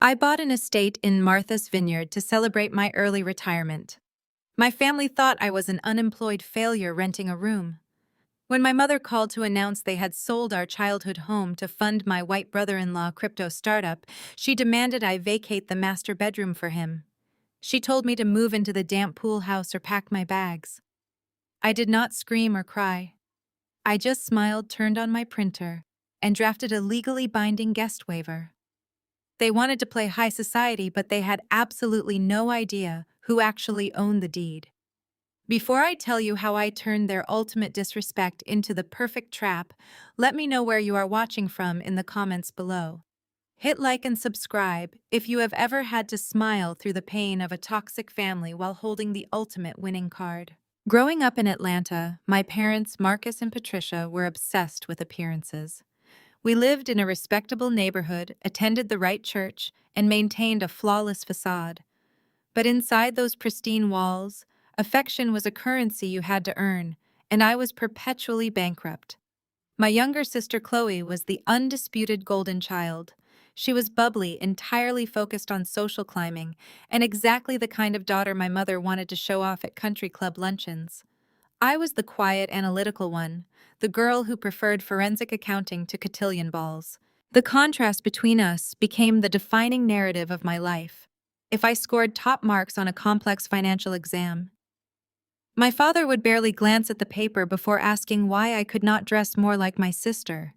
I bought an estate in Martha's Vineyard to celebrate my early retirement. My family thought I was an unemployed failure renting a room. When my mother called to announce they had sold our childhood home to fund my white brother-in-law crypto startup, she demanded I vacate the master bedroom for him. She told me to move into the damp pool house or pack my bags. I did not scream or cry. I just smiled, turned on my printer, and drafted a legally binding guest waiver. They wanted to play high society, but they had absolutely no idea who actually owned the deed. Before I tell you how I turned their ultimate disrespect into the perfect trap, let me know where you are watching from in the comments below. Hit like and subscribe if you have ever had to smile through the pain of a toxic family while holding the ultimate winning card. Growing up in Atlanta, my parents, Marcus and Patricia, were obsessed with appearances. We lived in a respectable neighborhood, attended the right church, and maintained a flawless facade. But inside those pristine walls, affection was a currency you had to earn, and I was perpetually bankrupt. My younger sister Chloe was the undisputed golden child. She was bubbly, entirely focused on social climbing, and exactly the kind of daughter my mother wanted to show off at country club luncheons. I was the quiet, analytical one, the girl who preferred forensic accounting to cotillion balls. The contrast between us became the defining narrative of my life. If I scored top marks on a complex financial exam, my father would barely glance at the paper before asking why I could not dress more like my sister.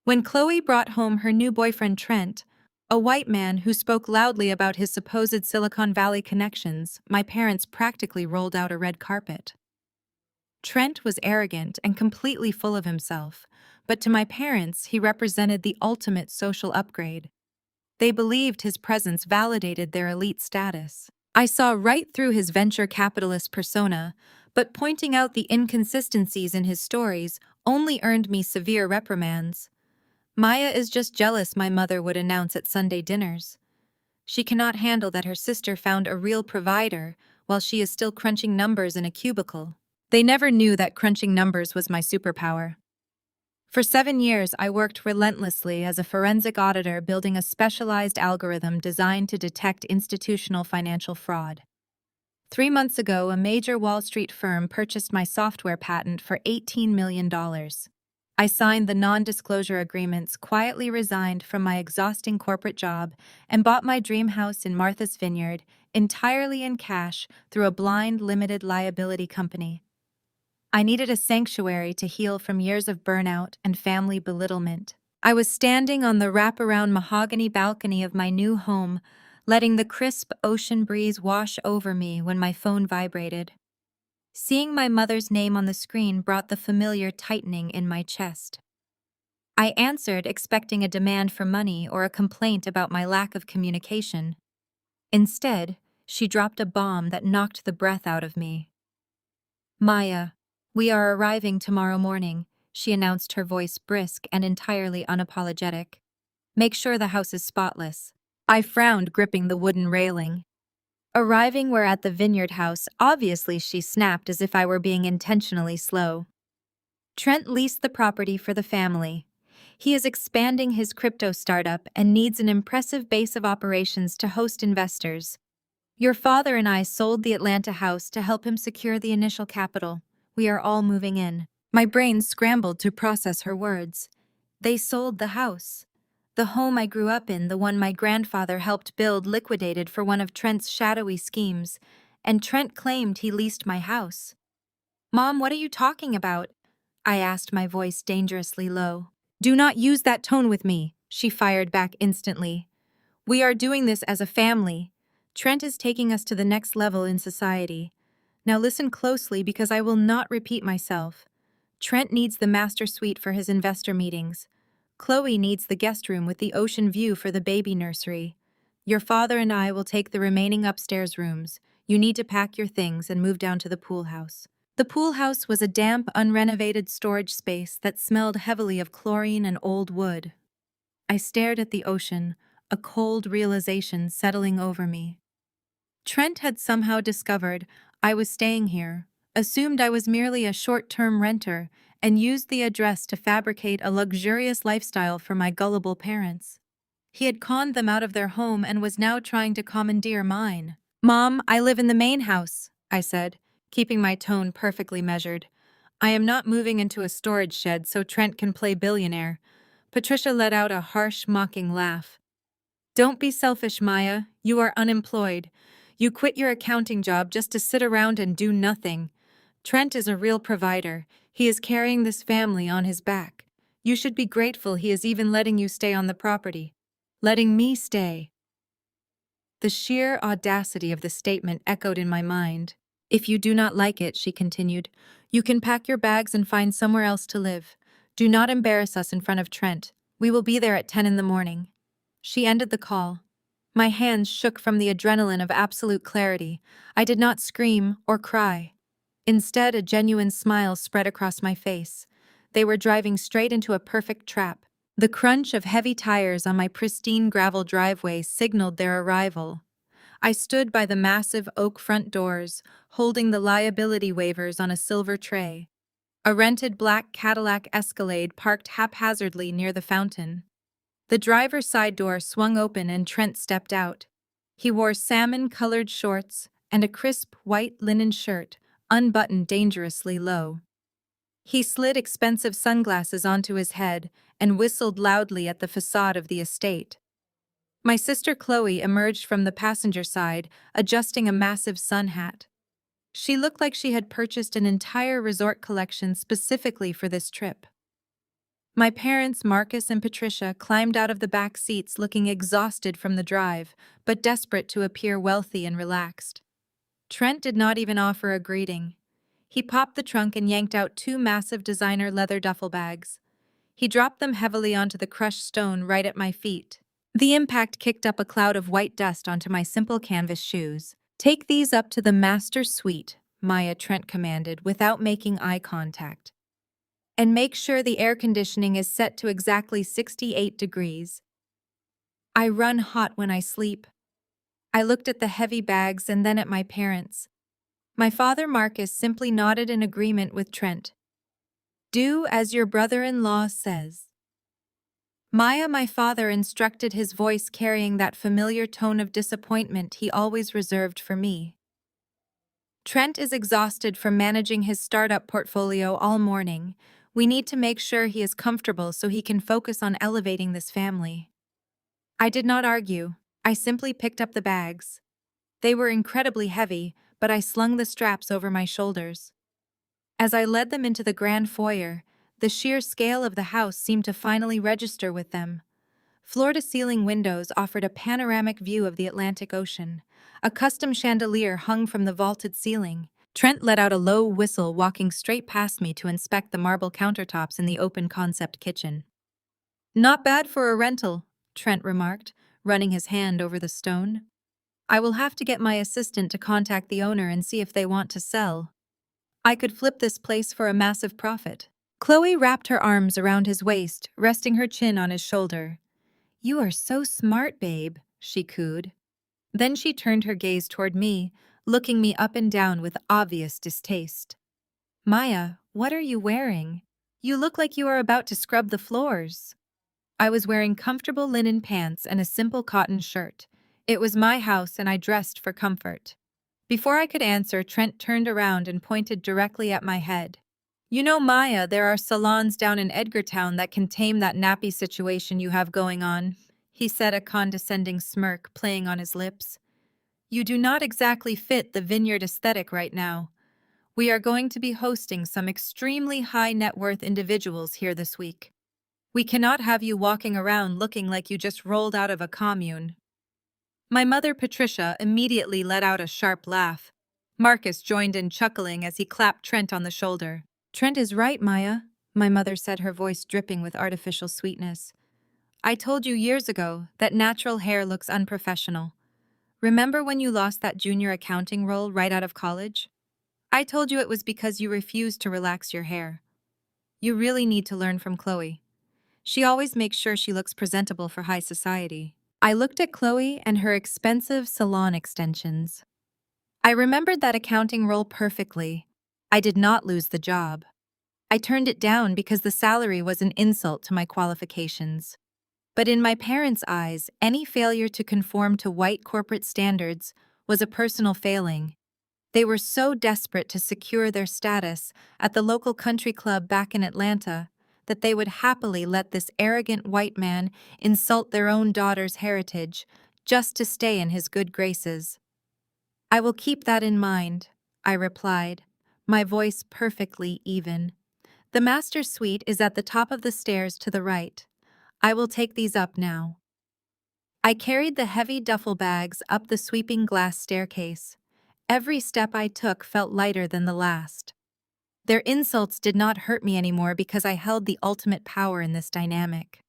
When Chloe brought home her new boyfriend Trent, a white man who spoke loudly about his supposed Silicon Valley connections, my parents practically rolled out a red carpet. Trent was arrogant and completely full of himself, but to my parents he represented the ultimate social upgrade. They believed his presence validated their elite status. I saw right through his venture capitalist persona, but pointing out the inconsistencies in his stories only earned me severe reprimands. Maya is just jealous, my mother would announce at Sunday dinners. She cannot handle that her sister found a real provider while she is still crunching numbers in a cubicle. They never knew that crunching numbers was my superpower. For 7 years, I worked relentlessly as a forensic auditor building a specialized algorithm designed to detect institutional financial fraud. 3 months ago, a major Wall Street firm purchased my software patent for $18 million. I signed the non-disclosure agreements, quietly resigned from my exhausting corporate job, and bought my dream house in Martha's Vineyard, entirely in cash through a blind limited liability company. I needed a sanctuary to heal from years of burnout and family belittlement. I was standing on the wraparound mahogany balcony of my new home, letting the crisp ocean breeze wash over me when my phone vibrated. Seeing my mother's name on the screen brought the familiar tightening in my chest. I answered, expecting a demand for money or a complaint about my lack of communication. Instead, she dropped a bomb that knocked the breath out of me. "Maya, we are arriving tomorrow morning," she announced, her voice brisk and entirely unapologetic. "Make sure the house is spotless." I frowned, gripping the wooden railing. Arriving we're at the Vineyard House, obviously she snapped as if I were being intentionally slow. "Trent leased the property for the family. He is expanding his crypto startup and needs an impressive base of operations to host investors. Your father and I sold the Atlanta house to help him secure the initial capital. We are all moving in." My brain scrambled to process her words. They sold the house. The home I grew up in, the one my grandfather helped build, liquidated for one of Trent's shadowy schemes, and Trent claimed he leased my house. "Mom, what are you talking about?" I asked, my voice dangerously low. "Do not use that tone with me," she fired back instantly. "We are doing this as a family. Trent is taking us to the next level in society. Now listen closely, because I will not repeat myself. Trent needs the master suite for his investor meetings. Chloe needs the guest room with the ocean view for the baby nursery. Your father and I will take the remaining upstairs rooms. You need to pack your things and move down to the pool house." The pool house was a damp, unrenovated storage space that smelled heavily of chlorine and old wood. I stared at the ocean, a cold realization settling over me. Trent had somehow discovered I was staying here, assumed I was merely a short-term renter, and used the address to fabricate a luxurious lifestyle for my gullible parents. He had conned them out of their home and was now trying to commandeer mine. "Mom, I live in the main house," I said, keeping my tone perfectly measured. "I am not moving into a storage shed so Trent can play billionaire." Patricia let out a harsh, mocking laugh. "Don't be selfish, Maya. You are unemployed. You quit your accounting job just to sit around and do nothing. Trent is a real provider. He is carrying this family on his back. You should be grateful he is even letting you stay on the property. Letting me stay." The sheer audacity of the statement echoed in my mind. "If you do not like it," she continued, "you can pack your bags and find somewhere else to live. Do not embarrass us in front of Trent. We will be there at 10 in the morning." She ended the call. My hands shook from the adrenaline of absolute clarity. I did not scream or cry. Instead, a genuine smile spread across my face. They were driving straight into a perfect trap. The crunch of heavy tires on my pristine gravel driveway signaled their arrival. I stood by the massive oak front doors, holding the liability waivers on a silver tray. A rented black Cadillac Escalade parked haphazardly near the fountain. The driver's side door swung open and Trent stepped out. He wore salmon-colored shorts and a crisp white linen shirt, unbuttoned dangerously low. He slid expensive sunglasses onto his head and whistled loudly at the facade of the estate. My sister Chloe emerged from the passenger side, adjusting a massive sun hat. She looked like she had purchased an entire resort collection specifically for this trip. My parents, Marcus and Patricia, climbed out of the back seats looking exhausted from the drive, but desperate to appear wealthy and relaxed. Trent did not even offer a greeting. He popped the trunk and yanked out two massive designer leather duffel bags. He dropped them heavily onto the crushed stone right at my feet. The impact kicked up a cloud of white dust onto my simple canvas shoes. "Take these up to the master suite," Maya Trent commanded without making eye contact. "And make sure the air conditioning is set to exactly 68 degrees. I run hot when I sleep." I looked at the heavy bags and then at my parents. My father, Marcus, simply nodded in agreement with Trent. "Do as your brother-in-law says." Maya, my father, instructed, his voice carrying that familiar tone of disappointment he always reserved for me. "Trent is exhausted from managing his startup portfolio all morning. We need to make sure he is comfortable so he can focus on elevating this family." I did not argue. I simply picked up the bags. They were incredibly heavy, but I slung the straps over my shoulders. As I led them into the grand foyer, the sheer scale of the house seemed to finally register with them. Floor-to-ceiling windows offered a panoramic view of the Atlantic Ocean. A custom chandelier hung from the vaulted ceiling. Trent let out a low whistle, walking straight past me to inspect the marble countertops in the open-concept kitchen. "Not bad for a rental," Trent remarked, running his hand over the stone. "I will have to get my assistant to contact the owner and see if they want to sell. I could flip this place for a massive profit." Chloe wrapped her arms around his waist, resting her chin on his shoulder. "You are so smart, babe," she cooed. Then she turned her gaze toward me, looking me up and down with obvious distaste. "Maya, what are you wearing? You look like you are about to scrub the floors." I was wearing comfortable linen pants and a simple cotton shirt. It was my house and I dressed for comfort. Before I could answer, Trent turned around and pointed directly at my head. "You know, Maya, there are salons down in Edgartown that can tame that nappy situation you have going on," he said, a condescending smirk playing on his lips. "You do not exactly fit the vineyard aesthetic right now. We are going to be hosting some extremely high net worth individuals here this week. We cannot have you walking around looking like you just rolled out of a commune." My mother, Patricia, immediately let out a sharp laugh. Marcus joined in, chuckling as he clapped Trent on the shoulder. "Trent is right, Maya," my mother said, her voice dripping with artificial sweetness. "I told you years ago that natural hair looks unprofessional. Remember when you lost that junior accounting role right out of college? I told you it was because you refused to relax your hair. You really need to learn from Chloe. She always makes sure she looks presentable for high society." I looked at Chloe and her expensive salon extensions. I remembered that accounting role perfectly. I did not lose the job. I turned it down because the salary was an insult to my qualifications. But in my parents' eyes, any failure to conform to white corporate standards was a personal failing. They were so desperate to secure their status at the local country club back in Atlanta that they would happily let this arrogant white man insult their own daughter's heritage just to stay in his good graces. "I will keep that in mind," I replied, my voice perfectly even. "The master suite is at the top of the stairs to the right. I will take these up now." I carried the heavy duffel bags up the sweeping glass staircase. Every step I took felt lighter than the last. Their insults did not hurt me anymore because I held the ultimate power in this dynamic.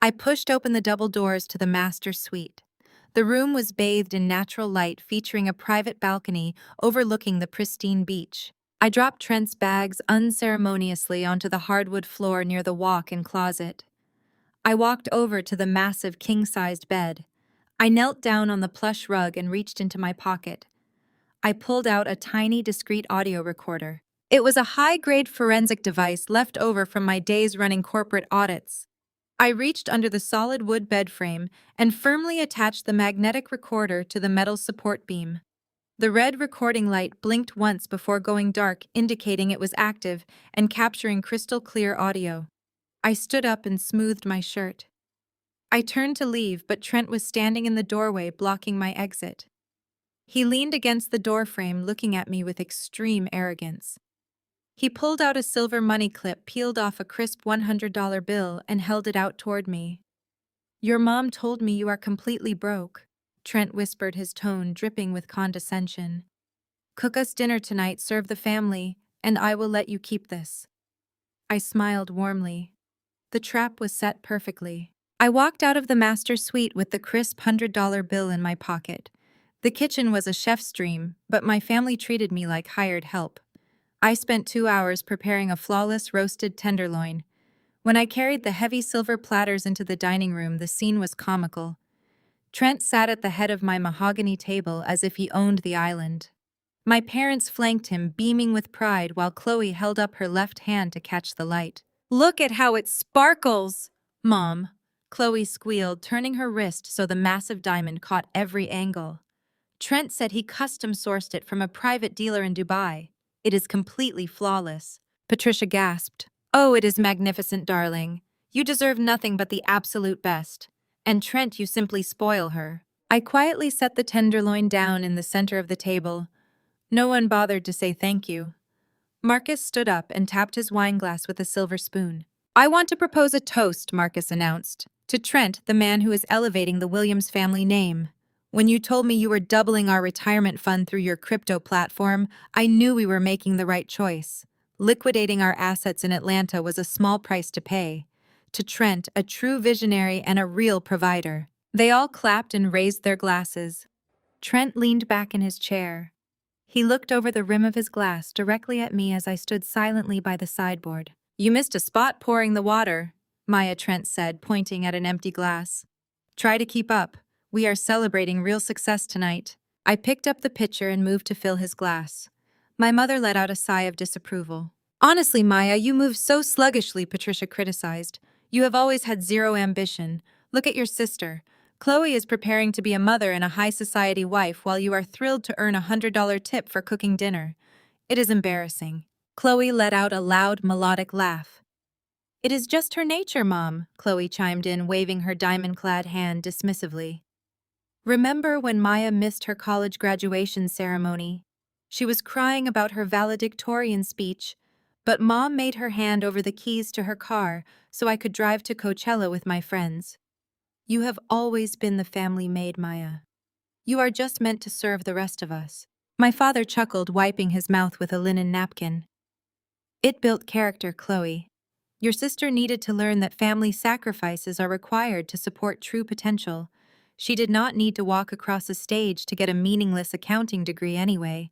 I pushed open the double doors to the master suite. The room was bathed in natural light, featuring a private balcony overlooking the pristine beach. I dropped Trent's bags unceremoniously onto the hardwood floor near the walk-in closet. I walked over to the massive king-sized bed. I knelt down on the plush rug and reached into my pocket. I pulled out a tiny, discreet audio recorder. It was a high-grade forensic device left over from my days running corporate audits. I reached under the solid wood bed frame and firmly attached the magnetic recorder to the metal support beam. The red recording light blinked once before going dark, indicating it was active and capturing crystal-clear audio. I stood up and smoothed my shirt. I turned to leave, but Trent was standing in the doorway, blocking my exit. He leaned against the doorframe, looking at me with extreme arrogance. He pulled out a silver money clip, peeled off a crisp $100 bill, and held it out toward me. "Your mom told me you are completely broke," Trent whispered, his tone dripping with condescension. "Cook us dinner tonight, serve the family, and I will let you keep this." I smiled warmly. The trap was set perfectly. I walked out of the master suite with the crisp $100 bill in my pocket. The kitchen was a chef's dream, but my family treated me like hired help. I spent 2 hours preparing a flawless roasted tenderloin. When I carried the heavy silver platters into the dining room, the scene was comical. Trent sat at the head of my mahogany table as if he owned the island. My parents flanked him, beaming with pride, while Chloe held up her left hand to catch the light. "Look at how it sparkles, Mom," Chloe squealed, turning her wrist so the massive diamond caught every angle. "Trent said he custom-sourced it from a private dealer in Dubai. It is completely flawless." Patricia gasped. "Oh, it is magnificent, darling. You deserve nothing but the absolute best. And Trent, you simply spoil her." I quietly set the tenderloin down in the center of the table. No one bothered to say thank you. Marcus stood up and tapped his wineglass with a silver spoon. "I want to propose a toast," Marcus announced, "to Trent, the man who is elevating the Williams family name. When you told me you were doubling our retirement fund through your crypto platform, I knew we were making the right choice. Liquidating our assets in Atlanta was a small price to pay. To Trent, a true visionary and a real provider." They all clapped and raised their glasses. Trent leaned back in his chair. He looked over the rim of his glass directly at me as I stood silently by the sideboard. "You missed a spot pouring the water," Maya Trent said, pointing at an empty glass. "Try to keep up. We are celebrating real success tonight." I picked up the pitcher and moved to fill his glass. My mother let out a sigh of disapproval. "Honestly, Maya, you move so sluggishly," Patricia criticized. "You have always had zero ambition. Look at your sister. Chloe is preparing to be a mother and a high-society wife while you are thrilled to earn a $100 tip for cooking dinner. It is embarrassing." Chloe let out a loud, melodic laugh. "It is just her nature, Mom," Chloe chimed in, waving her diamond-clad hand dismissively. "Remember when Maya missed her college graduation ceremony? She was crying about her valedictorian speech, but Mom made her hand over the keys to her car so I could drive to Coachella with my friends. You have always been the family maid, Maya. You are just meant to serve the rest of us." My father chuckled, wiping his mouth with a linen napkin. "It built character, Chloe. Your sister needed to learn that family sacrifices are required to support true potential. She did not need to walk across a stage to get a meaningless accounting degree anyway.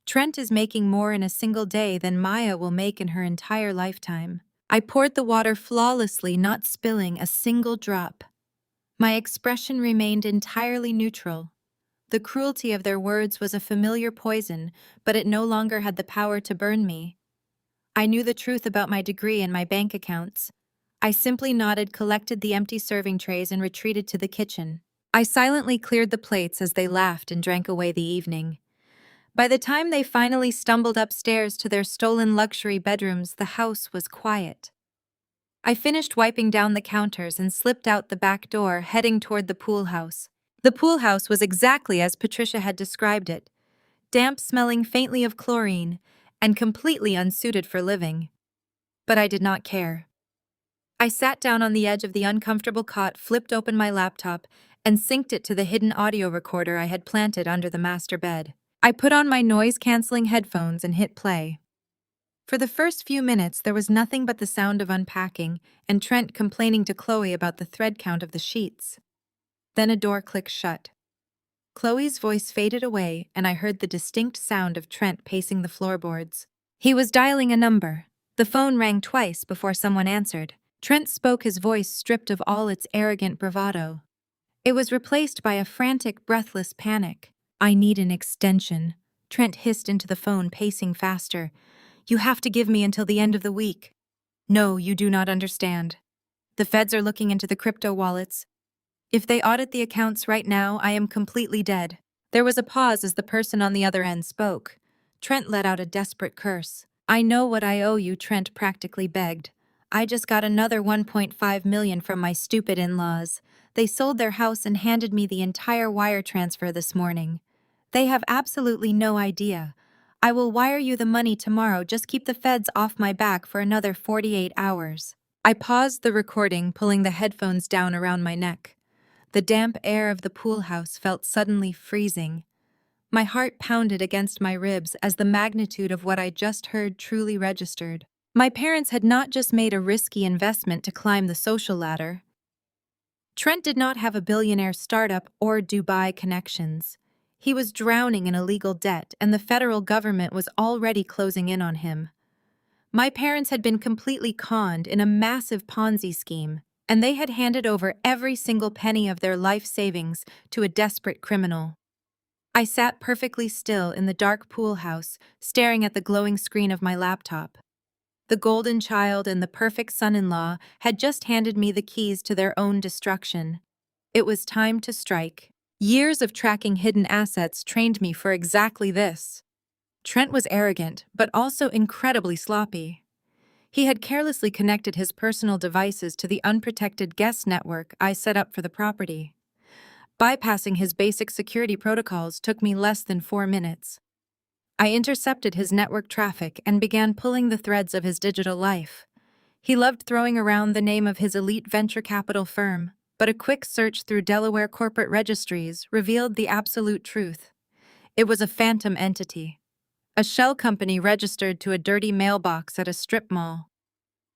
Trent is making more in a single day than Maya will make in her entire lifetime." I poured the water flawlessly, not spilling a single drop. My expression remained entirely neutral. The cruelty of their words was a familiar poison, but it no longer had the power to burn me. I knew the truth about my degree and my bank accounts. I simply nodded, collected the empty serving trays, and retreated to the kitchen. I silently cleared the plates as they laughed and drank away the evening. By the time they finally stumbled upstairs to their stolen luxury bedrooms, the house was quiet. I finished wiping down the counters and slipped out the back door, heading toward the pool house. The pool house was exactly as Patricia had described it, damp, smelling faintly of chlorine, and completely unsuited for living. But I did not care. I sat down on the edge of the uncomfortable cot, flipped open my laptop, and synced it to the hidden audio recorder I had planted under the master bed. I put on my noise-canceling headphones and hit play. For the first few minutes, there was nothing but the sound of unpacking and Trent complaining to Chloe about the thread count of the sheets. Then a door clicked shut. Chloe's voice faded away, and I heard the distinct sound of Trent pacing the floorboards. He was dialing a number. The phone rang twice before someone answered. Trent spoke, his voice stripped of all its arrogant bravado. It was replaced by a frantic, breathless panic. "I need an extension," Trent hissed into the phone, pacing faster. "You have to give me until the end of the week." "No, you do not understand. The feds are looking into the crypto wallets. If they audit the accounts right now, I am completely dead." There was a pause as the person on the other end spoke. Trent let out a desperate curse. "I know what I owe you," Trent practically begged. "I just got another $1.5 million from my stupid in-laws. They sold their house and handed me the entire wire transfer this morning. They have absolutely no idea. I will wire you the money tomorrow, just keep the feds off my back for another 48 hours. I paused the recording, pulling the headphones down around my neck. The damp air of the pool house felt suddenly freezing. My heart pounded against my ribs as the magnitude of what I just heard truly registered. My parents had not just made a risky investment to climb the social ladder. Trent did not have a billionaire startup or Dubai connections. He was drowning in illegal debt, and the federal government was already closing in on him. My parents had been completely conned in a massive Ponzi scheme, and they had handed over every single penny of their life savings to a desperate criminal. I sat perfectly still in the dark pool house, staring at the glowing screen of my laptop. The golden child and the perfect son-in-law had just handed me the keys to their own destruction. It was time to strike. Years of tracking hidden assets trained me for exactly this. Trent was arrogant, but also incredibly sloppy. He had carelessly connected his personal devices to the unprotected guest network I set up for the property. Bypassing his basic security protocols took me less than 4 minutes. I intercepted his network traffic and began pulling the threads of his digital life. He loved throwing around the name of his elite venture capital firm, but a quick search through Delaware corporate registries revealed the absolute truth. It was a phantom entity, a shell company registered to a dirty mailbox at a strip mall.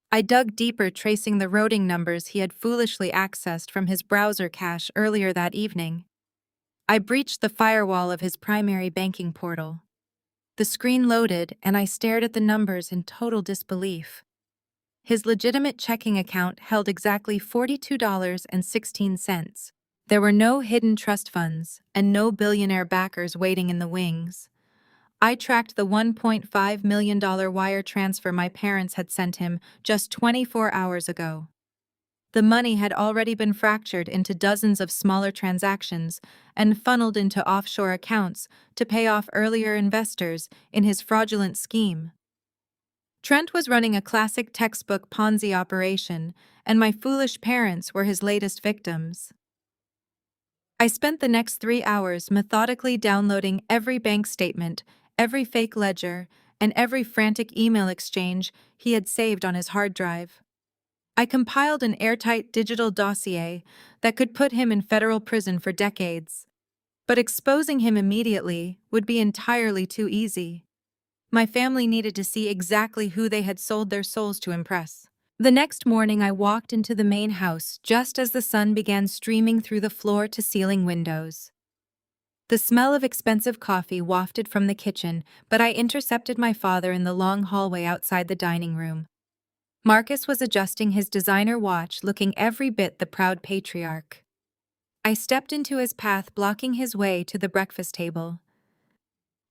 I dug deeper, tracing the routing numbers he had foolishly accessed from his browser cache earlier that evening. I breached the firewall of his primary banking portal. The screen loaded, and I stared at the numbers in total disbelief. His legitimate checking account held exactly $42.16. There were no hidden trust funds and no billionaire backers waiting in the wings. I tracked the $1.5 million wire transfer my parents had sent him just 24 hours ago. The money had already been fractured into dozens of smaller transactions and funneled into offshore accounts to pay off earlier investors in his fraudulent scheme. Trent was running a classic textbook Ponzi operation, and my foolish parents were his latest victims. I spent the next 3 hours methodically downloading every bank statement, every fake ledger, and every frantic email exchange he had saved on his hard drive. I compiled an airtight digital dossier that could put him in federal prison for decades. But exposing him immediately would be entirely too easy. My family needed to see exactly who they had sold their souls to impress. The next morning, I walked into the main house just as the sun began streaming through the floor-to-ceiling windows. The smell of expensive coffee wafted from the kitchen, but I intercepted my father in the long hallway outside the dining room. Marcus was adjusting his designer watch, looking every bit the proud patriarch. I stepped into his path, blocking his way to the breakfast table.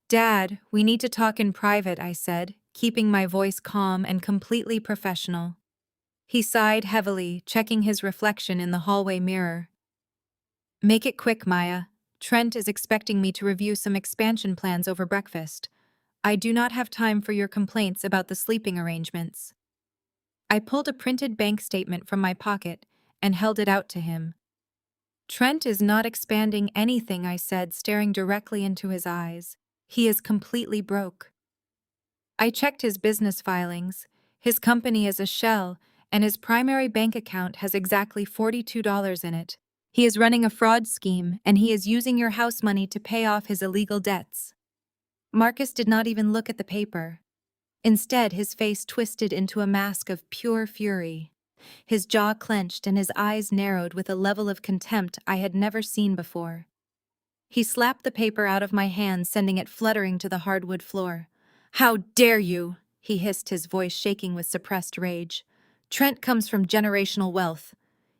"Dad, we need to talk in private," I said, keeping my voice calm and completely professional. He sighed heavily, checking his reflection in the hallway mirror. Make it quick, Maya. Trent is expecting me to review some expansion plans over breakfast. I do not have time for your complaints about the sleeping arrangements. I pulled a printed bank statement from my pocket and held it out to him. Trent is not expanding anything, I said, staring directly into his eyes. He is completely broke. I checked his business filings. His company is a shell, and his primary bank account has exactly $42 in it. He is running a fraud scheme, and he is using your house money to pay off his illegal debts. Marcus did not even look at the paper. Instead, his face twisted into a mask of pure fury. His jaw clenched and his eyes narrowed with a level of contempt I had never seen before. He slapped the paper out of my hand, sending it fluttering to the hardwood floor. "How dare you!" he hissed, his voice shaking with suppressed rage. "Trent comes from generational wealth.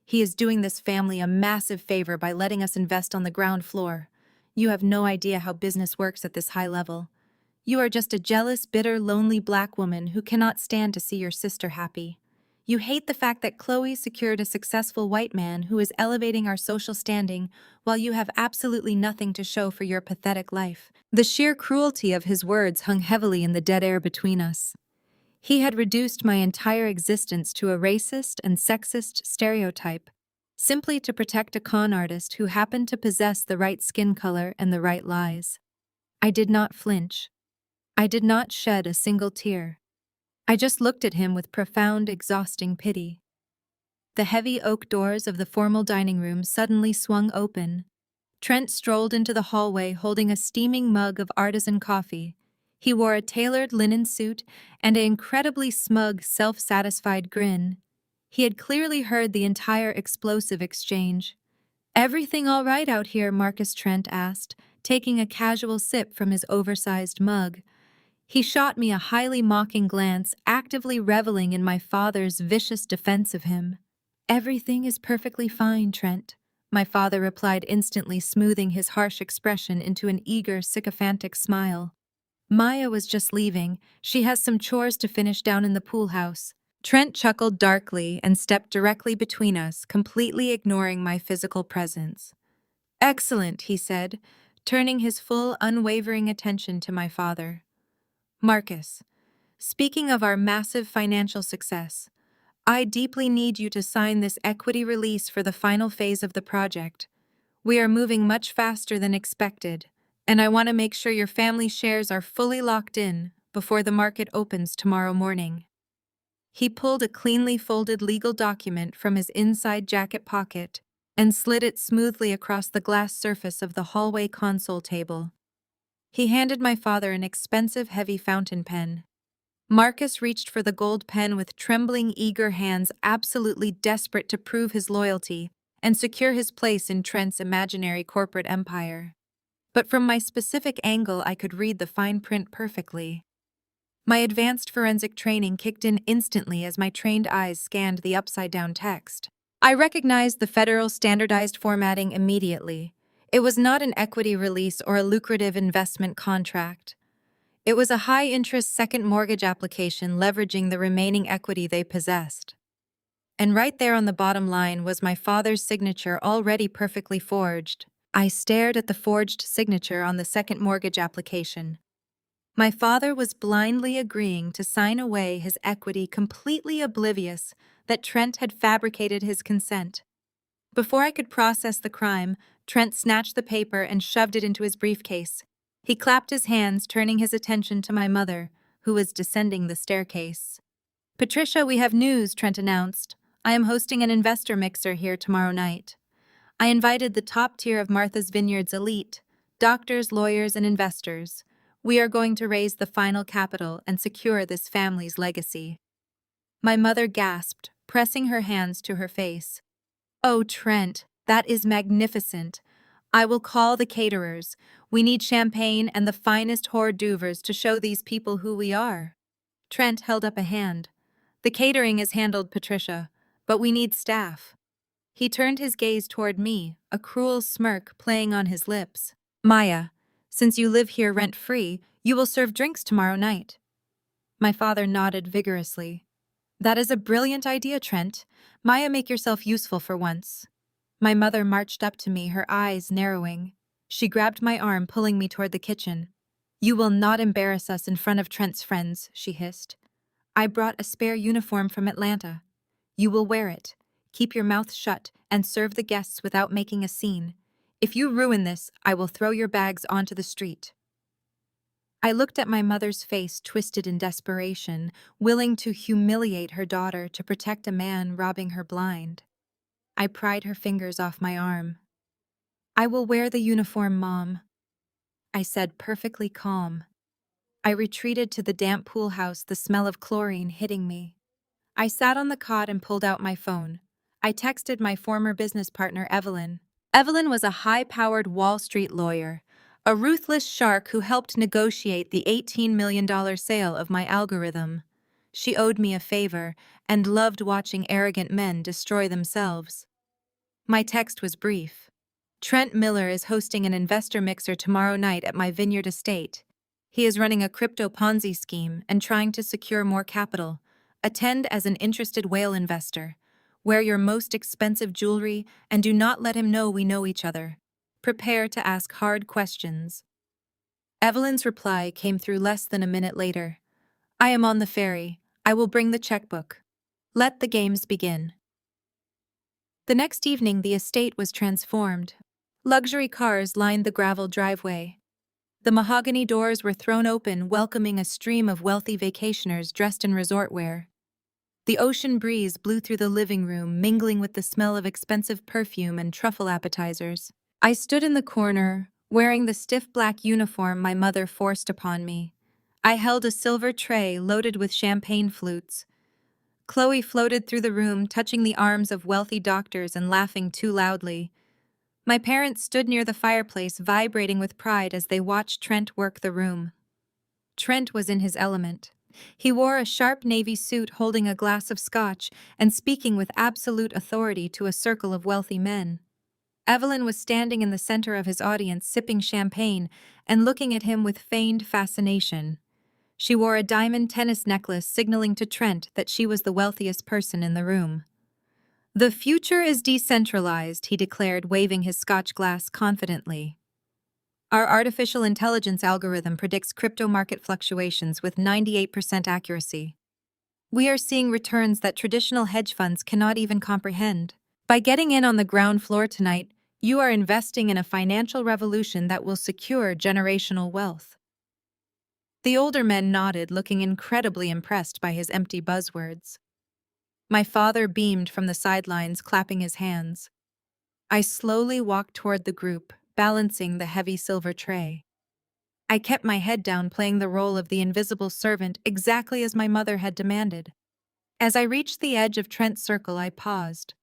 He is doing this family a massive favor by letting us invest on the ground floor. You have no idea how business works at this high level. You are just a jealous, bitter, lonely black woman who cannot stand to see your sister happy. You hate the fact that Chloe secured a successful white man who is elevating our social standing while you have absolutely nothing to show for your pathetic life." The sheer cruelty of his words hung heavily in the dead air between us. He had reduced my entire existence to a racist and sexist stereotype, simply to protect a con artist who happened to possess the right skin color and the right lies. I did not flinch. I did not shed a single tear. I just looked at him with profound, exhausting pity. The heavy oak doors of the formal dining room suddenly swung open. Trent strolled into the hallway holding a steaming mug of artisan coffee. He wore a tailored linen suit and an incredibly smug, self-satisfied grin. He had clearly heard the entire explosive exchange. "Everything all right out here?" Marcus Trent asked, taking a casual sip from his oversized mug. He shot me a highly mocking glance, actively reveling in my father's vicious defense of him. "Everything is perfectly fine, Trent," my father replied, instantly smoothing his harsh expression into an eager, sycophantic smile. "Maya was just leaving. She has some chores to finish down in the pool house." Trent chuckled darkly and stepped directly between us, completely ignoring my physical presence. "Excellent," he said, turning his full, unwavering attention to my father. "Marcus, speaking of our massive financial success, I deeply need you to sign this equity release for the final phase of the project. We are moving much faster than expected, and I want to make sure your family shares are fully locked in before the market opens tomorrow morning." He pulled a cleanly folded legal document from his inside jacket pocket and slid it smoothly across the glass surface of the hallway console table. He handed my father an expensive, heavy fountain pen. Marcus reached for the gold pen with trembling, eager hands, absolutely desperate to prove his loyalty and secure his place in Trent's imaginary corporate empire. But from my specific angle, I could read the fine print perfectly. My advanced forensic training kicked in instantly as my trained eyes scanned the upside-down text. I recognized the federal standardized formatting immediately. It was not an equity release or a lucrative investment contract. It was a high-interest second mortgage application leveraging the remaining equity they possessed. And right there on the bottom line was my father's signature, already perfectly forged. I stared at the forged signature on the second mortgage application. My father was blindly agreeing to sign away his equity, completely oblivious that Trent had fabricated his consent. Before I could process the crime, Trent snatched the paper and shoved it into his briefcase. He clapped his hands, turning his attention to my mother, who was descending the staircase. "Patricia, we have news," Trent announced. "I am hosting an investor mixer here tomorrow night. I invited the top tier of Martha's Vineyard's elite, doctors, lawyers, and investors. We are going to raise the final capital and secure this family's legacy." My mother gasped, pressing her hands to her face. "Oh, Trent, that is magnificent. I will call the caterers. We need champagne and the finest hors d'oeuvres to show these people who we are." Trent held up a hand. "The catering is handled, Patricia, but we need staff." He turned his gaze toward me, a cruel smirk playing on his lips. "Maya, since you live here rent-free, you will serve drinks tomorrow night." My father nodded vigorously. That is a brilliant idea, Trent. Maya, make yourself useful for once. My mother marched up to me, her eyes narrowing. She grabbed my arm, pulling me toward the kitchen. You will not embarrass us in front of Trent's friends, she hissed. I brought a spare uniform from Atlanta. You will wear it. Keep your mouth shut and serve the guests without making a scene. If you ruin this, I will throw your bags onto the street. I looked at my mother's face, twisted in desperation, willing to humiliate her daughter to protect a man robbing her blind. I pried her fingers off my arm. I will wear the uniform, Mom, I said, perfectly calm. I retreated to the damp pool house, the smell of chlorine hitting me. I sat on the cot and pulled out my phone. I texted my former business partner, Evelyn. Evelyn was a high-powered Wall Street lawyer, a ruthless shark who helped negotiate the $18 million sale of my algorithm. She owed me a favor and loved watching arrogant men destroy themselves. My text was brief. Trent Miller is hosting an investor mixer tomorrow night at my vineyard estate. He is running a crypto Ponzi scheme and trying to secure more capital. Attend as an interested whale investor. Wear your most expensive jewelry and do not let him know we know each other. Prepare to ask hard questions. Evelyn's reply came through less than a minute later. I am on the ferry. I will bring the checkbook. Let the games begin. The next evening, the estate was transformed. Luxury cars lined the gravel driveway. The mahogany doors were thrown open, welcoming a stream of wealthy vacationers dressed in resort wear. The ocean breeze blew through the living room, mingling with the smell of expensive perfume and truffle appetizers. I stood in the corner, wearing the stiff black uniform my mother forced upon me. I held a silver tray loaded with champagne flutes. Chloe floated through the room, touching the arms of wealthy doctors and laughing too loudly. My parents stood near the fireplace, vibrating with pride as they watched Trent work the room. Trent was in his element. He wore a sharp navy suit, holding a glass of scotch and speaking with absolute authority to a circle of wealthy men. Evelyn was standing in the center of his audience, sipping champagne and looking at him with feigned fascination. She wore a diamond tennis necklace, signaling to Trent that she was the wealthiest person in the room. The future is decentralized, he declared, waving his scotch glass confidently. Our artificial intelligence algorithm predicts crypto market fluctuations with 98% accuracy. We are seeing returns that traditional hedge funds cannot even comprehend. By getting in on the ground floor tonight, you are investing in a financial revolution that will secure generational wealth. The older men nodded, looking incredibly impressed by his empty buzzwords. My father beamed from the sidelines, clapping his hands. I slowly walked toward the group, balancing the heavy silver tray. I kept my head down, playing the role of the invisible servant exactly as my mother had demanded. As I reached the edge of Trent's circle, I paused.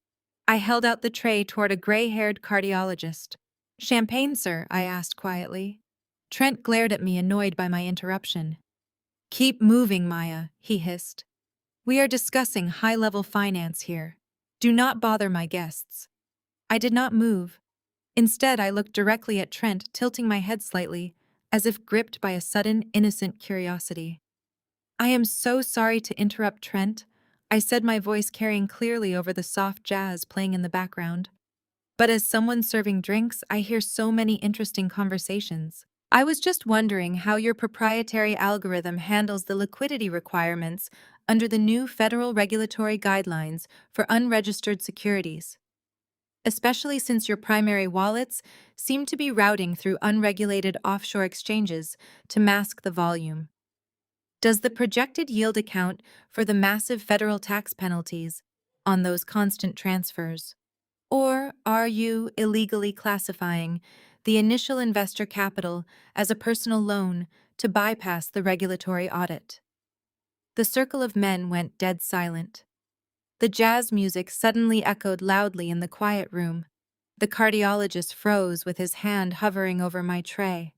I held out the tray toward a gray-haired cardiologist. Champagne, sir? I asked quietly. Trent glared at me, annoyed by my interruption. Keep moving, Maya, he hissed. We are discussing high-level finance here. Do not bother my guests. I did not move. Instead, I looked directly at Trent, tilting my head slightly, as if gripped by a sudden, innocent curiosity. I am so sorry to interrupt, Trent, I said, my voice carrying clearly over the soft jazz playing in the background. But as someone serving drinks, I hear so many interesting conversations. I was just wondering how your proprietary algorithm handles the liquidity requirements under the new federal regulatory guidelines for unregistered securities, especially since your primary wallets seem to be routing through unregulated offshore exchanges to mask the volume. Does the projected yield account for the massive federal tax penalties on those constant transfers? Or are you illegally classifying the initial investor capital as a personal loan to bypass the regulatory audit? The circle of men went dead silent. The jazz music suddenly echoed loudly in the quiet room. The cardiologist froze with his hand hovering over my tray.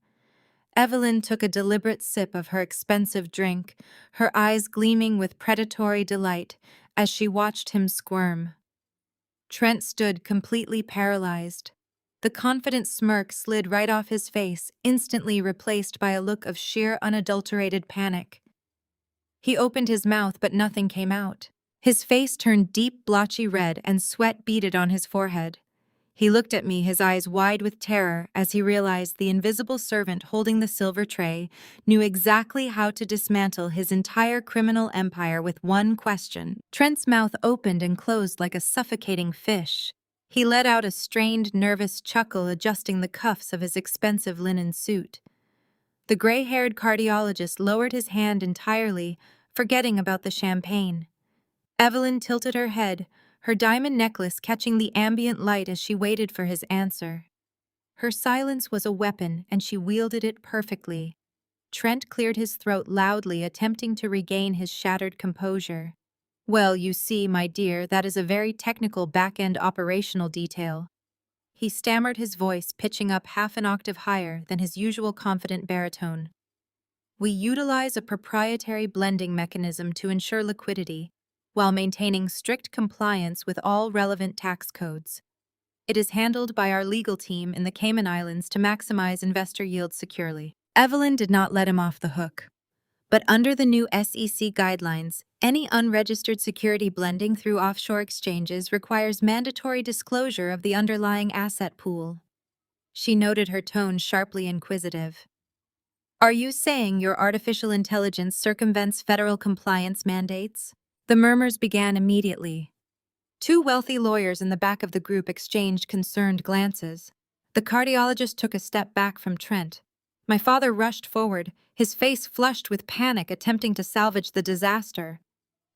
Evelyn took a deliberate sip of her expensive drink, her eyes gleaming with predatory delight as she watched him squirm. Trent stood completely paralyzed. The confident smirk slid right off his face, instantly replaced by a look of sheer unadulterated panic. He opened his mouth, but nothing came out. His face turned deep, blotchy red and sweat beaded on his forehead. He looked at me, his eyes wide with terror, as he realized the invisible servant holding the silver tray knew exactly how to dismantle his entire criminal empire with one question. Trent's mouth opened and closed like a suffocating fish. He let out a strained, nervous chuckle, adjusting the cuffs of his expensive linen suit. The gray-haired cardiologist lowered his hand entirely, forgetting about the champagne. Evelyn tilted her head, her diamond necklace catching the ambient light as she waited for his answer. Her silence was a weapon, and she wielded it perfectly. Trent cleared his throat loudly, attempting to regain his shattered composure. "Well, you see, my dear, that is a very technical back-end operational detail." He stammered, his voice pitching up half an octave higher than his usual confident baritone. "We utilize a proprietary blending mechanism to ensure liquidity, while maintaining strict compliance with all relevant tax codes. It is handled by our legal team in the Cayman Islands to maximize investor yields securely." Evelyn did not let him off the hook. But under the new SEC guidelines, any unregistered security blending through offshore exchanges requires mandatory disclosure of the underlying asset pool. She noted, her tone sharply inquisitive. "Are you saying your artificial intelligence circumvents federal compliance mandates?" The murmurs began immediately. Two wealthy lawyers in the back of the group exchanged concerned glances. The cardiologist took a step back from Trent. My father rushed forward, his face flushed with panic, attempting to salvage the disaster.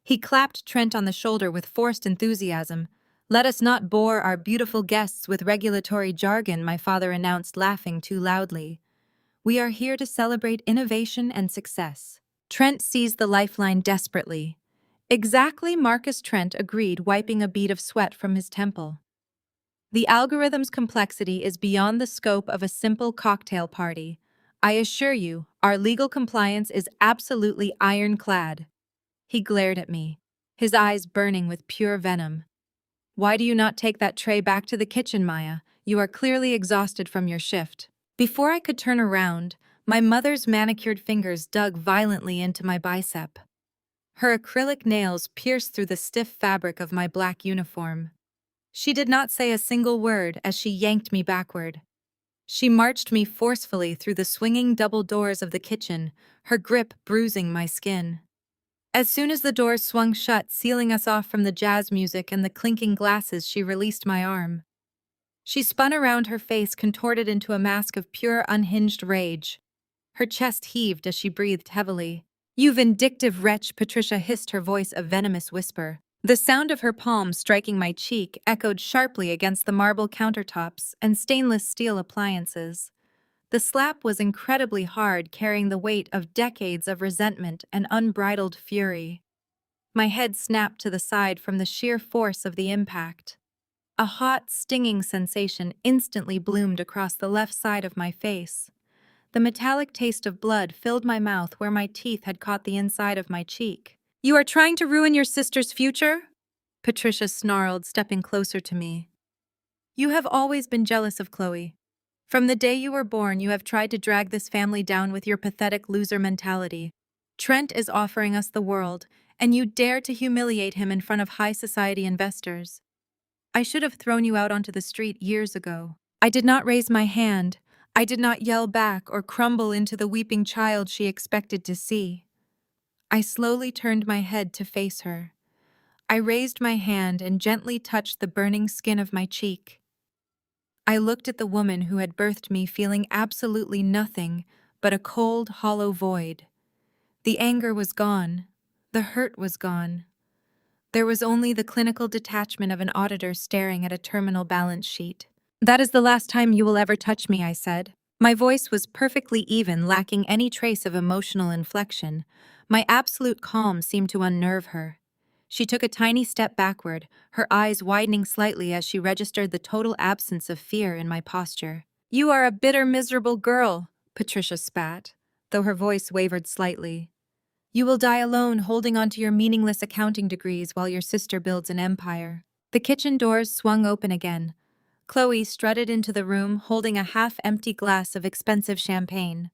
He clapped Trent on the shoulder with forced enthusiasm. "Let us not bore our beautiful guests with regulatory jargon," my father announced, laughing too loudly. "We are here to celebrate innovation and success." Trent seized the lifeline desperately. "Exactly," Marcus Trent agreed, wiping a bead of sweat from his temple. "The algorithm's complexity is beyond the scope of a simple cocktail party. I assure you, our legal compliance is absolutely ironclad." He glared at me, his eyes burning with pure venom. "Why do you not take that tray back to the kitchen, Maya? You are clearly exhausted from your shift." Before I could turn around, my mother's manicured fingers dug violently into my bicep. Her acrylic nails pierced through the stiff fabric of my black uniform. She did not say a single word as she yanked me backward. She marched me forcefully through the swinging double doors of the kitchen, her grip bruising my skin. As soon as the doors swung shut, sealing us off from the jazz music and the clinking glasses, she released my arm. She spun around, her face contorted into a mask of pure, unhinged rage. Her chest heaved as she breathed heavily. "You vindictive wretch," Patricia hissed, her voice a venomous whisper. The sound of her palm striking my cheek echoed sharply against the marble countertops and stainless steel appliances. The slap was incredibly hard, carrying the weight of decades of resentment and unbridled fury. My head snapped to the side from the sheer force of the impact. A hot, stinging sensation instantly bloomed across the left side of my face. The metallic taste of blood filled my mouth where my teeth had caught the inside of my cheek. "You are trying to ruin your sister's future?" Patricia snarled, stepping closer to me. "You have always been jealous of Chloe. From the day you were born, you have tried to drag this family down with your pathetic loser mentality. Trent is offering us the world, and you dare to humiliate him in front of high society investors. I should have thrown you out onto the street years ago." I did not raise my hand. I did not yell back or crumble into the weeping child she expected to see. I slowly turned my head to face her. I raised my hand and gently touched the burning skin of my cheek. I looked at the woman who had birthed me, feeling absolutely nothing but a cold, hollow void. The anger was gone. The hurt was gone. There was only the clinical detachment of an auditor staring at a terminal balance sheet. "That is the last time you will ever touch me," I said. My voice was perfectly even, lacking any trace of emotional inflection. My absolute calm seemed to unnerve her. She took a tiny step backward, her eyes widening slightly as she registered the total absence of fear in my posture. "You are a bitter, miserable girl," Patricia spat, though her voice wavered slightly. "You will die alone, holding on to your meaningless accounting degrees while your sister builds an empire." The kitchen doors swung open again. Chloe strutted into the room, holding a half-empty glass of expensive champagne.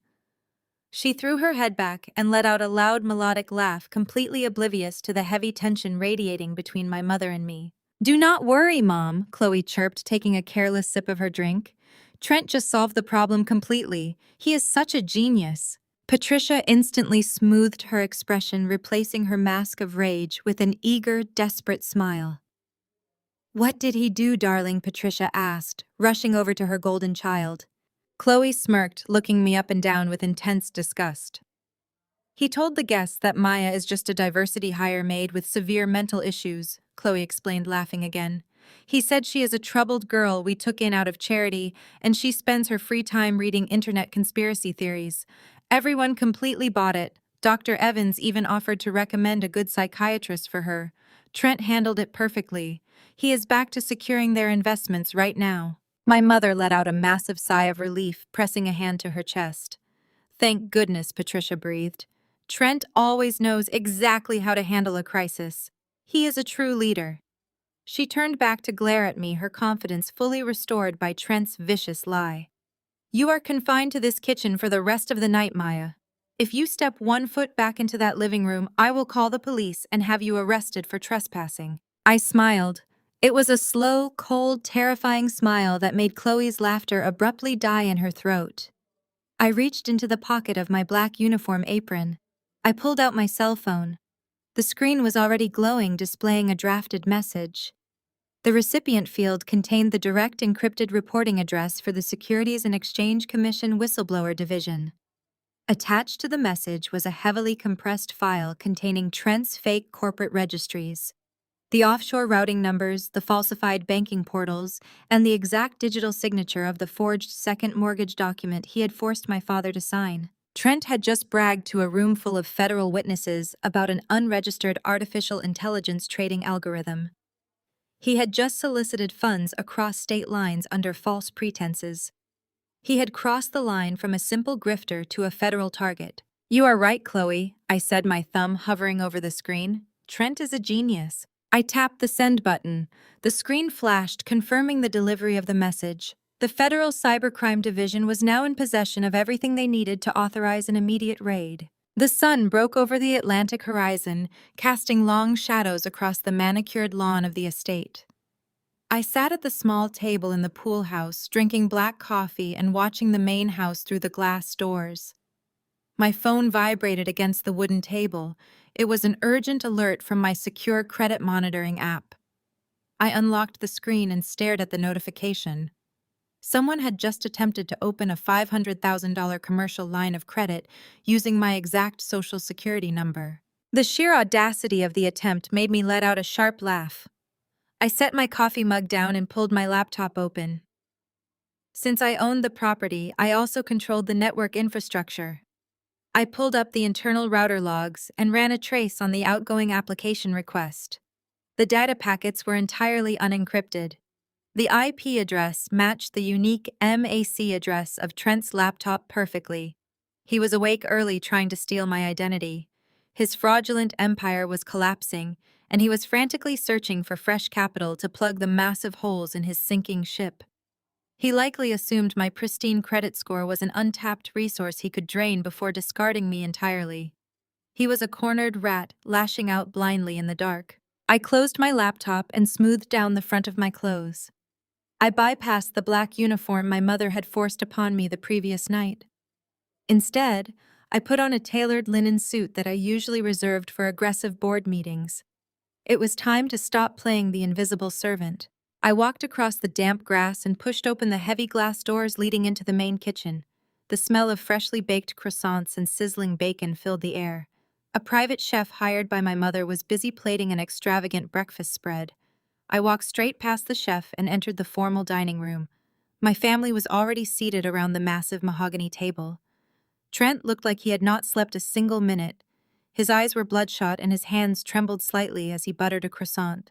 She threw her head back and let out a loud melodic laugh, completely oblivious to the heavy tension radiating between my mother and me. "Do not worry, Mom," Chloe chirped, taking a careless sip of her drink. "Trent just solved the problem completely. He is such a genius." Patricia instantly smoothed her expression, replacing her mask of rage with an eager, desperate smile. "What did he do, darling?" Patricia asked, rushing over to her golden child. Chloe smirked, looking me up and down with intense disgust. "He told the guests that Maya is just a diversity hire maid with severe mental issues," Chloe explained, laughing again. "He said she is a troubled girl we took in out of charity, and she spends her free time reading internet conspiracy theories. Everyone completely bought it. Dr. Evans even offered to recommend a good psychiatrist for her. Trent handled it perfectly. He is back to securing their investments right now." My mother let out a massive sigh of relief, pressing a hand to her chest. "Thank goodness," Patricia breathed. "Trent always knows exactly how to handle a crisis. He is a true leader." She turned back to glare at me, her confidence fully restored by Trent's vicious lie. "You are confined to this kitchen for the rest of the night, Maya. If you step 1 foot back into that living room, I will call the police and have you arrested for trespassing." I smiled. It was a slow, cold, terrifying smile that made Chloe's laughter abruptly die in her throat. I reached into the pocket of my black uniform apron. I pulled out my cell phone. The screen was already glowing, displaying a drafted message. The recipient field contained the direct encrypted reporting address for the Securities and Exchange Commission Whistleblower Division. Attached to the message was a heavily compressed file containing Trent's fake corporate registries. The offshore routing numbers, the falsified banking portals, and the exact digital signature of the forged second mortgage document he had forced my father to sign. Trent had just bragged to a room full of federal witnesses about an unregistered artificial intelligence trading algorithm. He had just solicited funds across state lines under false pretenses. He had crossed the line from a simple grifter to a federal target. "You are right, Chloe," I said, my thumb hovering over the screen. "Trent is a genius." I tapped the send button. The screen flashed, confirming the delivery of the message. The Federal Cybercrime Division was now in possession of everything they needed to authorize an immediate raid. The sun broke over the Atlantic horizon, casting long shadows across the manicured lawn of the estate. I sat at the small table in the pool house, drinking black coffee and watching the main house through the glass doors. My phone vibrated against the wooden table. It was an urgent alert from my secure credit monitoring app. I unlocked the screen and stared at the notification. Someone had just attempted to open a $500,000 commercial line of credit using my exact social security number. The sheer audacity of the attempt made me let out a sharp laugh. I set my coffee mug down and pulled my laptop open. Since I owned the property, I also controlled the network infrastructure. I pulled up the internal router logs and ran a trace on the outgoing application request. The data packets were entirely unencrypted. The IP address matched the unique MAC address of Trent's laptop perfectly. He was awake early trying to steal my identity. His fraudulent empire was collapsing, and he was frantically searching for fresh capital to plug the massive holes in his sinking ship. He likely assumed my pristine credit score was an untapped resource he could drain before discarding me entirely. He was a cornered rat, lashing out blindly in the dark. I closed my laptop and smoothed down the front of my clothes. I bypassed the black uniform my mother had forced upon me the previous night. Instead, I put on a tailored linen suit that I usually reserved for aggressive board meetings. It was time to stop playing the invisible servant. I walked across the damp grass and pushed open the heavy glass doors leading into the main kitchen. The smell of freshly baked croissants and sizzling bacon filled the air. A private chef hired by my mother was busy plating an extravagant breakfast spread. I walked straight past the chef and entered the formal dining room. My family was already seated around the massive mahogany table. Trent looked like he had not slept a single minute. His eyes were bloodshot and his hands trembled slightly as he buttered a croissant.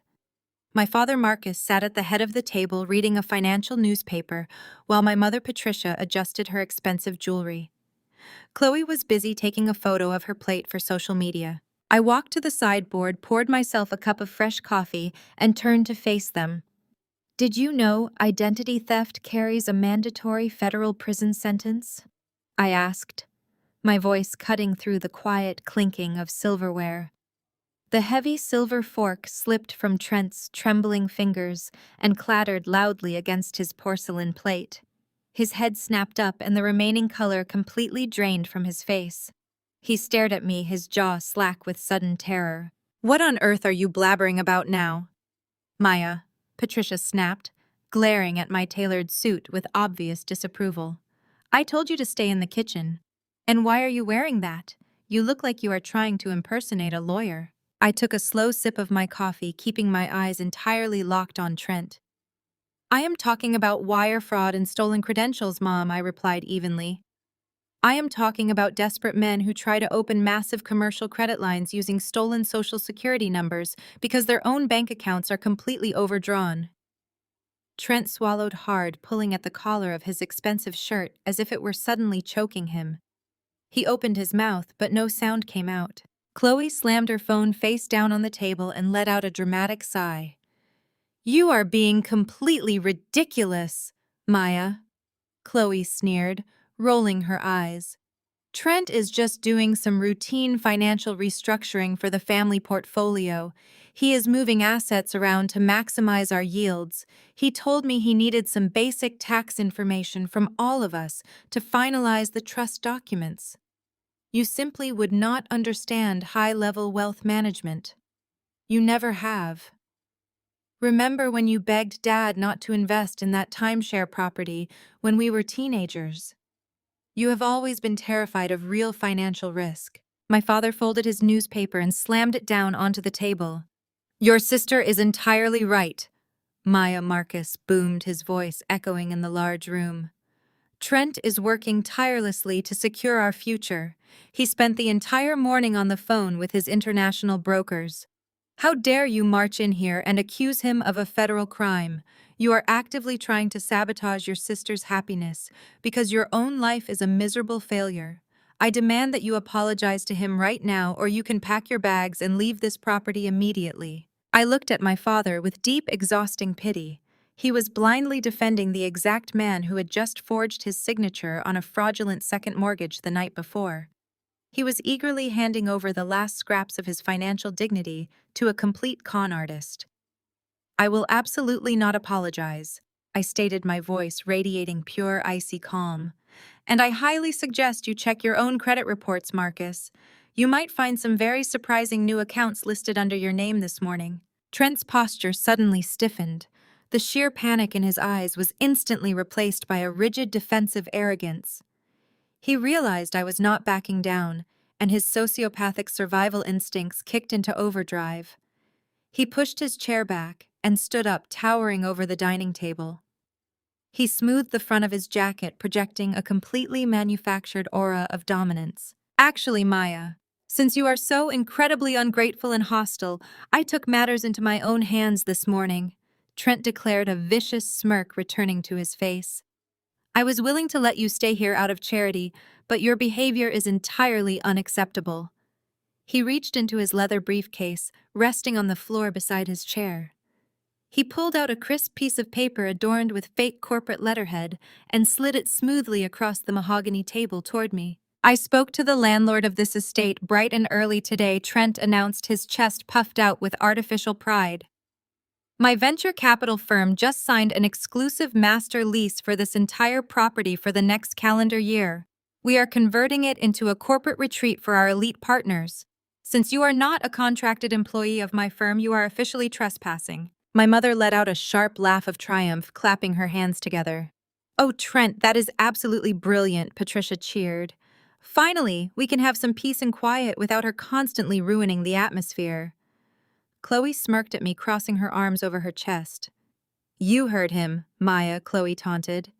My father Marcus sat at the head of the table reading a financial newspaper, while my mother Patricia adjusted her expensive jewelry. Chloe was busy taking a photo of her plate for social media. I walked to the sideboard, poured myself a cup of fresh coffee, and turned to face them. "Did you know identity theft carries a mandatory federal prison sentence?" I asked. my voice cutting through the quiet clinking of silverware. The heavy silver fork slipped from Trent's trembling fingers and clattered loudly against his porcelain plate. His head snapped up and the remaining color completely drained from his face. He stared at me, his jaw slack with sudden terror. "What on earth are you blabbering about now?" "Maya," Patricia snapped, glaring at my tailored suit with obvious disapproval. "I told you to stay in the kitchen. And why are you wearing that? You look like you are trying to impersonate a lawyer." I took a slow sip of my coffee, keeping my eyes entirely locked on Trent. "I am talking about wire fraud and stolen credentials, Mom," I replied evenly. "I am talking about desperate men who try to open massive commercial credit lines using stolen social security numbers because their own bank accounts are completely overdrawn." Trent swallowed hard, pulling at the collar of his expensive shirt as if it were suddenly choking him. He opened his mouth, but no sound came out. Chloe slammed her phone face down on the table and let out a dramatic sigh. "You are being completely ridiculous, Maya," Chloe sneered, rolling her eyes. "Trent is just doing some routine financial restructuring for the family portfolio. He is moving assets around to maximize our yields. He told me he needed some basic tax information from all of us to finalize the trust documents. You simply would not understand high-level wealth management. You never have. Remember when you begged Dad not to invest in that timeshare property when we were teenagers? You have always been terrified of real financial risk." My father folded his newspaper and slammed it down onto the table. "Your sister is entirely right," Maya Marcus boomed, his voice echoing in the large room. "Trent is working tirelessly to secure our future. He spent the entire morning on the phone with his international brokers. How dare you march in here and accuse him of a federal crime? You are actively trying to sabotage your sister's happiness because your own life is a miserable failure. I demand that you apologize to him right now, or you can pack your bags and leave this property immediately." I looked at my father with deep, exhausting pity. He was blindly defending the exact man who had just forged his signature on a fraudulent second mortgage the night before. He was eagerly handing over the last scraps of his financial dignity to a complete con artist. "I will absolutely not apologize," I stated, my voice radiating pure, icy calm. "And I highly suggest you check your own credit reports, Marcus. You might find some very surprising new accounts listed under your name this morning." Trent's posture suddenly stiffened. The sheer panic in his eyes was instantly replaced by a rigid defensive arrogance. He realized I was not backing down, and his sociopathic survival instincts kicked into overdrive. He pushed his chair back and stood up, towering over the dining table. He smoothed the front of his jacket, projecting a completely manufactured aura of dominance. "Actually, Maya, since you are so incredibly ungrateful and hostile, I took matters into my own hands this morning," Trent declared, a vicious smirk returning to his face. "I was willing to let you stay here out of charity, but your behavior is entirely unacceptable." He reached into his leather briefcase, resting on the floor beside his chair. He pulled out a crisp piece of paper adorned with fake corporate letterhead and slid it smoothly across the mahogany table toward me. "I spoke to the landlord of this estate bright and early today," Trent announced, his chest puffed out with artificial pride. "My venture capital firm just signed an exclusive master lease for this entire property for the next calendar year. We are converting it into a corporate retreat for our elite partners. Since you are not a contracted employee of my firm, you are officially trespassing." My mother let out a sharp laugh of triumph, clapping her hands together. "Oh, Trent, that is absolutely brilliant," Patricia cheered. "Finally, we can have some peace and quiet without her constantly ruining the atmosphere." Chloe smirked at me, crossing her arms over her chest. "You heard him, Maya," Chloe taunted.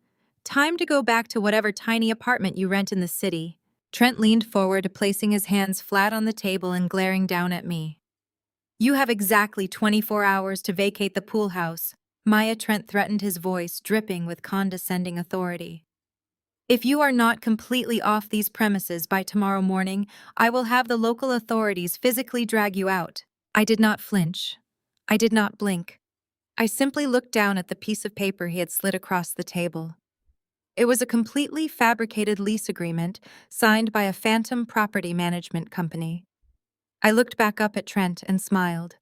"Time to go back to whatever tiny apartment you rent in the city." Trent leaned forward, placing his hands flat on the table and glaring down at me. "You have exactly 24 hours to vacate the pool house," Maya, Trent threatened, his voice dripping with condescending authority. "If you are not completely off these premises by tomorrow morning, I will have the local authorities physically drag you out." I did not flinch. I did not blink. I simply looked down at the piece of paper he had slid across the table. It was a completely fabricated lease agreement signed by a phantom property management company. I looked back up at Trent and smiled.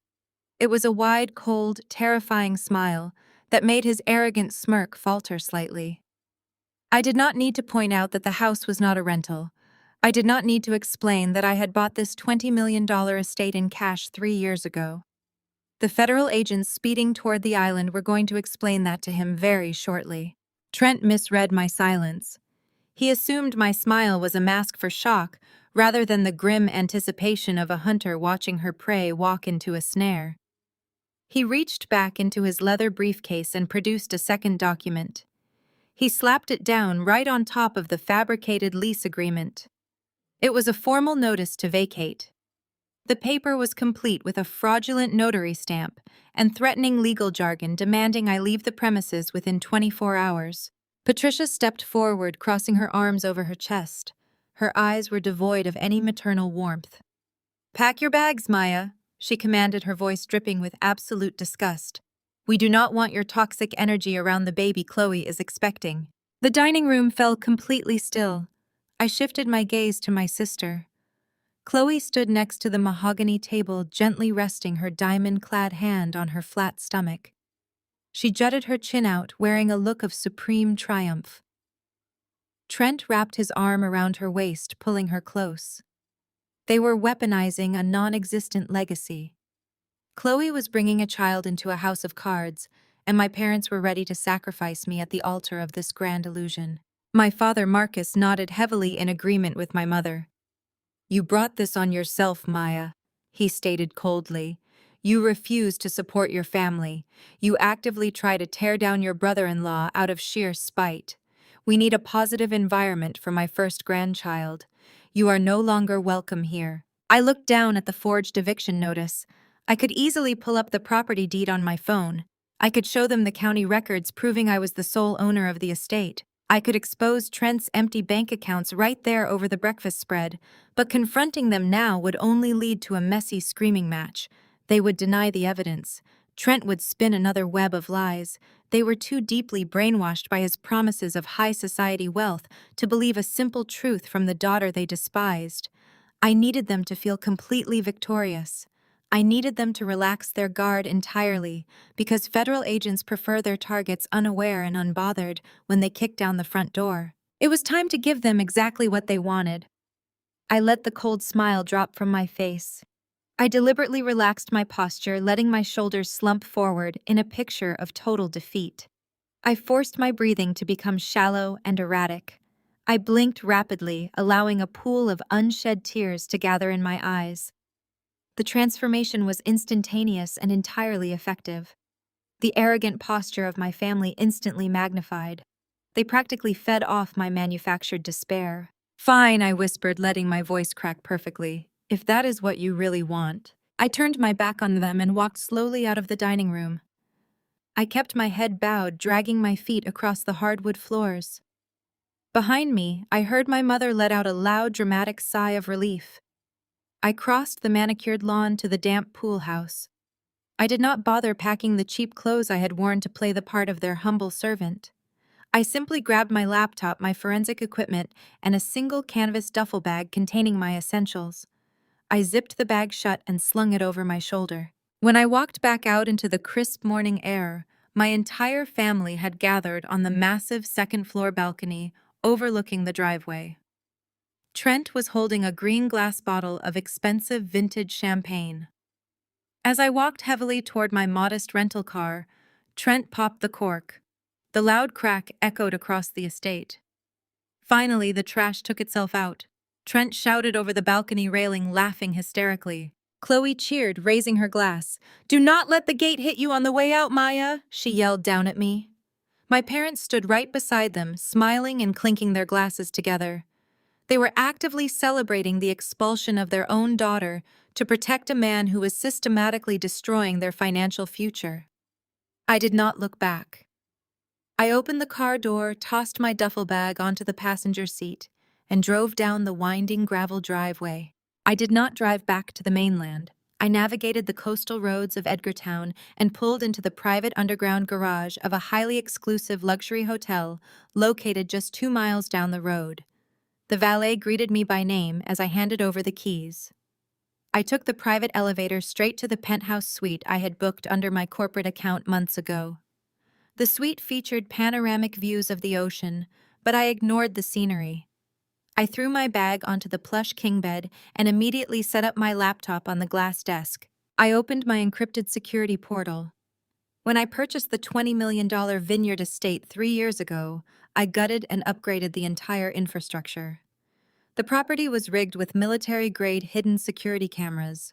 It was a wide, cold, terrifying smile that made his arrogant smirk falter slightly. I did not need to point out that the house was not a rental. I did not need to explain that I had bought this $20 million estate in cash 3 years ago. The federal agents speeding toward the island were going to explain that to him very shortly. Trent misread my silence. He assumed my smile was a mask for shock rather than the grim anticipation of a hunter watching her prey walk into a snare. He reached back into his leather briefcase and produced a second document. He slapped it down right on top of the fabricated lease agreement. It was a formal notice to vacate. The paper was complete with a fraudulent notary stamp and threatening legal jargon demanding I leave the premises within 24 hours. Patricia stepped forward, crossing her arms over her chest. Her eyes were devoid of any maternal warmth. "Pack your bags, Maya," she commanded, her voice dripping with absolute disgust. "We do not want your toxic energy around the baby Chloe is expecting." The dining room fell completely still. I shifted my gaze to my sister. Chloe stood next to the mahogany table, gently resting her diamond-clad hand on her flat stomach. She jutted her chin out, wearing a look of supreme triumph. Trent wrapped his arm around her waist, pulling her close. They were weaponizing a non-existent legacy. Chloe was bringing a child into a house of cards, and my parents were ready to sacrifice me at the altar of this grand illusion. My father, Marcus, nodded heavily in agreement with my mother. "You brought this on yourself, Maya," he stated coldly. "You refuse to support your family. You actively try to tear down your brother-in-law out of sheer spite. We need a positive environment for my first grandchild. You are no longer welcome here." I looked down at the forged eviction notice. I could easily pull up the property deed on my phone. I could show them the county records proving I was the sole owner of the estate. I could expose Trent's empty bank accounts right there over the breakfast spread, but confronting them now would only lead to a messy screaming match. They would deny the evidence. Trent would spin another web of lies. They were too deeply brainwashed by his promises of high society wealth to believe a simple truth from the daughter they despised. I needed them to feel completely victorious. I needed them to relax their guard entirely, because federal agents prefer their targets unaware and unbothered when they kick down the front door. It was time to give them exactly what they wanted. I let the cold smile drop from my face. I deliberately relaxed my posture, letting my shoulders slump forward in a picture of total defeat. I forced my breathing to become shallow and erratic. I blinked rapidly, allowing a pool of unshed tears to gather in my eyes. The transformation was instantaneous and entirely effective. The arrogant posture of my family instantly magnified. They practically fed off my manufactured despair. "Fine," I whispered, letting my voice crack perfectly. "If that is what you really want." I turned my back on them and walked slowly out of the dining room. I kept my head bowed, dragging my feet across the hardwood floors. Behind me, I heard my mother let out a loud, dramatic sigh of relief. I crossed the manicured lawn to the damp pool house. I did not bother packing the cheap clothes I had worn to play the part of their humble servant. I simply grabbed my laptop, my forensic equipment, and a single canvas duffel bag containing my essentials. I zipped the bag shut and slung it over my shoulder. When I walked back out into the crisp morning air, my entire family had gathered on the massive second-floor balcony overlooking the driveway. Trent was holding a green glass bottle of expensive vintage champagne. As I walked heavily toward my modest rental car, Trent popped the cork. The loud crack echoed across the estate. Finally, the trash took itself out. Trent shouted over the balcony railing, laughing hysterically. Chloe cheered, raising her glass. "Do not let the gate hit you on the way out, Maya," she yelled down at me. My parents stood right beside them, smiling and clinking their glasses together. They were actively celebrating the expulsion of their own daughter to protect a man who was systematically destroying their financial future. I did not look back. I opened the car door, tossed my duffel bag onto the passenger seat, and drove down the winding gravel driveway. I did not drive back to the mainland. I navigated the coastal roads of Edgartown and pulled into the private underground garage of a highly exclusive luxury hotel located just 2 miles down the road. The valet greeted me by name as I handed over the keys. I took the private elevator straight to the penthouse suite I had booked under my corporate account months ago. The suite featured panoramic views of the ocean, but I ignored the scenery. I threw my bag onto the plush king bed and immediately set up my laptop on the glass desk. I opened my encrypted security portal. When I purchased the $20 million vineyard estate 3 years ago, I gutted and upgraded the entire infrastructure. The property was rigged with military-grade hidden security cameras.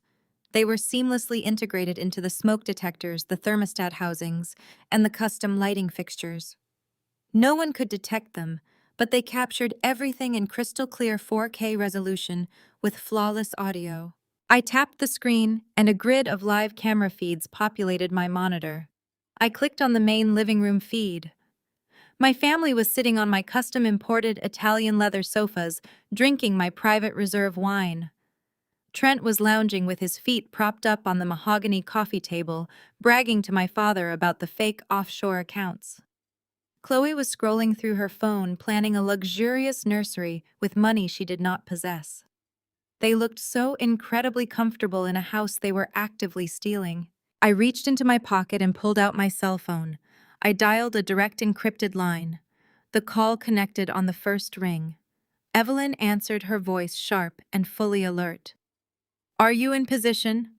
They were seamlessly integrated into the smoke detectors, the thermostat housings, and the custom lighting fixtures. No one could detect them, but they captured everything in crystal-clear 4K resolution with flawless audio. I tapped the screen, and a grid of live camera feeds populated my monitor. I clicked on the main living room feed. My family was sitting on my custom-imported Italian leather sofas, drinking my private reserve wine. Trent was lounging with his feet propped up on the mahogany coffee table, bragging to my father about the fake offshore accounts. Chloe was scrolling through her phone, planning a luxurious nursery with money she did not possess. They looked so incredibly comfortable in a house they were actively stealing. I reached into my pocket and pulled out my cell phone. I dialed a direct encrypted line. The call connected on the first ring. Evelyn answered, her voice sharp and fully alert. "Are you in position?"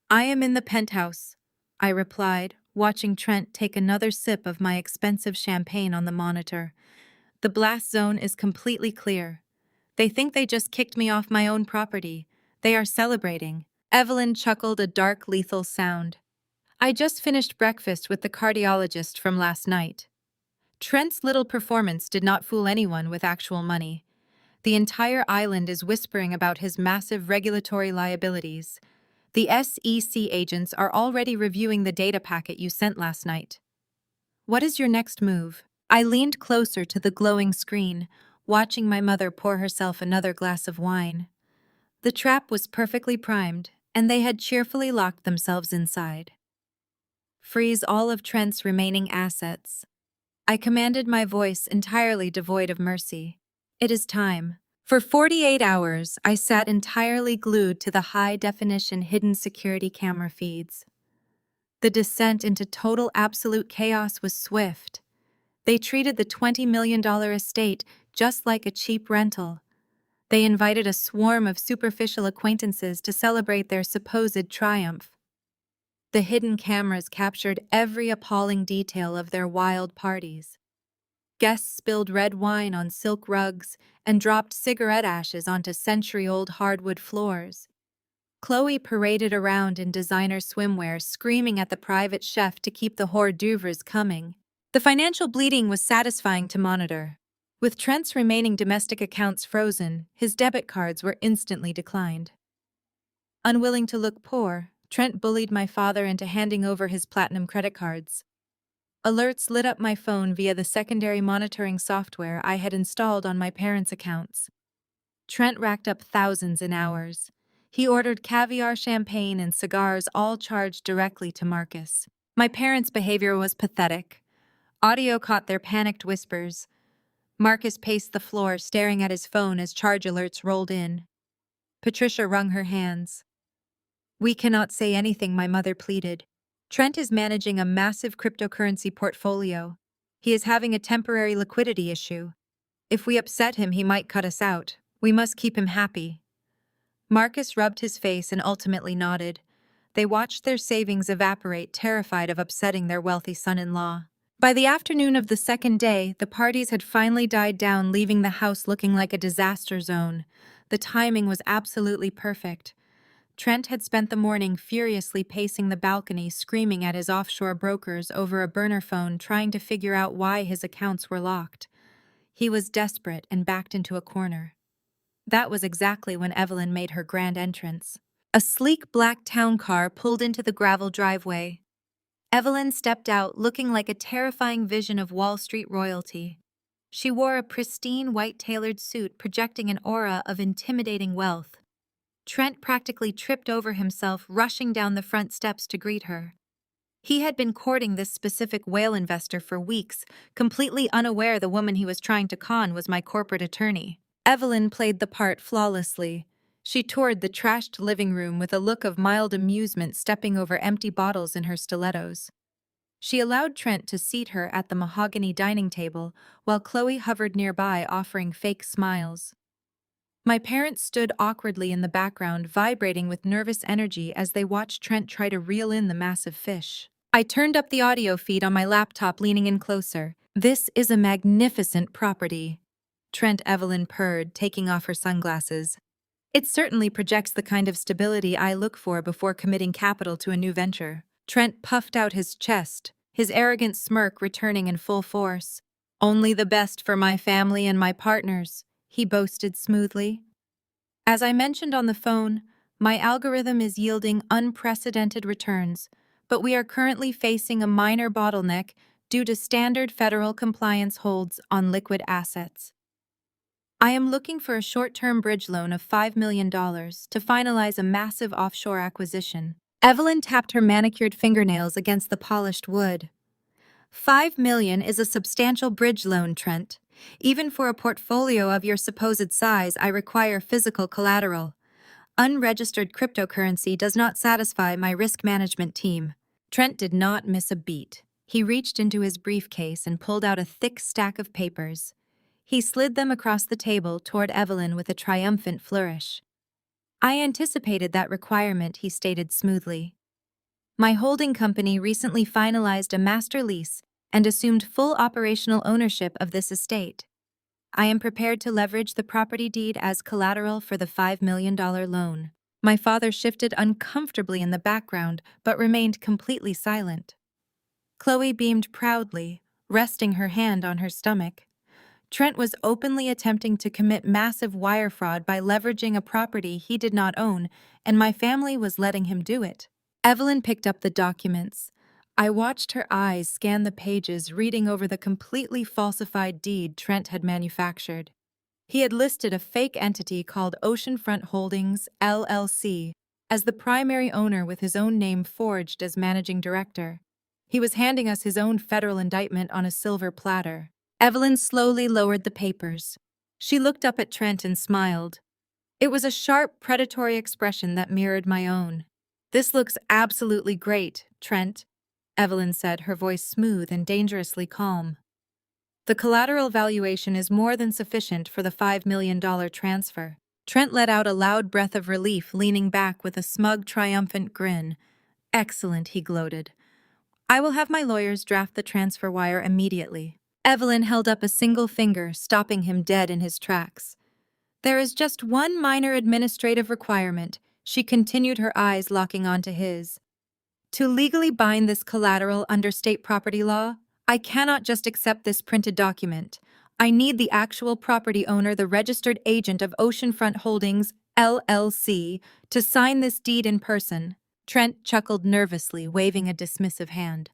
"I am in the penthouse," I replied, watching Trent take another sip of my expensive champagne on the monitor. "The blast zone is completely clear. They think they just kicked me off my own property. They are celebrating." Evelyn chuckled a dark, lethal sound. "I just finished breakfast with the cardiologist from last night." Trent's little performance did not fool anyone with actual money. The entire island is whispering about his massive regulatory liabilities. The SEC agents are already reviewing the data packet you sent last night. "What is your next move?" I leaned closer to the glowing screen, watching my mother pour herself another glass of wine. The trap was perfectly primed, and they had cheerfully locked themselves inside. "Freeze all of Trent's remaining assets." I commanded, my voice entirely devoid of mercy. "It is time." For 48 hours, I sat entirely glued to the high-definition hidden security camera feeds. The descent into total absolute chaos was swift. They treated the $20 million estate just like a cheap rental. They invited a swarm of superficial acquaintances to celebrate their supposed triumph. The hidden cameras captured every appalling detail of their wild parties. Guests spilled red wine on silk rugs and dropped cigarette ashes onto century-old hardwood floors. Chloe paraded around in designer swimwear, screaming at the private chef to keep the hors d'oeuvres coming. The financial bleeding was satisfying to monitor. With Trent's remaining domestic accounts frozen, his debit cards were instantly declined. Unwilling to look poor, Trent bullied my father into handing over his platinum credit cards. Alerts lit up my phone via the secondary monitoring software I had installed on my parents' accounts. Trent racked up thousands in hours. He ordered caviar, champagne, and cigars, all charged directly to Marcus. My parents' behavior was pathetic. Audio caught their panicked whispers. Marcus paced the floor, staring at his phone as charge alerts rolled in. Patricia wrung her hands. "We cannot say anything," my mother pleaded. "Trent is managing a massive cryptocurrency portfolio. He is having a temporary liquidity issue. If we upset him, he might cut us out. We must keep him happy." Marcus rubbed his face and ultimately nodded. They watched their savings evaporate, terrified of upsetting their wealthy son-in-law. By the afternoon of the second day, the parties had finally died down, leaving the house looking like a disaster zone. The timing was absolutely perfect. Trent had spent the morning furiously pacing the balcony, screaming at his offshore brokers over a burner phone, trying to figure out why his accounts were locked. He was desperate and backed into a corner. That was exactly when Evelyn made her grand entrance. A sleek black town car pulled into the gravel driveway. Evelyn stepped out, looking like a terrifying vision of Wall Street royalty. She wore a pristine white tailored suit, projecting an aura of intimidating wealth. Trent practically tripped over himself, rushing down the front steps to greet her. He had been courting this specific whale investor for weeks, completely unaware the woman he was trying to con was my corporate attorney. Evelyn played the part flawlessly. She toured the trashed living room with a look of mild amusement, stepping over empty bottles in her stilettos. She allowed Trent to seat her at the mahogany dining table, while Chloe hovered nearby, offering fake smiles. My parents stood awkwardly in the background, vibrating with nervous energy as they watched Trent try to reel in the massive fish. I turned up the audio feed on my laptop, leaning in closer. "This is a magnificent property," Evelyn purred, taking off her sunglasses. "It certainly projects the kind of stability I look for before committing capital to a new venture." Trent puffed out his chest, his arrogant smirk returning in full force. "Only the best for my family and my partners," he boasted smoothly. As I mentioned on the phone, my algorithm is yielding unprecedented returns, but we are currently facing a minor bottleneck due to standard federal compliance holds on liquid assets. I am looking for a short-term bridge loan of $5 million to finalize a massive offshore acquisition. Evelyn tapped her manicured fingernails against the polished wood. $5 million is a substantial bridge loan, Trent. Even for a portfolio of your supposed size, I require physical collateral. Unregistered cryptocurrency does not satisfy my risk management team. Trent did not miss a beat. He reached into his briefcase and pulled out a thick stack of papers. He slid them across the table toward Evelyn with a triumphant flourish. "I anticipated that requirement," he stated smoothly. "My holding company recently finalized a master lease and assumed full operational ownership of this estate. I am prepared to leverage the property deed as collateral for the $5 million loan." My father shifted uncomfortably in the background, but remained completely silent. Chloe beamed proudly, resting her hand on her stomach. Trent was openly attempting to commit massive wire fraud by leveraging a property he did not own, and my family was letting him do it. Evelyn picked up the documents. I watched her eyes scan the pages, reading over the completely falsified deed Trent had manufactured. He had listed a fake entity called Oceanfront Holdings, LLC, as the primary owner with his own name forged as managing director. He was handing us his own federal indictment on a silver platter. Evelyn slowly lowered the papers. She looked up at Trent and smiled. It was a sharp, predatory expression that mirrored my own. "This looks absolutely great, Trent," Evelyn said, her voice smooth and dangerously calm. "The collateral valuation is more than sufficient for the $5 million transfer." Trent let out a loud breath of relief, leaning back with a smug, triumphant grin. "Excellent," he gloated. "I will have my lawyers draft the transfer wire immediately." Evelyn held up a single finger, stopping him dead in his tracks. "There is just one minor administrative requirement," she continued, her eyes locking onto his. "To legally bind this collateral under state property law, I cannot just accept this printed document. I need the actual property owner, the registered agent of Oceanfront Holdings, LLC, to sign this deed in person." Trent chuckled nervously, waving a dismissive hand.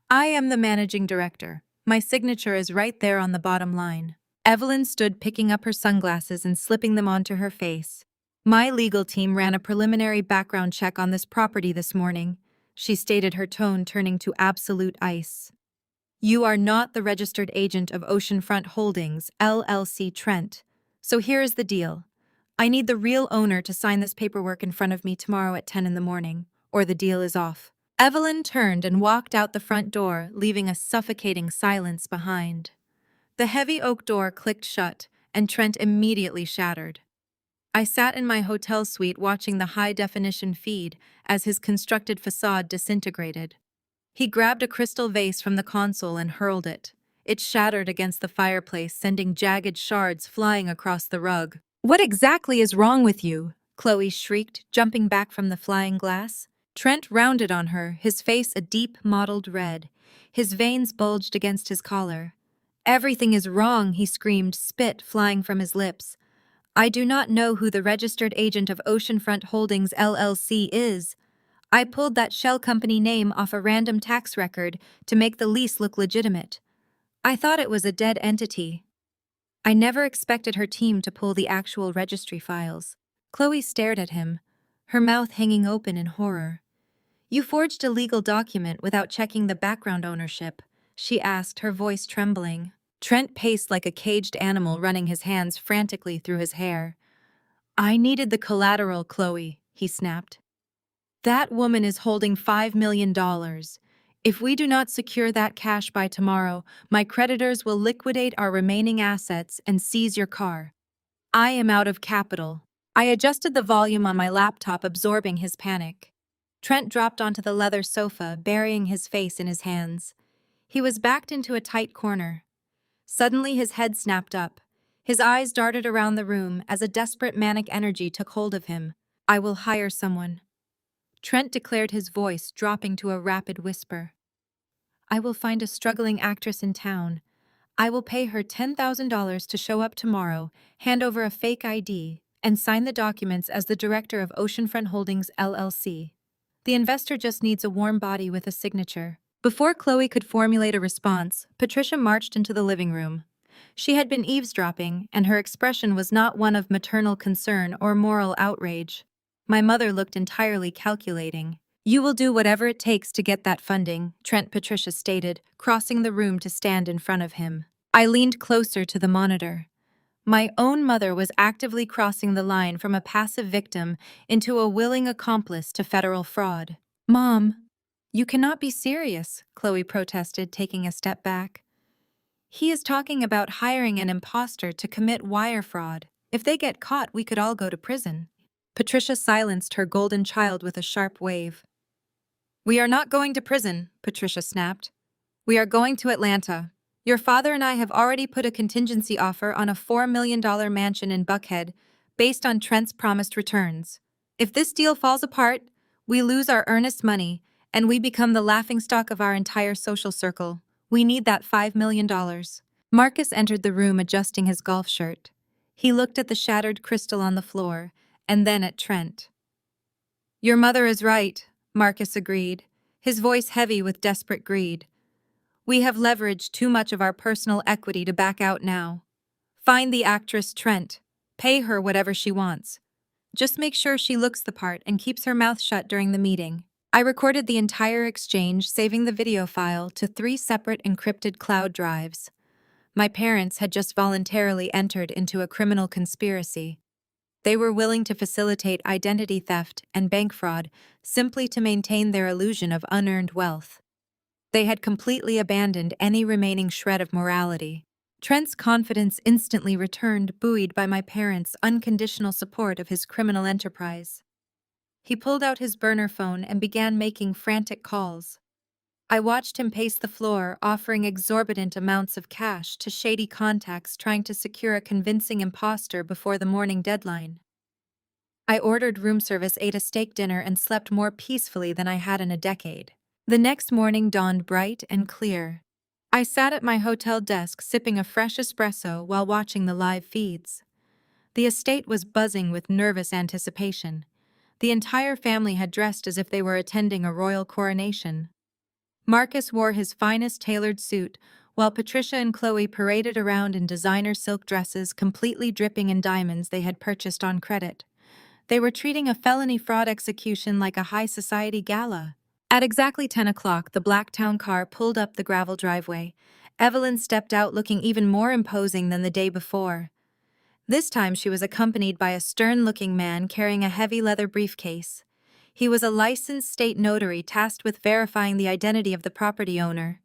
"I am the managing director. My signature is right there on the bottom line." Evelyn stood, picking up her sunglasses and slipping them onto her face. "My legal team ran a preliminary background check on this property this morning," she stated, her tone turning to absolute ice. "You are not the registered agent of Oceanfront Holdings, LLC, Trent. So here is the deal. I need the real owner to sign this paperwork in front of me tomorrow at 10 in the morning, or the deal is off." Evelyn turned and walked out the front door, leaving a suffocating silence behind. The heavy oak door clicked shut, and Trent immediately shattered. I sat in my hotel suite watching the high-definition feed as his constructed facade disintegrated. He grabbed a crystal vase from the console and hurled it. It shattered against the fireplace, sending jagged shards flying across the rug. "What exactly is wrong with you?" Chloe shrieked, jumping back from the flying glass. Trent rounded on her, his face a deep, mottled red. His veins bulged against his collar. "Everything is wrong," he screamed, spit flying from his lips. "I do not know who the registered agent of Oceanfront Holdings, LLC is. I pulled that shell company name off a random tax record to make the lease look legitimate. I thought it was a dead entity." I never expected her team to pull the actual registry files. Chloe stared at him, her mouth hanging open in horror. "You forged a legal document without checking the background ownership?" she asked, her voice trembling. Trent paced like a caged animal, running his hands frantically through his hair. "I needed the collateral, Chloe," he snapped. "That woman is holding $5 million. If we do not secure that cash by tomorrow, my creditors will liquidate our remaining assets and seize your car. I am out of capital." I adjusted the volume on my laptop, absorbing his panic. Trent dropped onto the leather sofa, burying his face in his hands. He was backed into a tight corner. Suddenly his head snapped up. His eyes darted around the room as a desperate manic energy took hold of him. "I will hire someone," Trent declared, his voice dropping to a rapid whisper. "I will find a struggling actress in town. I will pay her $10,000 to show up tomorrow, hand over a fake ID, and sign the documents as the director of Oceanfront Holdings LLC. The investor just needs a warm body with a signature." Before Chloe could formulate a response, Patricia marched into the living room. She had been eavesdropping, and her expression was not one of maternal concern or moral outrage. My mother looked entirely calculating. "You will do whatever it takes to get that funding," Patricia stated, crossing the room to stand in front of him. I leaned closer to the monitor. My own mother was actively crossing the line from a passive victim into a willing accomplice to federal fraud. "Mom, you cannot be serious," Chloe protested, taking a step back. "He is talking about hiring an imposter to commit wire fraud. If they get caught, we could all go to prison." Patricia silenced her golden child with a sharp wave. "We are not going to prison," Patricia snapped. "We are going to Atlanta. Your father and I have already put a contingency offer on a $4 million mansion in Buckhead based on Trent's promised returns. If this deal falls apart, we lose our earnest money and we become the laughingstock of our entire social circle. We need that $5 million. Marcus entered the room, adjusting his golf shirt. He looked at the shattered crystal on the floor and then at Trent. "Your mother is right," Marcus agreed, his voice heavy with desperate greed. "We have leveraged too much of our personal equity to back out now. Find the actress Trent. Pay her whatever she wants. Just make sure she looks the part and keeps her mouth shut during the meeting." I recorded the entire exchange, saving the video file to 3 separate encrypted cloud drives. My parents had just voluntarily entered into a criminal conspiracy. They were willing to facilitate identity theft and bank fraud simply to maintain their illusion of unearned wealth. They had completely abandoned any remaining shred of morality. Trent's confidence instantly returned, buoyed by my parents' unconditional support of his criminal enterprise. He pulled out his burner phone and began making frantic calls. I watched him pace the floor, offering exorbitant amounts of cash to shady contacts trying to secure a convincing imposter before the morning deadline. I ordered room service, ate a steak dinner, and slept more peacefully than I had in a decade. The next morning dawned bright and clear. I sat at my hotel desk sipping a fresh espresso while watching the live feeds. The estate was buzzing with nervous anticipation. The entire family had dressed as if they were attending a royal coronation. Marcus wore his finest tailored suit, while Patricia and Chloe paraded around in designer silk dresses completely dripping in diamonds they had purchased on credit. They were treating a felony fraud execution like a high society gala. At exactly 10 o'clock, the black town car pulled up the gravel driveway. Evelyn stepped out looking even more imposing than the day before. This time she was accompanied by a stern-looking man carrying a heavy leather briefcase. He was a licensed state notary tasked with verifying the identity of the property owner.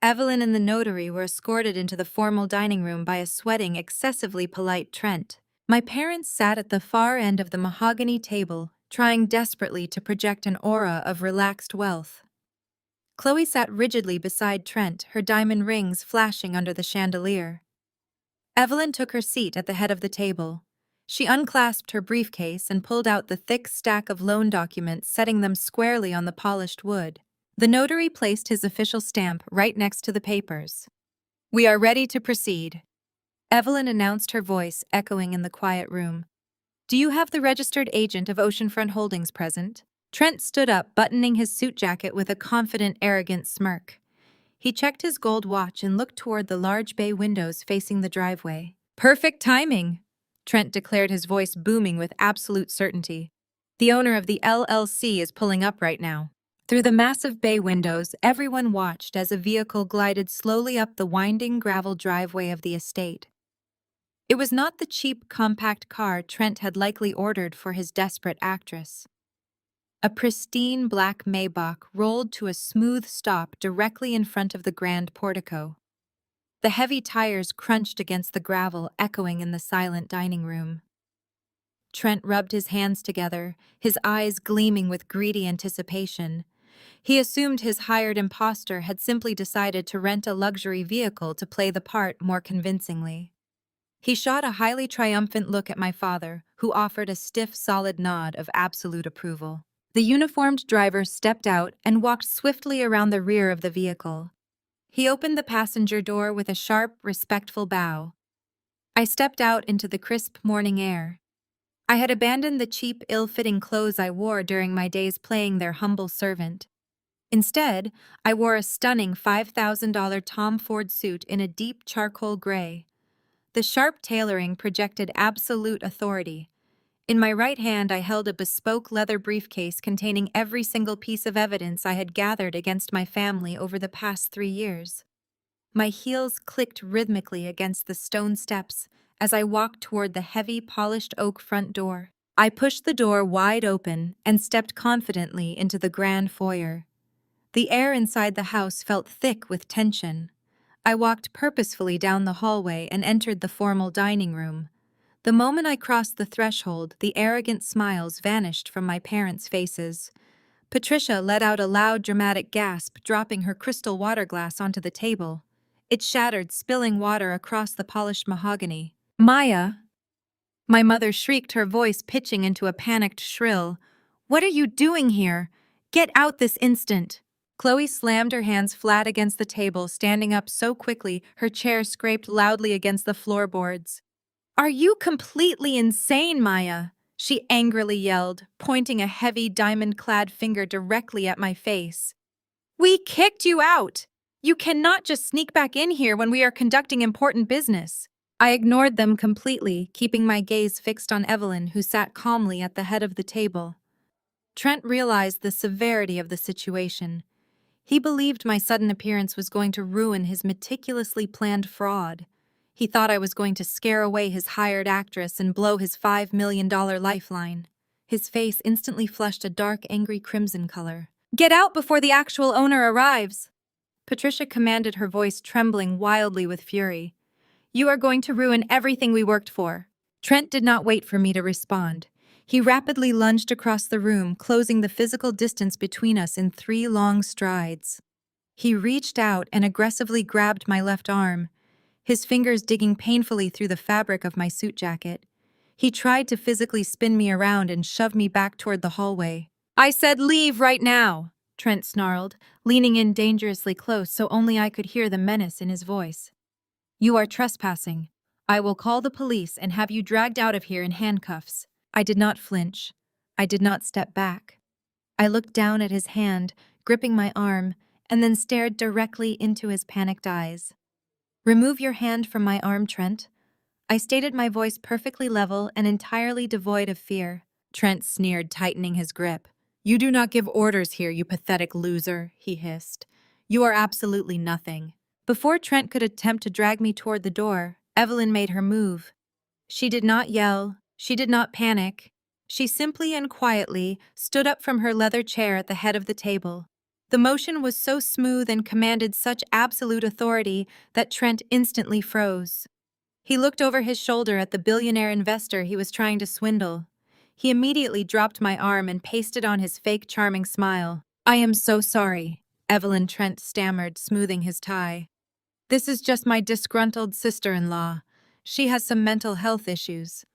Evelyn and the notary were escorted into the formal dining room by a sweating, excessively polite Trent. My parents sat at the far end of the mahogany table, trying desperately to project an aura of relaxed wealth. Chloe sat rigidly beside Trent, her diamond rings flashing under the chandelier. Evelyn took her seat at the head of the table. She unclasped her briefcase and pulled out the thick stack of loan documents, setting them squarely on the polished wood. The notary placed his official stamp right next to the papers. "We are ready to proceed," Evelyn announced, her voice echoing in the quiet room. "Do you have the registered agent of Oceanfront Holdings present?" Trent stood up, buttoning his suit jacket with a confident, arrogant smirk. He checked his gold watch and looked toward the large bay windows facing the driveway. "Perfect timing," Trent declared, his voice booming with absolute certainty. "The owner of the LLC is pulling up right now." Through the massive bay windows, everyone watched as a vehicle glided slowly up the winding gravel driveway of the estate. It was not the cheap, compact car Trent had likely ordered for his desperate actress. A pristine black Maybach rolled to a smooth stop directly in front of the grand portico. The heavy tires crunched against the gravel, echoing in the silent dining room. Trent rubbed his hands together, his eyes gleaming with greedy anticipation. He assumed his hired imposter had simply decided to rent a luxury vehicle to play the part more convincingly. He shot a highly triumphant look at my father, who offered a stiff, solid nod of absolute approval. The uniformed driver stepped out and walked swiftly around the rear of the vehicle. He opened the passenger door with a sharp, respectful bow. I stepped out into the crisp morning air. I had abandoned the cheap, ill-fitting clothes I wore during my days playing their humble servant. Instead, I wore a stunning $5,000 Tom Ford suit in a deep charcoal gray. The sharp tailoring projected absolute authority. In my right hand, I held a bespoke leather briefcase containing every single piece of evidence I had gathered against my family over the past 3 years. My heels clicked rhythmically against the stone steps as I walked toward the heavy, polished oak front door. I pushed the door wide open and stepped confidently into the grand foyer. The air inside the house felt thick with tension. I walked purposefully down the hallway and entered the formal dining room. The moment I crossed the threshold, the arrogant smiles vanished from my parents' faces. Patricia let out a loud, dramatic gasp, dropping her crystal water glass onto the table. It shattered, spilling water across the polished mahogany. "Maya!" My mother shrieked, her voice pitching into a panicked shrill. "What are you doing here? Get out this instant!" Chloe slammed her hands flat against the table, standing up so quickly her chair scraped loudly against the floorboards. "Are you completely insane, Maya?" she angrily yelled, pointing a heavy, diamond-clad finger directly at my face. "We kicked you out! You cannot just sneak back in here when we are conducting important business." I ignored them completely, keeping my gaze fixed on Evelyn, who sat calmly at the head of the table. Trent realized the severity of the situation. He believed my sudden appearance was going to ruin his meticulously planned fraud. He thought I was going to scare away his hired actress and blow his $5 million lifeline. His face instantly flushed a dark, angry crimson color. "Get out before the actual owner arrives!" Patricia commanded, her voice trembling wildly with fury. "You are going to ruin everything we worked for." Trent did not wait for me to respond. He rapidly lunged across the room, closing the physical distance between us in 3 long strides. He reached out and aggressively grabbed my left arm, his fingers digging painfully through the fabric of my suit jacket. He tried to physically spin me around and shove me back toward the hallway. "I said leave right now!" Trent snarled, leaning in dangerously close so only I could hear the menace in his voice. "You are trespassing. I will call the police and have you dragged out of here in handcuffs." I did not flinch. I did not step back. I looked down at his hand, gripping my arm, and then stared directly into his panicked eyes. "Remove your hand from my arm, Trent." I stated, my voice perfectly level and entirely devoid of fear. Trent sneered, tightening his grip. "You do not give orders here, you pathetic loser," he hissed. "You are absolutely nothing." Before Trent could attempt to drag me toward the door, Evelyn made her move. She did not yell. She did not panic. She simply and quietly stood up from her leather chair at the head of the table. The motion was so smooth and commanded such absolute authority that Trent instantly froze. He looked over his shoulder at the billionaire investor he was trying to swindle. He immediately dropped my arm and pasted on his fake charming smile. "I am so sorry," Evelyn, Trent stammered, smoothing his tie. "This is just my disgruntled sister-in-law. She has some mental health issues.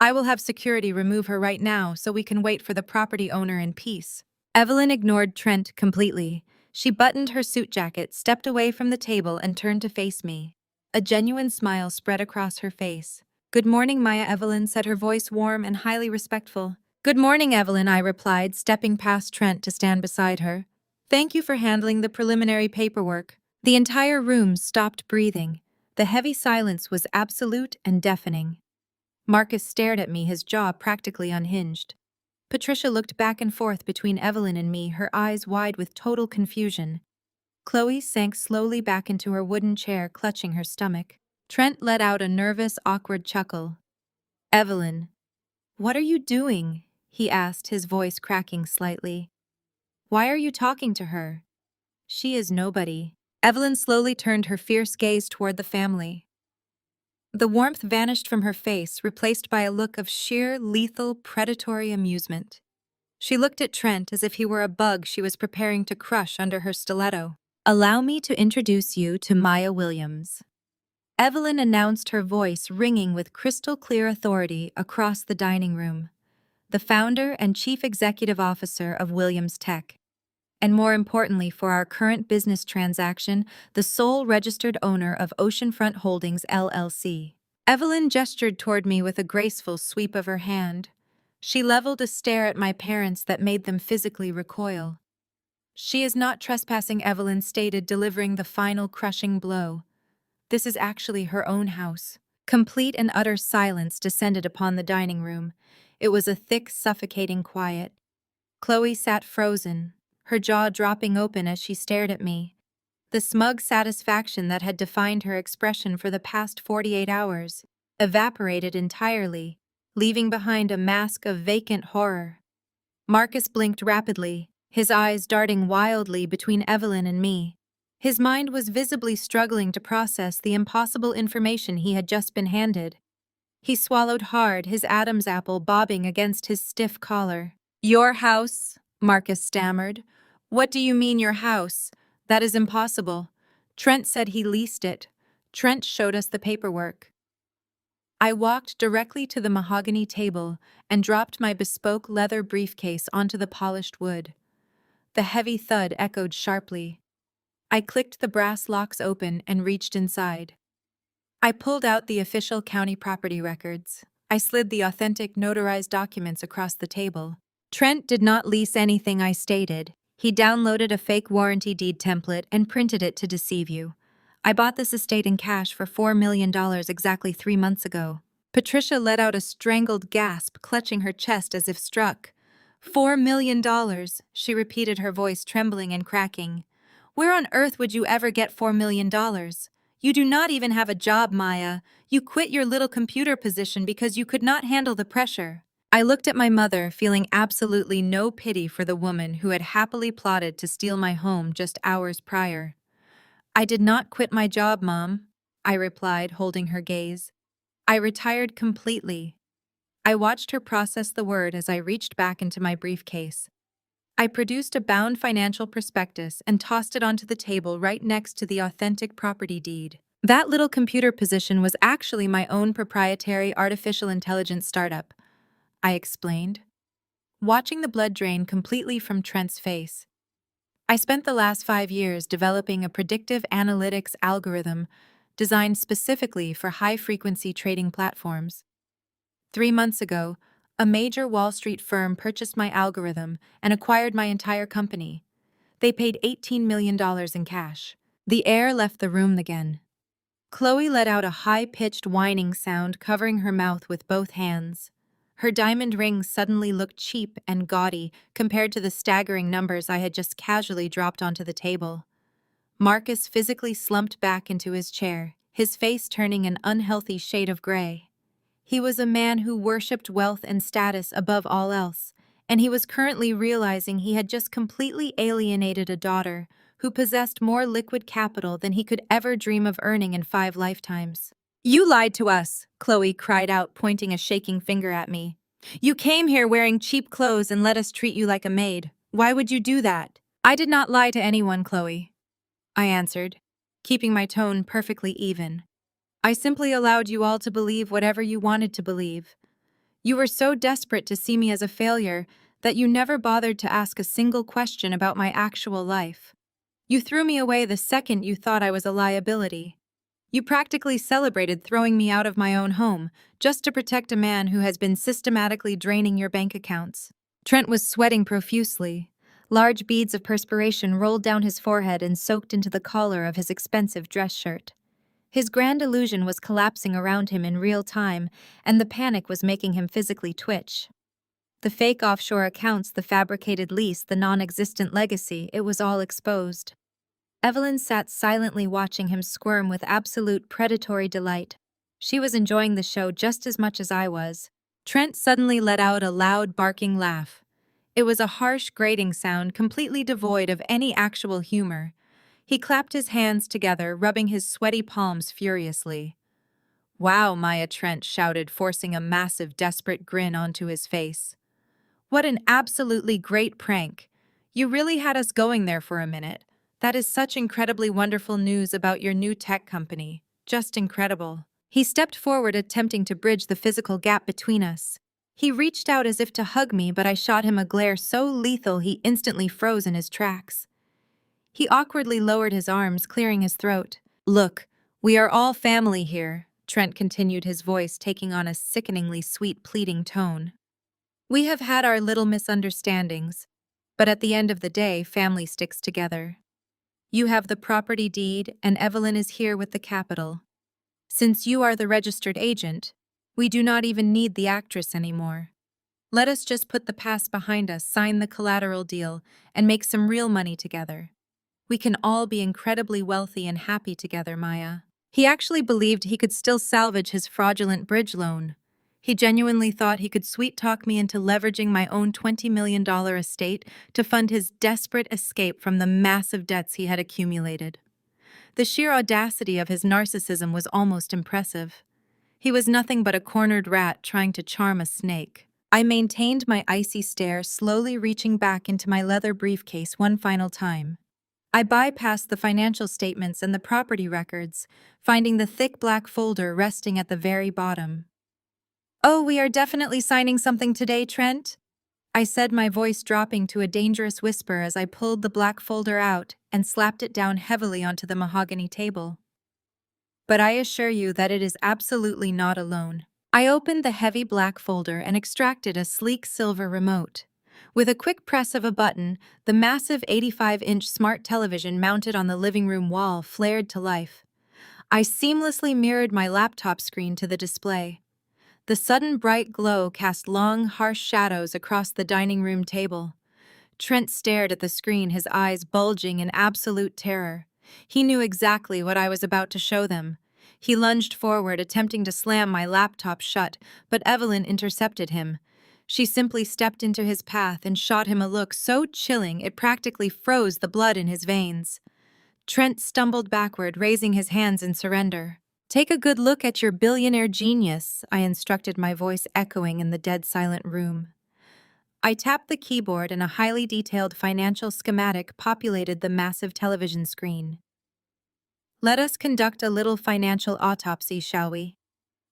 I will have security remove her right now so we can wait for the property owner in peace." Evelyn ignored Trent completely. She buttoned her suit jacket, stepped away from the table, and turned to face me. A genuine smile spread across her face. "Good morning, Maya," Evelyn said, her voice warm and highly respectful. "Good morning, Evelyn," I replied, stepping past Trent to stand beside her. "Thank you for handling the preliminary paperwork." The entire room stopped breathing. The heavy silence was absolute and deafening. Marcus stared at me, his jaw practically unhinged. Patricia looked back and forth between Evelyn and me, her eyes wide with total confusion. Chloe sank slowly back into her wooden chair, clutching her stomach. Trent let out a nervous, awkward chuckle. "Evelyn, what are you doing?" he asked, his voice cracking slightly. "Why are you talking to her? She is nobody." Evelyn slowly turned her fierce gaze toward the family. The warmth vanished from her face, replaced by a look of sheer, lethal, predatory amusement. She looked at Trent as if he were a bug she was preparing to crush under her stiletto. "Allow me to introduce you to Maya Williams," Evelyn announced, her voice ringing with crystal-clear authority across the dining room. "The founder and chief executive officer of Williams Tech. And more importantly for our current business transaction, the sole registered owner of Oceanfront Holdings, LLC." Evelyn gestured toward me with a graceful sweep of her hand. She leveled a stare at my parents that made them physically recoil. "She is not trespassing," Evelyn stated, delivering the final crushing blow. "This is actually her own house." Complete and utter silence descended upon the dining room. It was a thick, suffocating quiet. Chloe sat frozen, her jaw dropping open as she stared at me. The smug satisfaction that had defined her expression for the past 48 hours evaporated entirely, leaving behind a mask of vacant horror. Marcus blinked rapidly, his eyes darting wildly between Evelyn and me. His mind was visibly struggling to process the impossible information he had just been handed. He swallowed hard, his Adam's apple bobbing against his stiff collar. "Your house?" Marcus stammered. "What do you mean, your house? That is impossible. Trent said he leased it. Trent showed us the paperwork." I walked directly to the mahogany table and dropped my bespoke leather briefcase onto the polished wood. The heavy thud echoed sharply. I clicked the brass locks open and reached inside. I pulled out the official county property records. I slid the authentic notarized documents across the table. Trent did not lease anything, I stated. He downloaded a fake warranty deed template and printed it to deceive you. I bought this estate in cash for $4 million exactly 3 months ago. Patricia let out a strangled gasp, clutching her chest as if struck. $4 million, she repeated, her voice trembling and cracking. "Where on earth would you ever get $4 million? You do not even have a job, Maya. You quit your little computer position because you could not handle the pressure." I looked at my mother, feeling absolutely no pity for the woman who had happily plotted to steal my home just hours prior. "I did not quit my job, Mom," I replied, holding her gaze. "I retired completely." I watched her process the word as I reached back into my briefcase. I produced a bound financial prospectus and tossed it onto the table right next to the authentic property deed. That little computer position was actually my own proprietary artificial intelligence startup, I explained, watching the blood drain completely from Trent's face. "I spent the last 5 years developing a predictive analytics algorithm designed specifically for high-frequency trading platforms. 3 months ago, a major Wall Street firm purchased my algorithm and acquired my entire company. They paid $18 million in cash." The air left the room again. Chloe let out a high-pitched whining sound, covering her mouth with both hands. Her diamond rings suddenly looked cheap and gaudy compared to the staggering numbers I had just casually dropped onto the table. Marcus physically slumped back into his chair, his face turning an unhealthy shade of gray. He was a man who worshipped wealth and status above all else, and he was currently realizing he had just completely alienated a daughter who possessed more liquid capital than he could ever dream of earning in 5 lifetimes. "You lied to us," Chloe cried out, pointing a shaking finger at me. "You came here wearing cheap clothes and let us treat you like a maid. Why would you do that?" "I did not lie to anyone, Chloe," I answered, keeping my tone perfectly even. "I simply allowed you all to believe whatever you wanted to believe. You were so desperate to see me as a failure that you never bothered to ask a single question about my actual life. You threw me away the second you thought I was a liability. You practically celebrated throwing me out of my own home just to protect a man who has been systematically draining your bank accounts." Trent was sweating profusely. Large beads of perspiration rolled down his forehead and soaked into the collar of his expensive dress shirt. His grand illusion was collapsing around him in real time, and the panic was making him physically twitch. The fake offshore accounts, the fabricated lease, the non-existent legacy, it was all exposed. Evelyn sat silently watching him squirm with absolute predatory delight. She was enjoying the show just as much as I was. Trent suddenly let out a loud, barking laugh. It was a harsh, grating sound completely devoid of any actual humor. He clapped his hands together, rubbing his sweaty palms furiously. "Wow," Maya Trent shouted, forcing a massive, desperate grin onto his face. "What an absolutely great prank. You really had us going there for a minute. That is such incredibly wonderful news about your new tech company. Just incredible." He stepped forward, attempting to bridge the physical gap between us. He reached out as if to hug me, but I shot him a glare so lethal he instantly froze in his tracks. He awkwardly lowered his arms, clearing his throat. "Look, we are all family here," Trent continued, his voice taking on a sickeningly sweet, pleading tone. "We have had our little misunderstandings, but at the end of the day, family sticks together. You have the property deed, and Evelyn is here with the capital. Since you are the registered agent, we do not even need the actress anymore. Let us just put the past behind us, sign the collateral deal, and make some real money together. We can all be incredibly wealthy and happy together, Maya." He actually believed he could still salvage his fraudulent bridge loan. He genuinely thought he could sweet-talk me into leveraging my own $20 million estate to fund his desperate escape from the massive debts he had accumulated. The sheer audacity of his narcissism was almost impressive. He was nothing but a cornered rat trying to charm a snake. I maintained my icy stare, slowly reaching back into my leather briefcase one final time. I bypassed the financial statements and the property records, finding the thick black folder resting at the very bottom. "Oh, we are definitely signing something today, Trent," I said, my voice dropping to a dangerous whisper as I pulled the black folder out and slapped it down heavily onto the mahogany table. "But I assure you that it is absolutely not alone." I opened the heavy black folder and extracted a sleek silver remote. With a quick press of a button, the massive 85-inch smart television mounted on the living room wall flared to life. I seamlessly mirrored my laptop screen to the display. The sudden bright glow cast long, harsh shadows across the dining room table. Trent stared at the screen, his eyes bulging in absolute terror. He knew exactly what I was about to show them. He lunged forward, attempting to slam my laptop shut, but Evelyn intercepted him. She simply stepped into his path and shot him a look so chilling it practically froze the blood in his veins. Trent stumbled backward, raising his hands in surrender. "Take a good look at your billionaire genius," I instructed, my voice echoing in the dead-silent room. I tapped the keyboard and a highly detailed financial schematic populated the massive television screen. "Let us conduct a little financial autopsy, shall we?"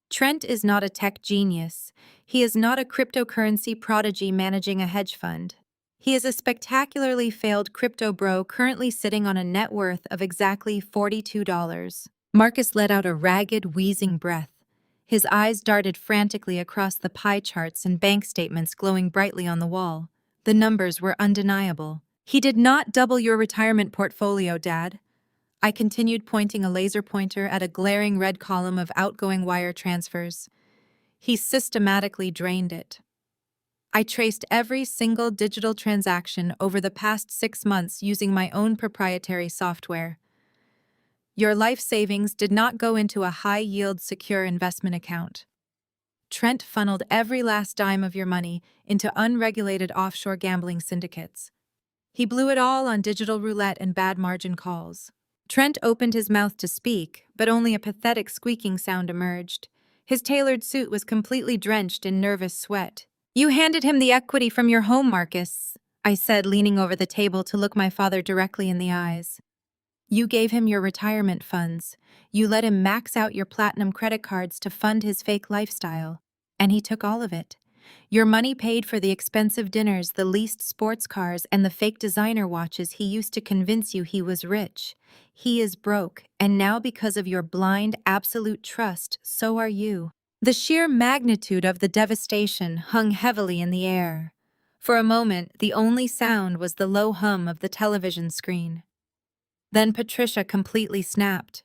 Trent is not a tech genius. He is not a cryptocurrency prodigy managing a hedge fund. He is a spectacularly failed crypto bro currently sitting on a net worth of exactly $42. Marcus let out a ragged, wheezing breath. His eyes darted frantically across the pie charts and bank statements glowing brightly on the wall. The numbers were undeniable. "He did not double your retirement portfolio, Dad." I continued, pointing a laser pointer at a glaring red column of outgoing wire transfers. "He systematically drained it." I traced every single digital transaction over the past 6 months using my own proprietary software. "Your life savings did not go into a high-yield secure investment account. Trent funneled every last dime of your money into unregulated offshore gambling syndicates. He blew it all on digital roulette and bad margin calls." Trent opened his mouth to speak, but only a pathetic squeaking sound emerged. His tailored suit was completely drenched in nervous sweat. "You handed him the equity from your home, Marcus," I said, leaning over the table to look my father directly in the eyes. "You gave him your retirement funds. You let him max out your platinum credit cards to fund his fake lifestyle. And he took all of it. Your money paid for the expensive dinners, the leased sports cars, and the fake designer watches he used to convince you he was rich. He is broke, and now because of your blind, absolute trust, so are you." The sheer magnitude of the devastation hung heavily in the air. For a moment, the only sound was the low hum of the television screen. Then Patricia completely snapped.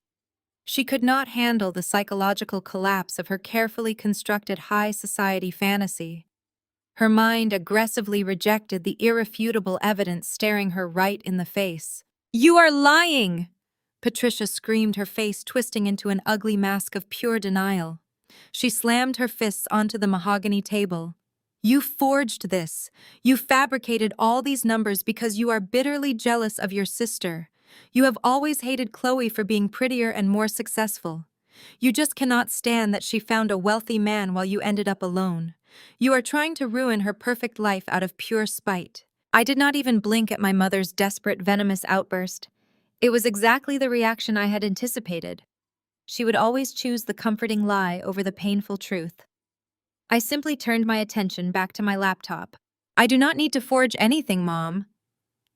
She could not handle the psychological collapse of her carefully constructed high society fantasy. Her mind aggressively rejected the irrefutable evidence staring her right in the face. "You are lying!" Patricia screamed, her face twisting into an ugly mask of pure denial. She slammed her fists onto the mahogany table. "You forged this. You fabricated all these numbers because you are bitterly jealous of your sister. You have always hated Chloe for being prettier and more successful. You just cannot stand that she found a wealthy man while you ended up alone. You are trying to ruin her perfect life out of pure spite." I did not even blink at my mother's desperate, venomous outburst. It was exactly the reaction I had anticipated. She would always choose the comforting lie over the painful truth. I simply turned my attention back to my laptop. "I do not need to forge anything, Mom,"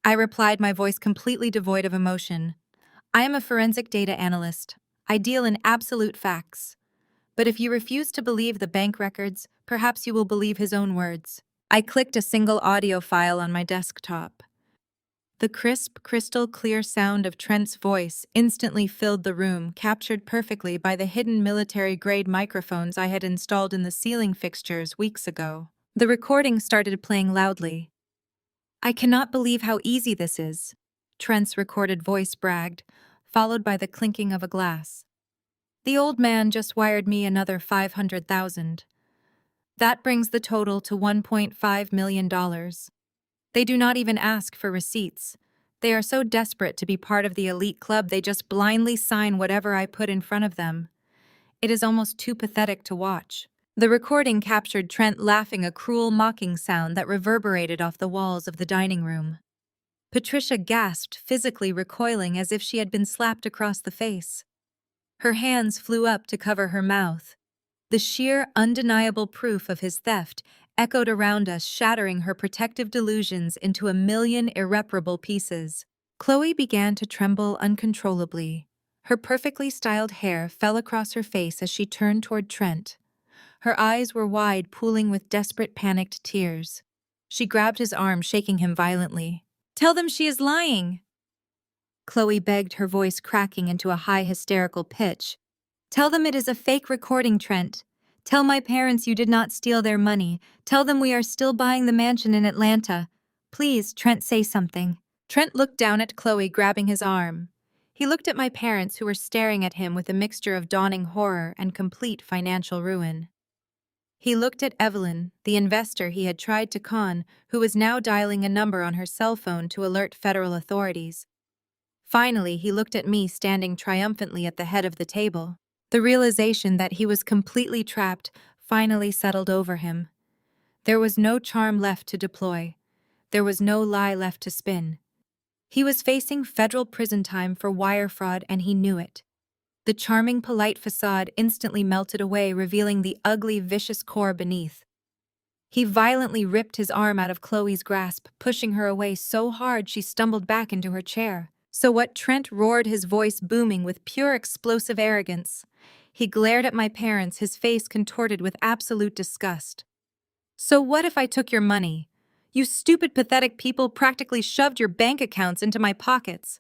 I replied, my voice completely devoid of emotion. "I am a forensic data analyst. I deal in absolute facts. But if you refuse to believe the bank records, perhaps you will believe his own words." I clicked a single audio file on my desktop. The crisp, crystal-clear sound of Trent's voice instantly filled the room, captured perfectly by the hidden military-grade microphones I had installed in the ceiling fixtures weeks ago. The recording started playing loudly. "I cannot believe how easy this is," Trent's recorded voice bragged, followed by the clinking of a glass. "The old man just wired me another $500,000. That brings the total to $1.5 million. They do not even ask for receipts. They are so desperate to be part of the elite club they just blindly sign whatever I put in front of them. It is almost too pathetic to watch." The recording captured Trent laughing, a cruel, mocking sound that reverberated off the walls of the dining room. Patricia gasped, physically recoiling as if she had been slapped across the face. Her hands flew up to cover her mouth. The sheer, undeniable proof of his theft echoed around us, shattering her protective delusions into a million irreparable pieces. Chloe began to tremble uncontrollably. Her perfectly styled hair fell across her face as she turned toward Trent. Her eyes were wide, pooling with desperate, panicked tears. She grabbed his arm, shaking him violently. "Tell them she is lying!" Chloe begged, her voice cracking into a high, hysterical pitch. "Tell them it is a fake recording, Trent. Tell my parents you did not steal their money. Tell them we are still buying the mansion in Atlanta. Please, Trent, say something." Trent looked down at Chloe, grabbing his arm. He looked at my parents, who were staring at him with a mixture of dawning horror and complete financial ruin. He looked at Evelyn, the investor he had tried to con, who was now dialing a number on her cell phone to alert federal authorities. Finally, he looked at me, standing triumphantly at the head of the table. The realization that he was completely trapped finally settled over him. There was no charm left to deploy. There was no lie left to spin. He was facing federal prison time for wire fraud, and he knew it. The charming, polite facade instantly melted away, revealing the ugly, vicious core beneath. He violently ripped his arm out of Chloe's grasp, pushing her away so hard she stumbled back into her chair. "So what?" Trent roared, his voice booming with pure explosive arrogance. He glared at my parents, his face contorted with absolute disgust. "So what if I took your money? You stupid, pathetic people practically shoved your bank accounts into my pockets.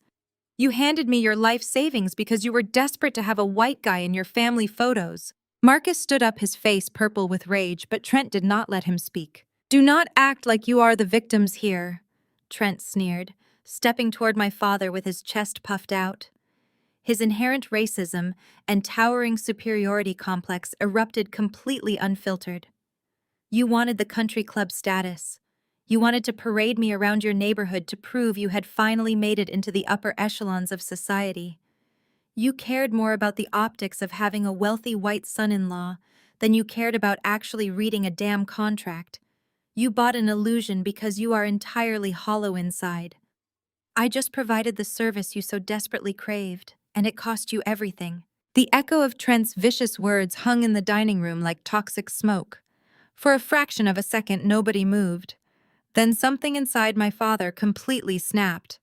You handed me your life savings because you were desperate to have a white guy in your family photos." Marcus stood up, his face purple with rage, but Trent did not let him speak. "Do not act like you are the victims here," Trent sneered, stepping toward my father with his chest puffed out. His inherent racism and towering superiority complex erupted completely unfiltered. "You wanted the country club status. You wanted to parade me around your neighborhood to prove you had finally made it into the upper echelons of society. You cared more about the optics of having a wealthy white son-in-law than you cared about actually reading a damn contract. You bought an illusion because you are entirely hollow inside. I just provided the service you so desperately craved, and it cost you everything." The echo of Trent's vicious words hung in the dining room like toxic smoke. For a fraction of a second, nobody moved. Then something inside my father completely snapped.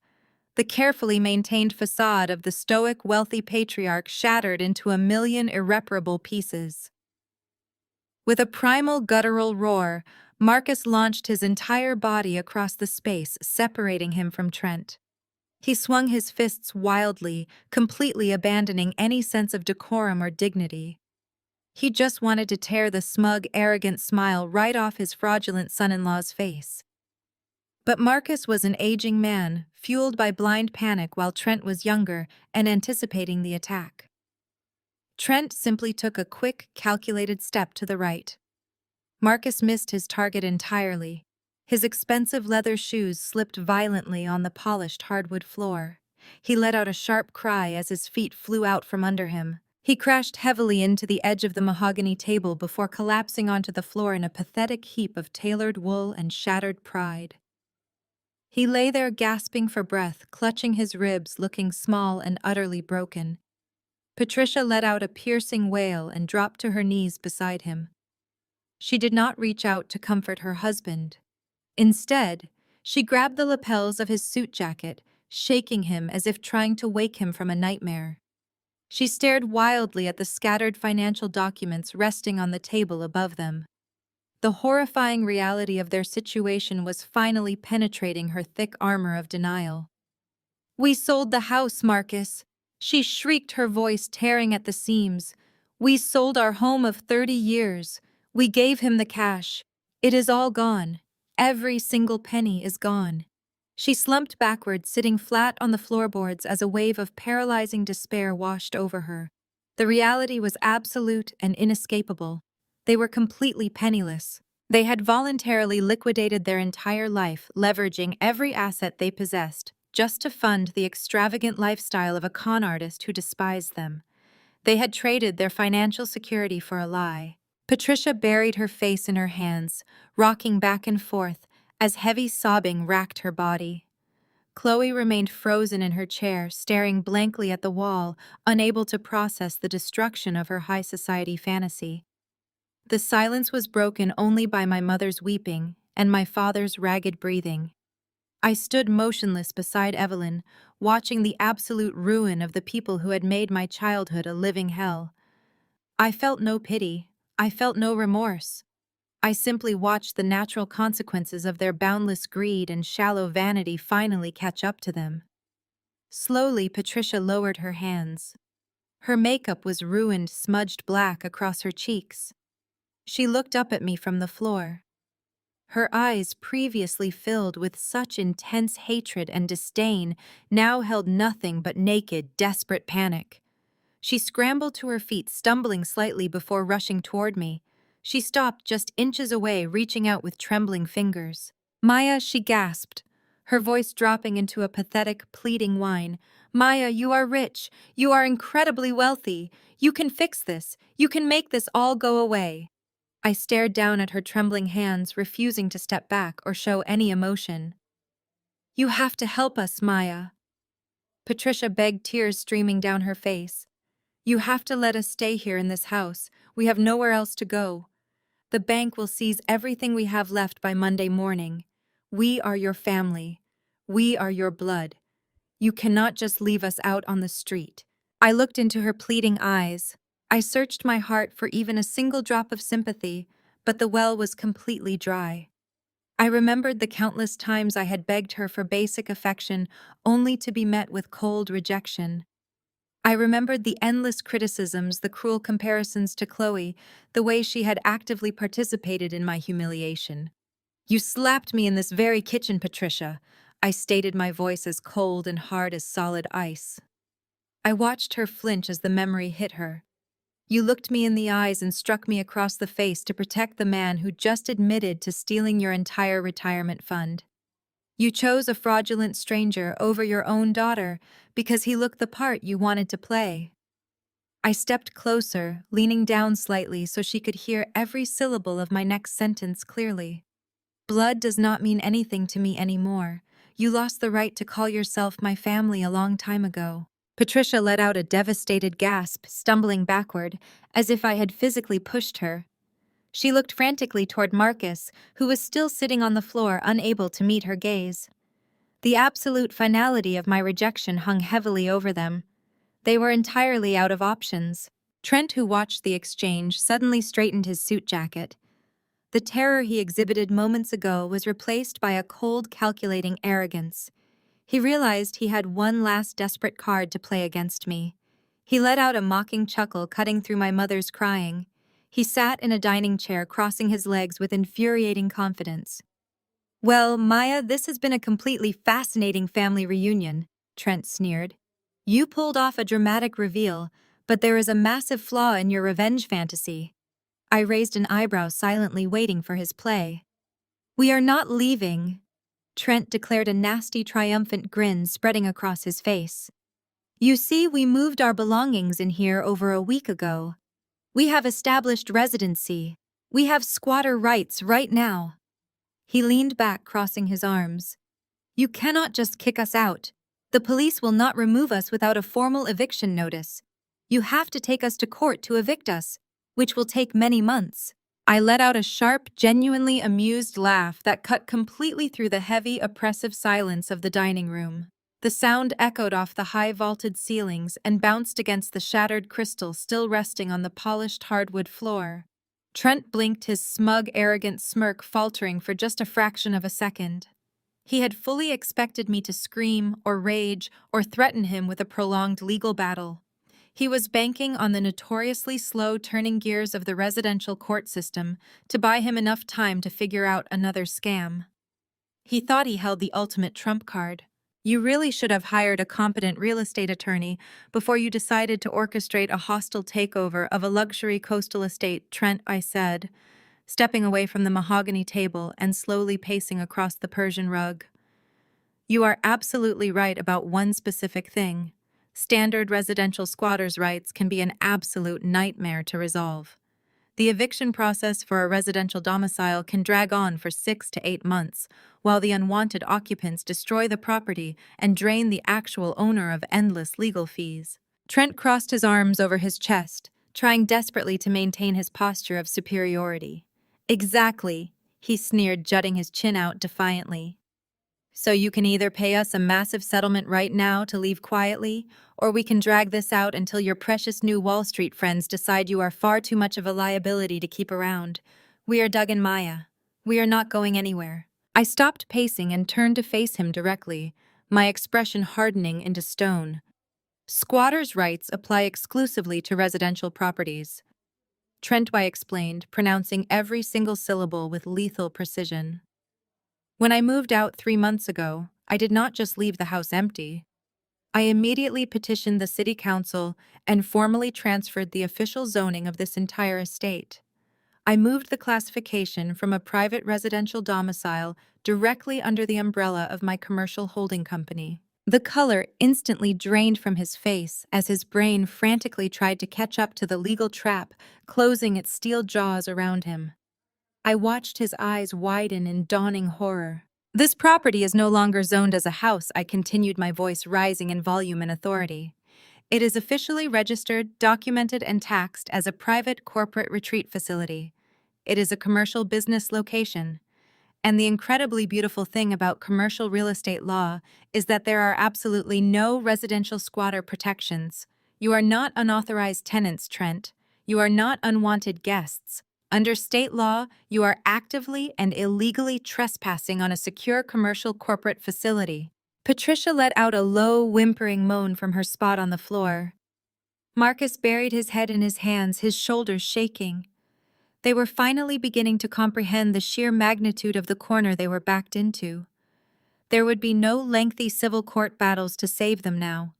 The carefully maintained facade of the stoic, wealthy patriarch shattered into a million irreparable pieces. With a primal, guttural roar, Marcus launched his entire body across the space, separating him from Trent. He swung his fists wildly, completely abandoning any sense of decorum or dignity. He just wanted to tear the smug, arrogant smile right off his fraudulent son-in-law's face. But Marcus was an aging man, fueled by blind panic while Trent was younger and anticipating the attack. Trent simply took a quick, calculated step to the right. Marcus missed his target entirely. His expensive leather shoes slipped violently on the polished hardwood floor. He let out a sharp cry as his feet flew out from under him. He crashed heavily into the edge of the mahogany table before collapsing onto the floor in a pathetic heap of tailored wool and shattered pride. He lay there gasping for breath, clutching his ribs, looking small and utterly broken. Patricia let out a piercing wail and dropped to her knees beside him. She did not reach out to comfort her husband. Instead, she grabbed the lapels of his suit jacket, shaking him as if trying to wake him from a nightmare. She stared wildly at the scattered financial documents resting on the table above them. The horrifying reality of their situation was finally penetrating her thick armor of denial. "We sold the house, Marcus," she shrieked, her voice tearing at the seams. "We sold our home of 30 years. We gave him the cash. It is all gone. Every single penny is gone." She slumped backward, sitting flat on the floorboards as a wave of paralyzing despair washed over her. The reality was absolute and inescapable. They were completely penniless. They had voluntarily liquidated their entire life, leveraging every asset they possessed, just to fund the extravagant lifestyle of a con artist who despised them. They had traded their financial security for a lie. Patricia buried her face in her hands, rocking back and forth as heavy sobbing racked her body. Chloe remained frozen in her chair, staring blankly at the wall, unable to process the destruction of her high society fantasy. The silence was broken only by my mother's weeping and my father's ragged breathing. I stood motionless beside Evelyn, watching the absolute ruin of the people who had made my childhood a living hell. I felt no pity. I felt no remorse. I simply watched the natural consequences of their boundless greed and shallow vanity finally catch up to them. Slowly, Patricia lowered her hands. Her makeup was ruined, smudged black across her cheeks. She looked up at me from the floor. Her eyes, previously filled with such intense hatred and disdain, now held nothing but naked, desperate panic. She scrambled to her feet, stumbling slightly before rushing toward me. She stopped just inches away, reaching out with trembling fingers. "Maya," she gasped, her voice dropping into a pathetic, pleading whine. "Maya, you are rich. You are incredibly wealthy. You can fix this. You can make this all go away." I stared down at her trembling hands, refusing to step back or show any emotion. "You have to help us, Maya," Patricia begged, tears streaming down her face. "You have to let us stay here in this house. We have nowhere else to go. The bank will seize everything we have left by Monday morning. We are your family. We are your blood. You cannot just leave us out on the street." I looked into her pleading eyes. I searched my heart for even a single drop of sympathy, but the well was completely dry. I remembered the countless times I had begged her for basic affection only to be met with cold rejection. I remembered the endless criticisms, the cruel comparisons to Chloe, the way she had actively participated in my humiliation. "You slapped me in this very kitchen, Patricia," I stated, my voice as cold and hard as solid ice. I watched her flinch as the memory hit her. "You looked me in the eyes and struck me across the face to protect the man who just admitted to stealing your entire retirement fund. You chose a fraudulent stranger over your own daughter because he looked the part you wanted to play." I stepped closer, leaning down slightly so she could hear every syllable of my next sentence clearly. "Blood does not mean anything to me anymore. You lost the right to call yourself my family a long time ago." Patricia let out a devastated gasp, stumbling backward, as if I had physically pushed her. She looked frantically toward Marcus, who was still sitting on the floor, unable to meet her gaze. The absolute finality of my rejection hung heavily over them. They were entirely out of options. Trent, who watched the exchange, suddenly straightened his suit jacket. The terror he exhibited moments ago was replaced by a cold, calculating arrogance. He realized he had one last desperate card to play against me. He let out a mocking chuckle, cutting through my mother's crying. He sat in a dining chair, crossing his legs with infuriating confidence. "Well, Maya, this has been a completely fascinating family reunion," Trent sneered. "You pulled off a dramatic reveal, but there is a massive flaw in your revenge fantasy." I raised an eyebrow, silently waiting for his play. "We are not leaving," Trent declared, a nasty, triumphant grin spreading across his face. "You see, we moved our belongings in here over a week ago. We have established residency. We have squatter rights right now." He leaned back, crossing his arms. "You cannot just kick us out. The police will not remove us without a formal eviction notice. You have to take us to court to evict us, which will take many months." I let out a sharp, genuinely amused laugh that cut completely through the heavy, oppressive silence of the dining room. The sound echoed off the high vaulted ceilings and bounced against the shattered crystal still resting on the polished hardwood floor. Trent blinked, his smug, arrogant smirk faltering for just a fraction of a second. He had fully expected me to scream or rage or threaten him with a prolonged legal battle. He was banking on the notoriously slow turning gears of the residential court system to buy him enough time to figure out another scam. He thought he held the ultimate trump card. "You really should have hired a competent real estate attorney before you decided to orchestrate a hostile takeover of a luxury coastal estate," Trent, I said, stepping away from the mahogany table and slowly pacing across the Persian rug. "You are absolutely right about one specific thing. Standard residential squatters' rights can be an absolute nightmare to resolve. The eviction process for a residential domicile can drag on for 6 to 8 months, while the unwanted occupants destroy the property and drain the actual owner of endless legal fees." Trent crossed his arms over his chest, trying desperately to maintain his posture of superiority. "Exactly," he sneered, jutting his chin out defiantly. "So you can either pay us a massive settlement right now to leave quietly, or we can drag this out until your precious new Wall Street friends decide you are far too much of a liability to keep around. We are Doug and Maya. We are not going anywhere." I stopped pacing and turned to face him directly, my expression hardening into stone. "Squatters' rights apply exclusively to residential properties," Trentway explained, pronouncing every single syllable with lethal precision. "When I moved out 3 months ago, I did not just leave the house empty. I immediately petitioned the city council and formally transferred the official zoning of this entire estate. I moved the classification from a private residential domicile directly under the umbrella of my commercial holding company." The color instantly drained from his face as his brain frantically tried to catch up to the legal trap closing its steel jaws around him. I watched his eyes widen in dawning horror. "This property is no longer zoned as a house," I continued, my voice rising in volume and authority. "It is officially registered, documented, and taxed as a private corporate retreat facility. It is a commercial business location. And the incredibly beautiful thing about commercial real estate law is that there are absolutely no residential squatter protections. You are not unauthorized tenants, Trent. You are not unwanted guests. Under state law, you are actively and illegally trespassing on a secure commercial corporate facility." Patricia let out a low, whimpering moan from her spot on the floor. Marcus buried his head in his hands, his shoulders shaking. They were finally beginning to comprehend the sheer magnitude of the corner they were backed into. There would be no lengthy civil court battles to save them now.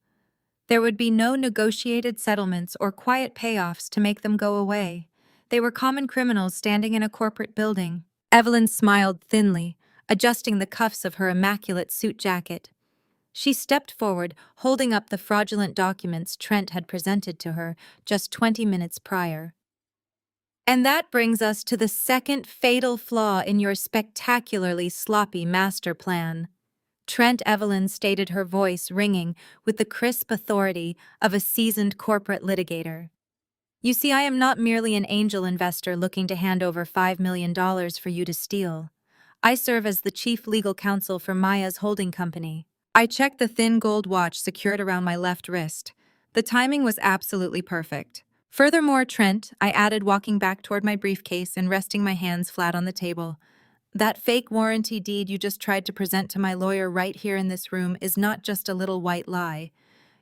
There would be no negotiated settlements or quiet payoffs to make them go away. They were common criminals standing in a corporate building. Evelyn smiled thinly, adjusting the cuffs of her immaculate suit jacket. She stepped forward, holding up the fraudulent documents Trent had presented to her just 20 minutes prior. "And that brings us to the second fatal flaw in your spectacularly sloppy master plan," Evelyn stated, her voice ringing with the crisp authority of a seasoned corporate litigator. "You see, I am not merely an angel investor looking to hand over $5 million for you to steal. I serve as the chief legal counsel for Maya's holding company." I checked the thin gold watch secured around my left wrist. The timing was absolutely perfect. "Furthermore, Trent," I added, walking back toward my briefcase and resting my hands flat on the table, That fake warranty deed you just tried to present to my lawyer right here in this room is not just a little white lie.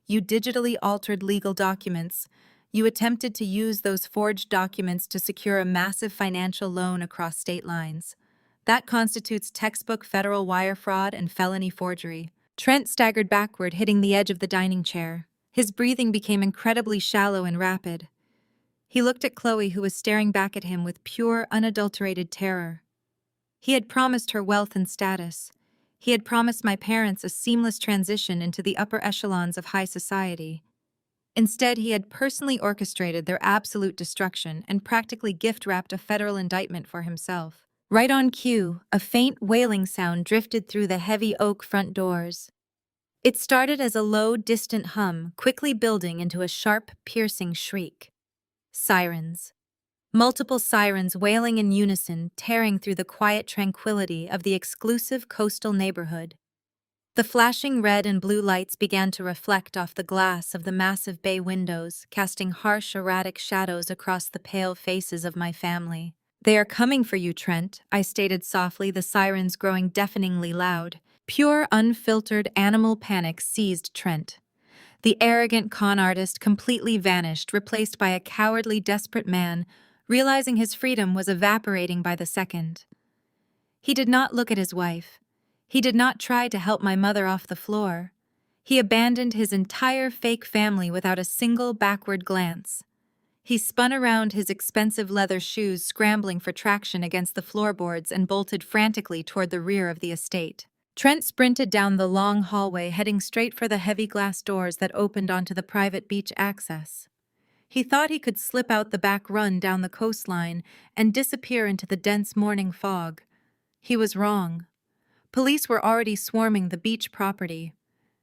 You digitally altered legal documents. You attempted to use those forged documents to secure a massive financial loan across state lines. That constitutes textbook federal wire fraud and felony forgery. Trent staggered backward, hitting the edge of the dining chair. His breathing became incredibly shallow and rapid. He looked at Chloe, who was staring back at him with pure, unadulterated terror. He had promised her wealth and status. He had promised my parents a seamless transition into the upper echelons of high society. Instead, he had personally orchestrated their absolute destruction and practically gift-wrapped a federal indictment for himself. Right on cue, a faint wailing sound drifted through the heavy oak front doors. It started as a low, distant hum, quickly building into a sharp, piercing shriek. Sirens. Multiple sirens wailing in unison, tearing through the quiet tranquility of the exclusive coastal neighborhood. The flashing red and blue lights began to reflect off the glass of the massive bay windows, casting harsh, erratic shadows across the pale faces of my family. "They are coming for you, Trent," I stated softly, the sirens growing deafeningly loud. Pure, unfiltered animal panic seized Trent. The arrogant con artist completely vanished, replaced by a cowardly, desperate man, realizing his freedom was evaporating by the second. He did not look at his wife. He did not try to help my mother off the floor. He abandoned his entire fake family without a single backward glance. He spun around his expensive leather shoes, scrambling for traction against the floorboards, and bolted frantically toward the rear of the estate. Trent sprinted down the long hallway, heading straight for the heavy glass doors that opened onto the private beach access. He thought he could slip out the back run down the coastline and disappear into the dense morning fog. He was wrong. Police were already swarming the beach property.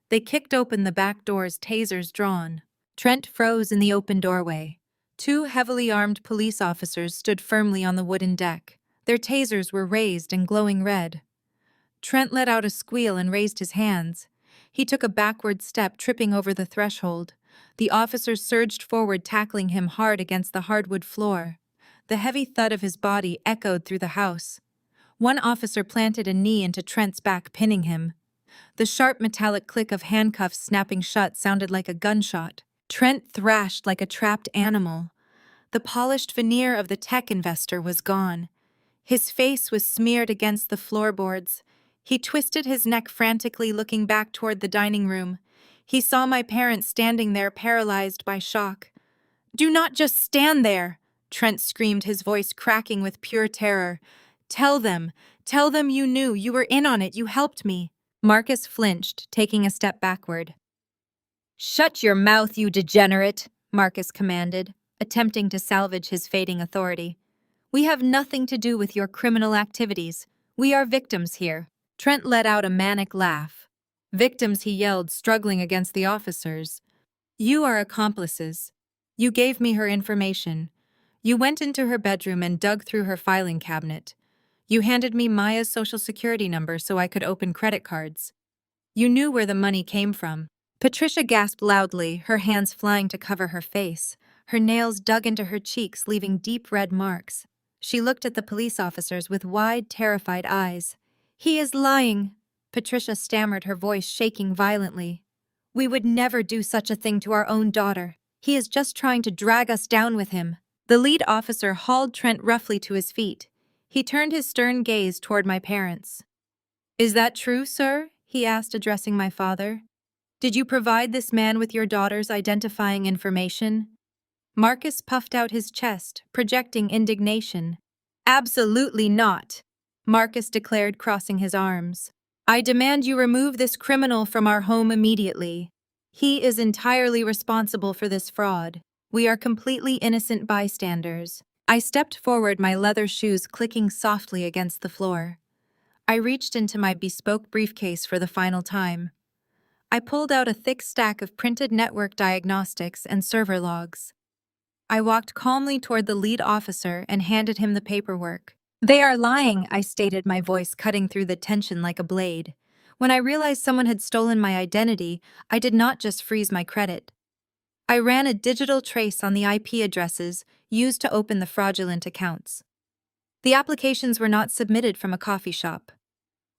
They kicked open the back doors, tasers drawn. Trent froze in the open doorway. Two heavily armed police officers stood firmly on the wooden deck. Their tasers were raised and glowing red. Trent let out a squeal and raised his hands. He took a backward step, tripping over the threshold. The officers surged forward, tackling him hard against the hardwood floor. The heavy thud of his body echoed through the house. One officer planted a knee into Trent's back, pinning him. The sharp metallic click of handcuffs snapping shut sounded like a gunshot. Trent thrashed like a trapped animal. The polished veneer of the tech investor was gone. His face was smeared against the floorboards. He twisted his neck frantically, looking back toward the dining room. He saw my parents standing there, paralyzed by shock. "Do not just stand there!" Trent screamed, his voice cracking with pure terror. Tell them you knew, you were in on it, you helped me." Marcus flinched, taking a step backward. "Shut your mouth, you degenerate," Marcus commanded, attempting to salvage his fading authority. "We have nothing to do with your criminal activities. We are victims here." Trent let out a manic laugh. "Victims," he yelled, struggling against the officers. "You are accomplices. You gave me her information. You went into her bedroom and dug through her filing cabinet. You handed me Maya's social security number so I could open credit cards. You knew where the money came from." Patricia gasped loudly, her hands flying to cover her face. Her nails dug into her cheeks, leaving deep red marks. She looked at the police officers with wide, terrified eyes. "He is lying," Patricia stammered, her voice shaking violently. "We would never do such a thing to our own daughter. He is just trying to drag us down with him." The lead officer hauled Trent roughly to his feet. He turned his stern gaze toward my parents. "Is that true, sir?" he asked, addressing my father. "Did you provide this man with your daughter's identifying information?" Marcus puffed out his chest, projecting indignation. "Absolutely not," Marcus declared, crossing his arms. "I demand you remove this criminal from our home immediately. He is entirely responsible for this fraud. We are completely innocent bystanders." I stepped forward, my leather shoes clicking softly against the floor. I reached into my bespoke briefcase for the final time. I pulled out a thick stack of printed network diagnostics and server logs. I walked calmly toward the lead officer and handed him the paperwork. "They are lying," I stated, my voice cutting through the tension like a blade. When I realized someone had stolen my identity, I did not just freeze my credit. I ran a digital trace on the IP addresses used to open the fraudulent accounts. The applications were not submitted from a coffee shop.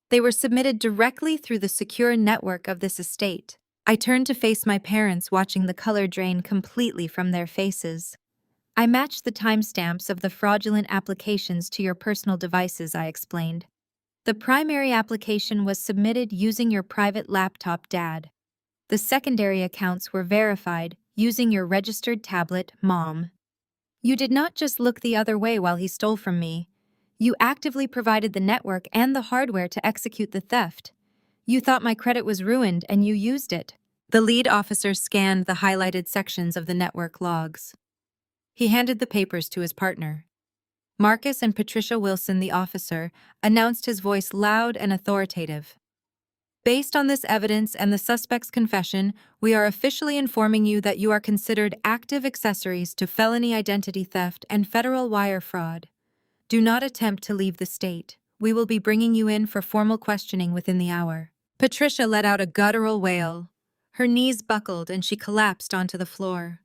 They were submitted directly through the secure network of this estate. I turned to face my parents, watching the color drain completely from their faces. I matched the timestamps of the fraudulent applications to your personal devices, I explained. The primary application was submitted using your private laptop, Dad. The secondary accounts were verified using your registered tablet, Mom. You did not just look the other way while he stole from me. You actively provided the network and the hardware to execute the theft. You thought my credit was ruined and you used it. The lead officer scanned the highlighted sections of the network logs. He handed the papers to his partner. Marcus and Patricia Wilson, the officer, announced, his voice loud and authoritative. Based on this evidence and the suspect's confession, we are officially informing you that you are considered active accessories to felony identity theft and federal wire fraud. Do not attempt to leave the state. We will be bringing you in for formal questioning within the hour. Patricia let out a guttural wail. Her knees buckled and she collapsed onto the floor.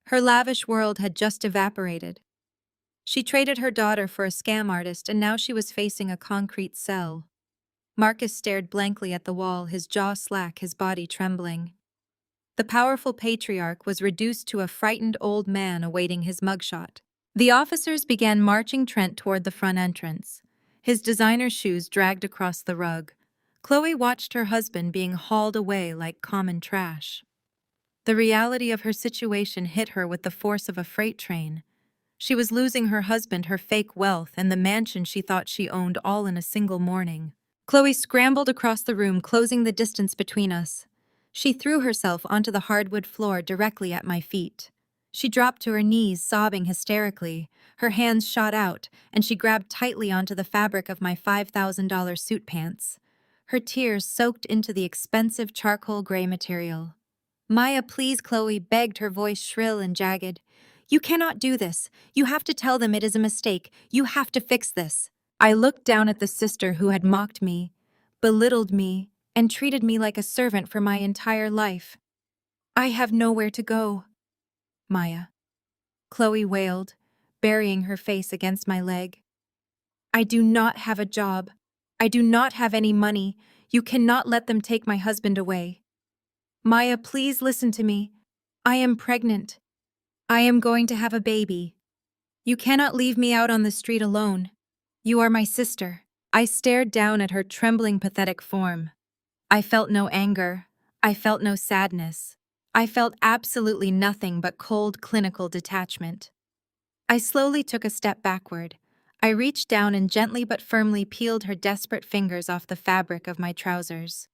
Her lavish world had just evaporated. She traded her daughter for a scam artist, and now she was facing a concrete cell. Marcus stared blankly at the wall, his jaw slack, his body trembling. The powerful patriarch was reduced to a frightened old man awaiting his mugshot. The officers began marching Trent toward the front entrance. His designer shoes dragged across the rug. Chloe watched her husband being hauled away like common trash. The reality of her situation hit her with the force of a freight train. She was losing her husband, her fake wealth, and the mansion she thought she owned, all in a single morning. Chloe scrambled across the room, closing the distance between us. She threw herself onto the hardwood floor directly at my feet. She dropped to her knees, sobbing hysterically. Her hands shot out, and she grabbed tightly onto the fabric of my $5,000 suit pants. Her tears soaked into the expensive charcoal gray material. "Maya, please," Chloe begged, her voice shrill and jagged. "You cannot do this. You have to tell them it is a mistake. You have to fix this." I looked down at the sister who had mocked me, belittled me, and treated me like a servant for my entire life. "I have nowhere to go, Maya," Chloe wailed, burying her face against my leg. "I do not have a job. I do not have any money. You cannot let them take my husband away. Maya, please listen to me. I am pregnant. I am going to have a baby. You cannot leave me out on the street alone. You are my sister." I stared down at her trembling, pathetic form. I felt no anger. I felt no sadness. I felt absolutely nothing but cold, clinical detachment. I slowly took a step backward. I reached down and gently but firmly peeled her desperate fingers off the fabric of my trousers.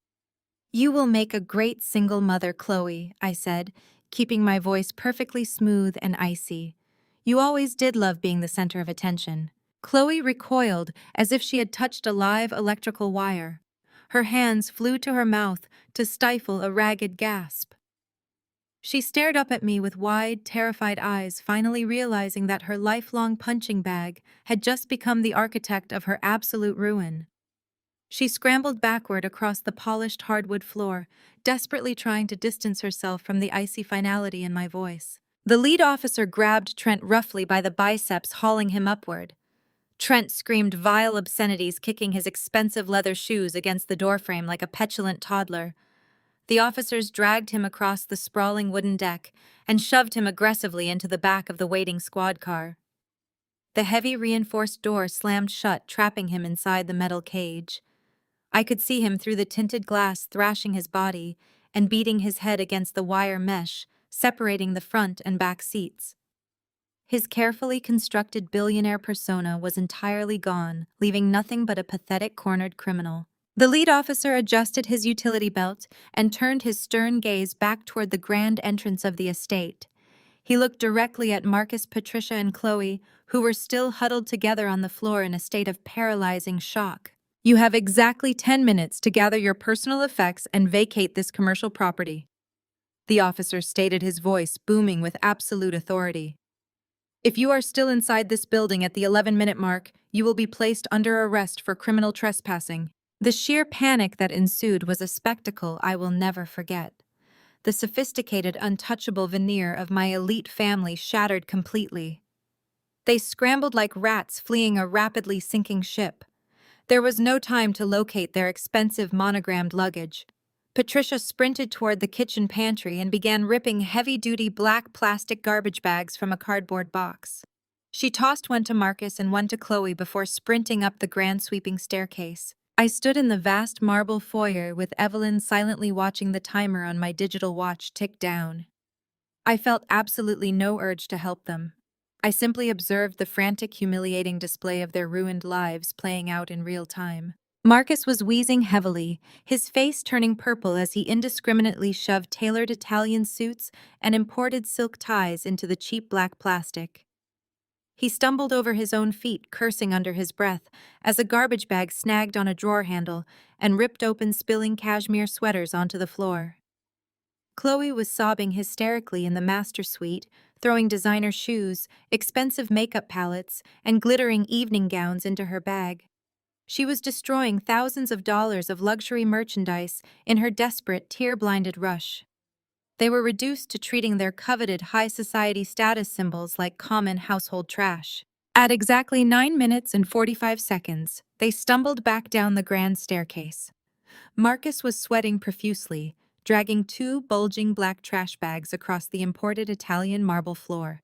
"You will make a great single mother, Chloe," I said, keeping my voice perfectly smooth and icy. "You always did love being the center of attention." Chloe recoiled as if she had touched a live electrical wire. Her hands flew to her mouth to stifle a ragged gasp. She stared up at me with wide, terrified eyes, finally realizing that her lifelong punching bag had just become the architect of her absolute ruin. She scrambled backward across the polished hardwood floor, desperately trying to distance herself from the icy finality in my voice. The lead officer grabbed Trent roughly by the biceps, hauling him upward. Trent screamed vile obscenities, kicking his expensive leather shoes against the doorframe like a petulant toddler. The officers dragged him across the sprawling wooden deck and shoved him aggressively into the back of the waiting squad car. The heavy reinforced door slammed shut, trapping him inside the metal cage. I could see him through the tinted glass, thrashing his body and beating his head against the wire mesh, separating the front and back seats. His carefully constructed billionaire persona was entirely gone, leaving nothing but a pathetic cornered criminal. The lead officer adjusted his utility belt and turned his stern gaze back toward the grand entrance of the estate. He looked directly at Marcus, Patricia, and Chloe, who were still huddled together on the floor in a state of paralyzing shock. "You have exactly 10 minutes to gather your personal effects and vacate this commercial property," the officer stated, his voice booming with absolute authority. "If you are still inside this building at the 11-minute mark, you will be placed under arrest for criminal trespassing." The sheer panic that ensued was a spectacle I will never forget. The sophisticated, untouchable veneer of my elite family shattered completely. They scrambled like rats fleeing a rapidly sinking ship. There was no time to locate their expensive monogrammed luggage. Patricia sprinted toward the kitchen pantry and began ripping heavy-duty black plastic garbage bags from a cardboard box. She tossed one to Marcus and one to Chloe before sprinting up the grand sweeping staircase. I stood in the vast marble foyer with Evelyn silently watching the timer on my digital watch tick down. I felt absolutely no urge to help them. I simply observed the frantic, humiliating display of their ruined lives playing out in real time. Marcus was wheezing heavily, his face turning purple as he indiscriminately shoved tailored Italian suits and imported silk ties into the cheap black plastic. He stumbled over his own feet, cursing under his breath, as a garbage bag snagged on a drawer handle and ripped open, spilling cashmere sweaters onto the floor. Chloe was sobbing hysterically in the master suite, throwing designer shoes, expensive makeup palettes, and glittering evening gowns into her bag. She was destroying thousands of dollars of luxury merchandise in her desperate, tear-blinded rush. They were reduced to treating their coveted high society status symbols like common household trash. At exactly 9 minutes and 45 seconds, they stumbled back down the grand staircase. Marcus was sweating profusely, dragging two bulging black trash bags across the imported Italian marble floor.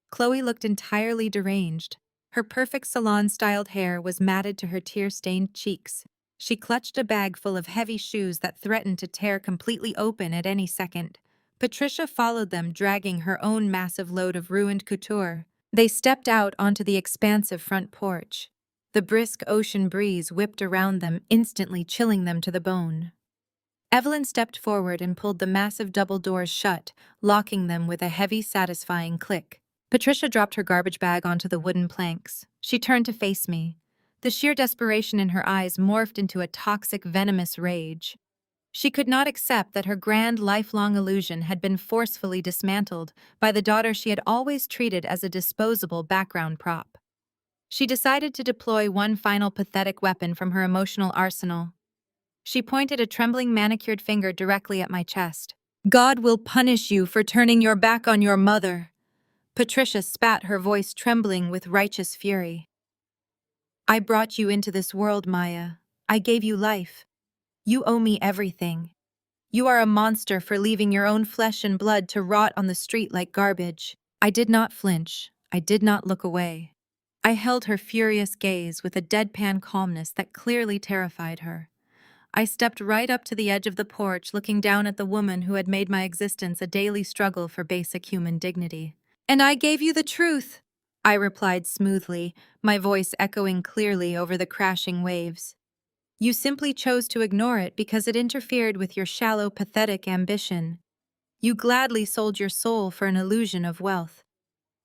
Chloe looked entirely deranged. Her perfect salon-styled hair was matted to her tear-stained cheeks. She clutched a bag full of heavy shoes that threatened to tear completely open at any second. Patricia followed them, dragging her own massive load of ruined couture. They stepped out onto the expansive front porch. The brisk ocean breeze whipped around them, instantly chilling them to the bone. Evelyn stepped forward and pulled the massive double doors shut, locking them with a heavy, satisfying click. Patricia dropped her garbage bag onto the wooden planks. She turned to face me. The sheer desperation in her eyes morphed into a toxic, venomous rage. She could not accept that her grand, lifelong illusion had been forcefully dismantled by the daughter she had always treated as a disposable background prop. She decided to deploy one final pathetic weapon from her emotional arsenal. She pointed a trembling manicured finger directly at my chest. "God will punish you for turning your back on your mother." Patricia spat, her voice trembling with righteous fury. "I brought you into this world, Maya. I gave you life. You owe me everything. You are a monster for leaving your own flesh and blood to rot on the street like garbage." I did not flinch. I did not look away. I held her furious gaze with a deadpan calmness that clearly terrified her. I stepped right up to the edge of the porch, looking down at the woman who had made my existence a daily struggle for basic human dignity. "And I gave you the truth," I replied smoothly, my voice echoing clearly over the crashing waves. "You simply chose to ignore it because it interfered with your shallow, pathetic ambition. You gladly sold your soul for an illusion of wealth.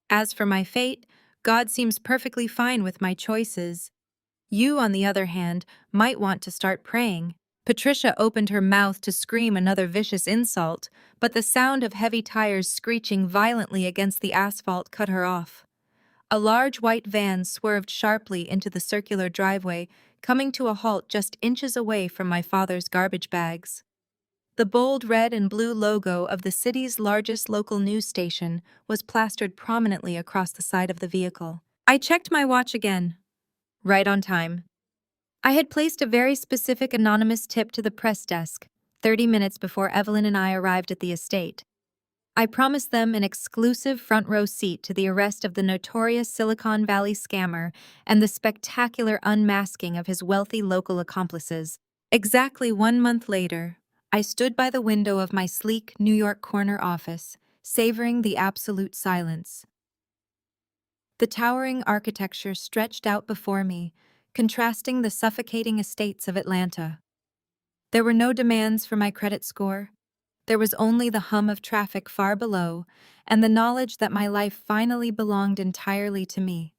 As for my fate, God seems perfectly fine with my choices. You, on the other hand, might want to start praying." Patricia opened her mouth to scream another vicious insult, but the sound of heavy tires screeching violently against the asphalt cut her off. A large white van swerved sharply into the circular driveway, coming to a halt just inches away from my father's garbage bags. The bold red and blue logo of the city's largest local news station was plastered prominently across the side of the vehicle. I checked my watch again. Right on time. I had placed a very specific anonymous tip to the press desk, 30 minutes before Evelyn and I arrived at the estate. I promised them an exclusive front-row seat to the arrest of the notorious Silicon Valley scammer and the spectacular unmasking of his wealthy local accomplices. Exactly 1 month later, I stood by the window of my sleek New York corner office, savoring the absolute silence. The towering architecture stretched out before me, contrasting the suffocating estates of Atlanta. There were no demands for my credit score. There was only the hum of traffic far below and the knowledge that my life finally belonged entirely to me.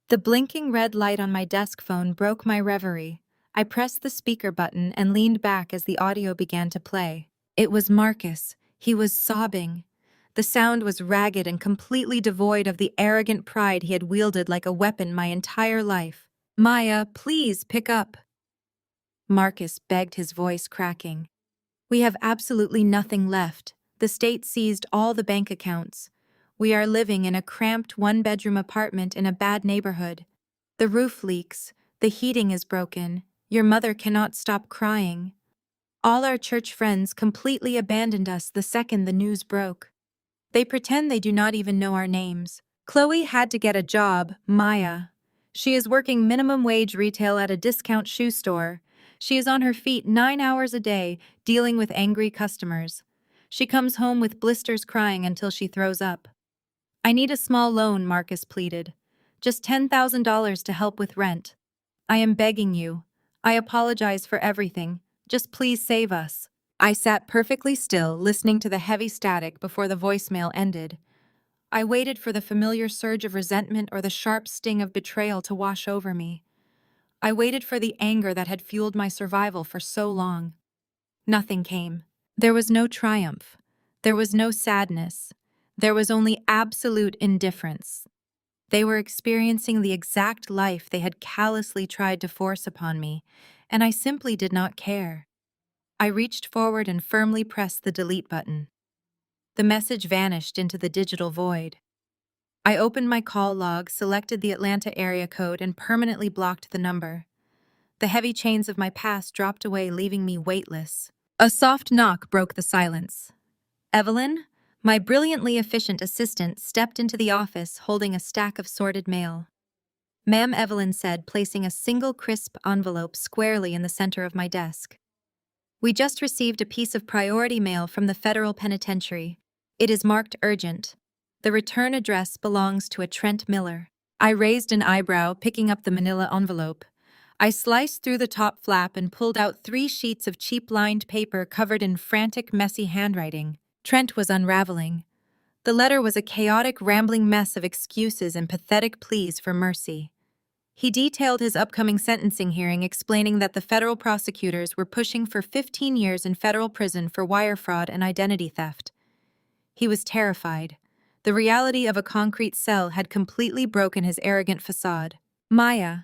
The blinking red light on my desk phone broke my reverie. I pressed the speaker button and leaned back as the audio began to play. It was Marcus. He was sobbing. The sound was ragged and completely devoid of the arrogant pride he had wielded like a weapon my entire life. "Maya, please pick up," Marcus begged, his voice cracking. "We have absolutely nothing left. The state seized all the bank accounts. We are living in a cramped one-bedroom apartment in a bad neighborhood. The roof leaks, the heating is broken, your mother cannot stop crying. All our church friends completely abandoned us the second the news broke. They pretend they do not even know our names. Chloe had to get a job, Maya. She is working minimum wage retail at a discount shoe store. She is on her feet 9 hours a day, dealing with angry customers. She comes home with blisters crying until she throws up. I need a small loan, Marcus pleaded. Just $10,000 to help with rent. I am begging you. I apologize for everything. Just please save us. I sat perfectly still, listening to the heavy static before the voicemail ended. I waited for the familiar surge of resentment or the sharp sting of betrayal to wash over me. I waited for the anger that had fueled my survival for so long. Nothing came. There was no triumph. There was no sadness. There was only absolute indifference. They were experiencing the exact life they had callously tried to force upon me, and I simply did not care. I reached forward and firmly pressed the delete button. The message vanished into the digital void. I opened my call log, selected the Atlanta area code, and permanently blocked the number. The heavy chains of my past dropped away, leaving me weightless. A soft knock broke the silence. Evelyn, my brilliantly efficient assistant, stepped into the office holding a stack of sorted mail. Ma'am, Evelyn said, placing a single crisp envelope squarely in the center of my desk. We just received a piece of priority mail from the federal penitentiary. It is marked urgent. The return address belongs to a Trent Miller. I raised an eyebrow, picking up the manila envelope. I sliced through the top flap and pulled out 3 sheets of cheap-lined paper covered in frantic, messy handwriting. Trent was unraveling. The letter was a chaotic, rambling mess of excuses and pathetic pleas for mercy. He detailed his upcoming sentencing hearing, explaining that the federal prosecutors were pushing for 15 years in federal prison for wire fraud and identity theft. He was terrified. The reality of a concrete cell had completely broken his arrogant facade. Maya,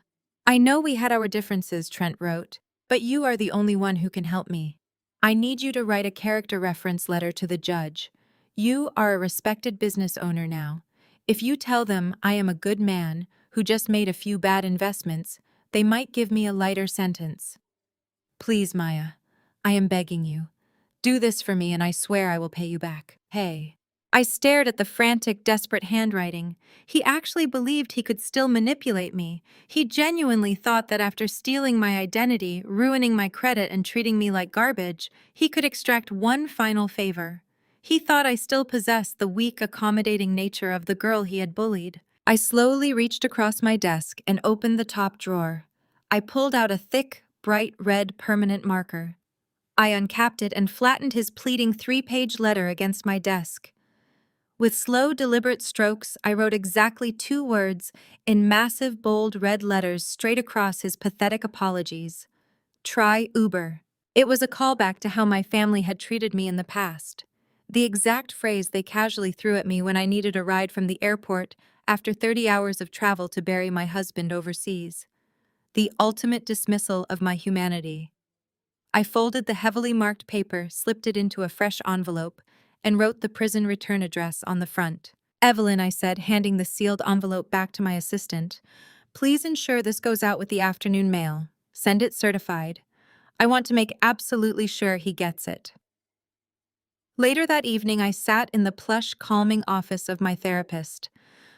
I know we had our differences, Trent wrote, but you are the only one who can help me. I need you to write a character reference letter to the judge. You are a respected business owner now. If you tell them I am a good man who just made a few bad investments, they might give me a lighter sentence. Please, Maya, I am begging you. Do this for me and I swear I will pay you back. Hey. I stared at the frantic, desperate handwriting. He actually believed he could still manipulate me. He genuinely thought that after stealing my identity, ruining my credit, and treating me like garbage, he could extract one final favor. He thought I still possessed the weak, accommodating nature of the girl he had bullied. I slowly reached across my desk and opened the top drawer. I pulled out a thick, bright red permanent marker. I uncapped it and flattened his pleading 3-page letter against my desk. With slow, deliberate strokes, I wrote exactly 2 words in massive, bold red letters straight across his pathetic apologies. Try Uber. It was a callback to how my family had treated me in the past. The exact phrase they casually threw at me when I needed a ride from the airport after 30 hours of travel to bury my husband overseas. The ultimate dismissal of my humanity. I folded the heavily marked paper, slipped it into a fresh envelope, and wrote the prison return address on the front. Evelyn, I said, handing the sealed envelope back to my assistant, please ensure this goes out with the afternoon mail. Send it certified. I want to make absolutely sure he gets it. Later that evening, I sat in the plush, calming office of my therapist.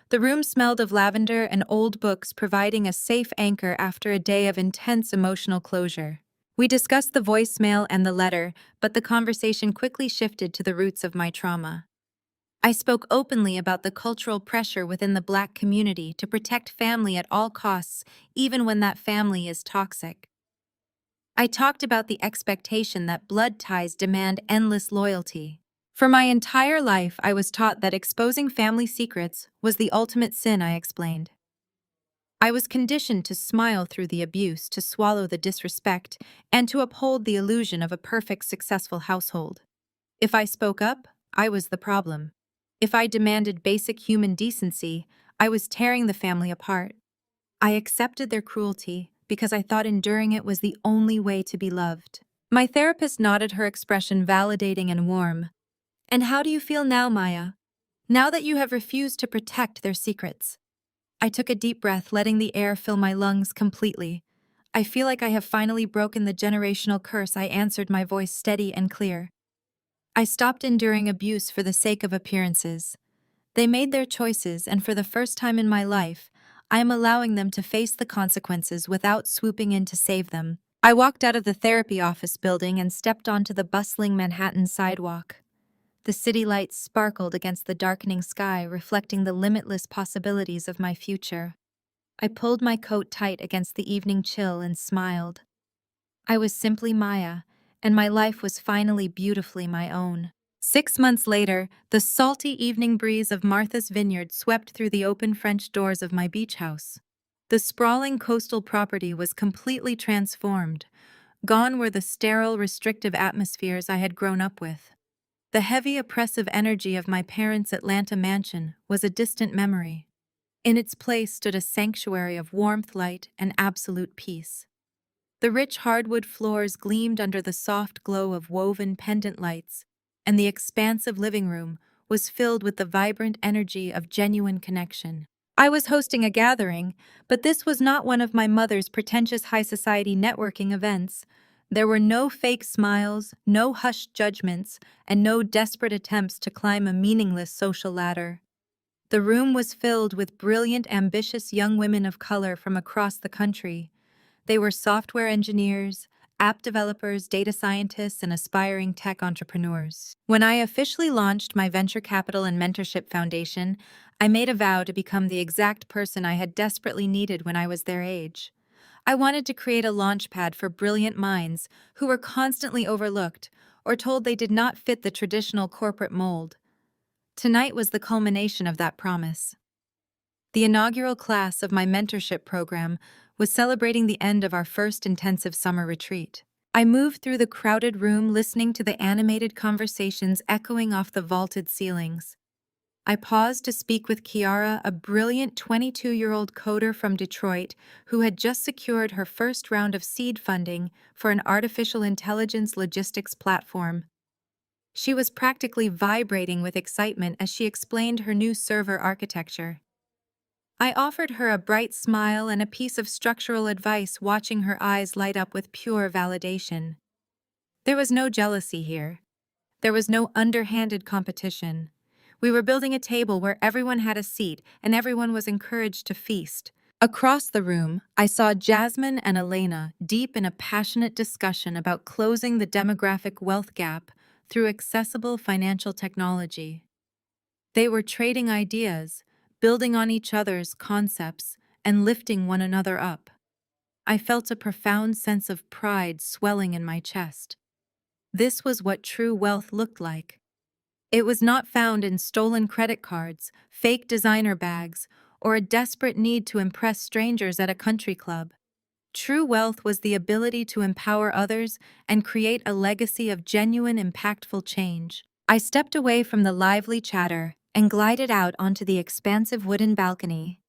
The room smelled of lavender and old books, providing a safe anchor after a day of intense emotional closure. We discussed the voicemail and the letter, but the conversation quickly shifted to the roots of my trauma. I spoke openly about the cultural pressure within the Black community to protect family at all costs, even when that family is toxic. I talked about the expectation that blood ties demand endless loyalty. For my entire life, I was taught that exposing family secrets was the ultimate sin, I explained. I was conditioned to smile through the abuse, to swallow the disrespect, and to uphold the illusion of a perfect, successful household. If I spoke up, I was the problem. If I demanded basic human decency, I was tearing the family apart. I accepted their cruelty because I thought enduring it was the only way to be loved. My therapist nodded, her expression validating and warm. And how do you feel now, Maya? now that you have refused to protect their secrets. I took a deep breath, letting the air fill my lungs completely. I feel like I have finally broken the generational curse, I answered, my voice steady and clear. I stopped enduring abuse for the sake of appearances. They made their choices, and for the first time in my life, I am allowing them to face the consequences without swooping in to save them. I walked out of the therapy office building and stepped onto the bustling Manhattan sidewalk. The city lights sparkled against the darkening sky, reflecting the limitless possibilities of my future. I pulled my coat tight against the evening chill and smiled. I was simply Maya, and my life was finally beautifully my own. 6 months later, the salty evening breeze of Martha's Vineyard swept through the open French doors of my beach house. The sprawling coastal property was completely transformed. Gone were the sterile, restrictive atmospheres I had grown up with. The heavy, oppressive energy of my parents' Atlanta mansion was a distant memory. In its place stood a sanctuary of warmth, light, and absolute peace. The rich hardwood floors gleamed under the soft glow of woven pendant lights, and the expansive living room was filled with the vibrant energy of genuine connection. I was hosting a gathering, but this was not one of my mother's pretentious high society networking events. There were no fake smiles, no hushed judgments, and no desperate attempts to climb a meaningless social ladder. The room was filled with brilliant, ambitious young women of color from across the country. They were software engineers, app developers, data scientists, and aspiring tech entrepreneurs. When I officially launched my venture capital and mentorship foundation, I made a vow to become the exact person I had desperately needed when I was their age. I wanted to create a launchpad for brilliant minds who were constantly overlooked or told they did not fit the traditional corporate mold. Tonight was the culmination of that promise. The inaugural class of my mentorship program was celebrating the end of our first intensive summer retreat. I moved through the crowded room, listening to the animated conversations echoing off the vaulted ceilings. I paused to speak with Kiara, a brilliant 22-year-old coder from Detroit who had just secured her first round of seed funding for an artificial intelligence logistics platform. She was practically vibrating with excitement as she explained her new server architecture. I offered her a bright smile and a piece of structural advice, watching her eyes light up with pure validation. There was no jealousy here. There was no underhanded competition. We were building a table where everyone had a seat and everyone was encouraged to feast. Across the room, I saw Jasmine and Elena deep in a passionate discussion about closing the demographic wealth gap through accessible financial technology. They were trading ideas, building on each other's concepts, and lifting one another up. I felt a profound sense of pride swelling in my chest. This was what true wealth looked like. It was not found in stolen credit cards, fake designer bags, or a desperate need to impress strangers at a country club. True wealth was the ability to empower others and create a legacy of genuine, impactful change. I stepped away from the lively chatter and glided out onto the expansive wooden balcony.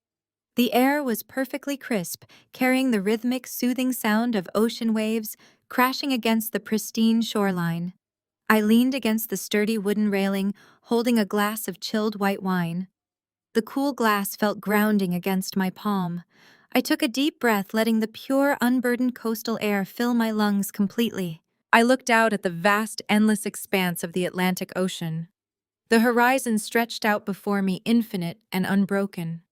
The air was perfectly crisp, carrying the rhythmic, soothing sound of ocean waves crashing against the pristine shoreline. I leaned against the sturdy wooden railing, holding a glass of chilled white wine. The cool glass felt grounding against my palm. I took a deep breath, letting the pure, unburdened coastal air fill my lungs completely. I looked out at the vast, endless expanse of the Atlantic Ocean. The horizon stretched out before me, infinite and unbroken.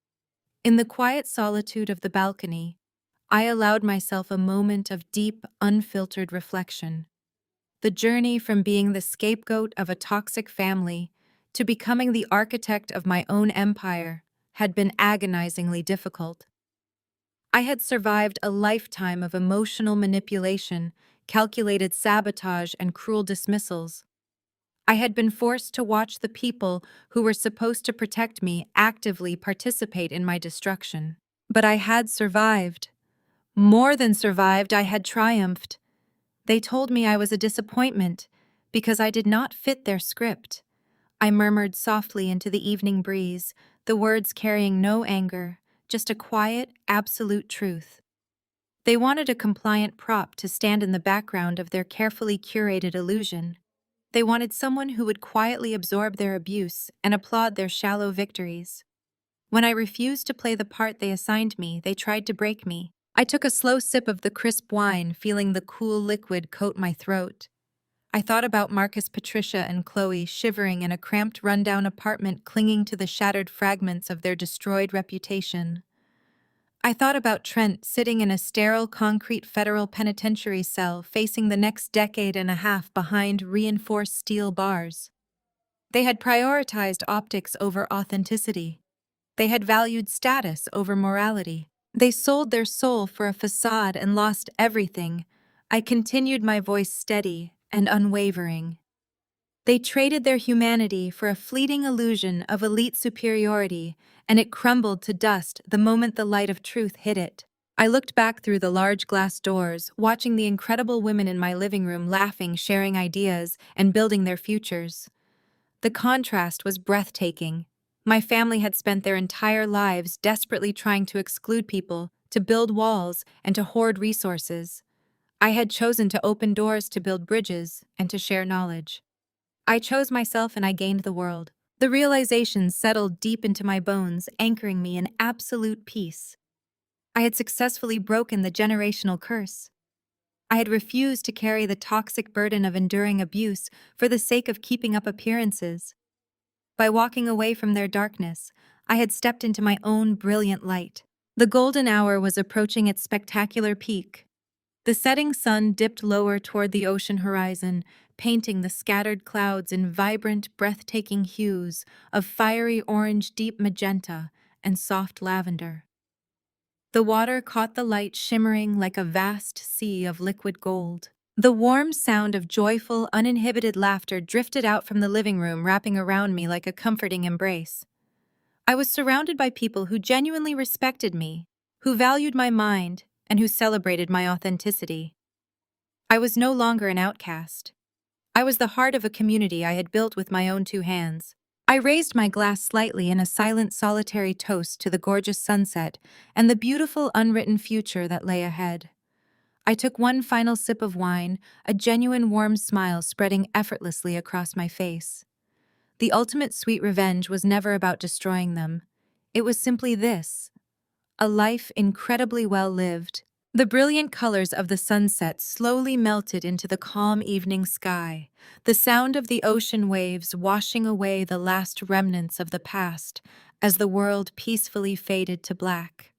In the quiet solitude of the balcony, I allowed myself a moment of deep, unfiltered reflection. The journey from being the scapegoat of a toxic family to becoming the architect of my own empire had been agonizingly difficult. I had survived a lifetime of emotional manipulation, calculated sabotage, and cruel dismissals. I had been forced to watch the people who were supposed to protect me actively participate in my destruction. But I had survived. More than survived, I had triumphed. They told me I was a disappointment because I did not fit their script. I murmured softly into the evening breeze, the words carrying no anger, just a quiet, absolute truth. They wanted a compliant prop to stand in the background of their carefully curated illusion. They wanted someone who would quietly absorb their abuse and applaud their shallow victories. When I refused to play the part they assigned me, they tried to break me. I took a slow sip of the crisp wine, feeling the cool liquid coat my throat. I thought about Marcus, Patricia, and Chloe shivering in a cramped, rundown apartment, clinging to the shattered fragments of their destroyed reputation. I thought about Trent sitting in a sterile concrete federal penitentiary cell, facing the next decade and a half behind reinforced steel bars. They had prioritized optics over authenticity. They had valued status over morality. They sold their soul for a facade and lost everything. I continued, my voice steady and unwavering. They traded their humanity for a fleeting illusion of elite superiority, and it crumbled to dust the moment the light of truth hit it. I looked back through the large glass doors, watching the incredible women in my living room laughing, sharing ideas, and building their futures. The contrast was breathtaking. My family had spent their entire lives desperately trying to exclude people, to build walls, and to hoard resources. I had chosen to open doors, to build bridges, and to share knowledge. I chose myself and I gained the world. The realization settled deep into my bones, anchoring me in absolute peace. I had successfully broken the generational curse. I had refused to carry the toxic burden of enduring abuse for the sake of keeping up appearances. By walking away from their darkness, I had stepped into my own brilliant light. The golden hour was approaching its spectacular peak. The setting sun dipped lower toward the ocean horizon, painting the scattered clouds in vibrant, breathtaking hues of fiery orange, deep magenta, and soft lavender. The water caught the light, shimmering like a vast sea of liquid gold. The warm sound of joyful, uninhibited laughter drifted out from the living room, wrapping around me like a comforting embrace. I was surrounded by people who genuinely respected me, who valued my mind, and who celebrated my authenticity. I was no longer an outcast. I was the heart of a community I had built with my own two hands. I raised my glass slightly in a silent, solitary toast to the gorgeous sunset and the beautiful, unwritten future that lay ahead. I took one final sip of wine, a genuine warm smile spreading effortlessly across my face. The ultimate sweet revenge was never about destroying them. It was simply this: a life incredibly well lived. The brilliant colors of the sunset slowly melted into the calm evening sky, the sound of the ocean waves washing away the last remnants of the past as the world peacefully faded to black.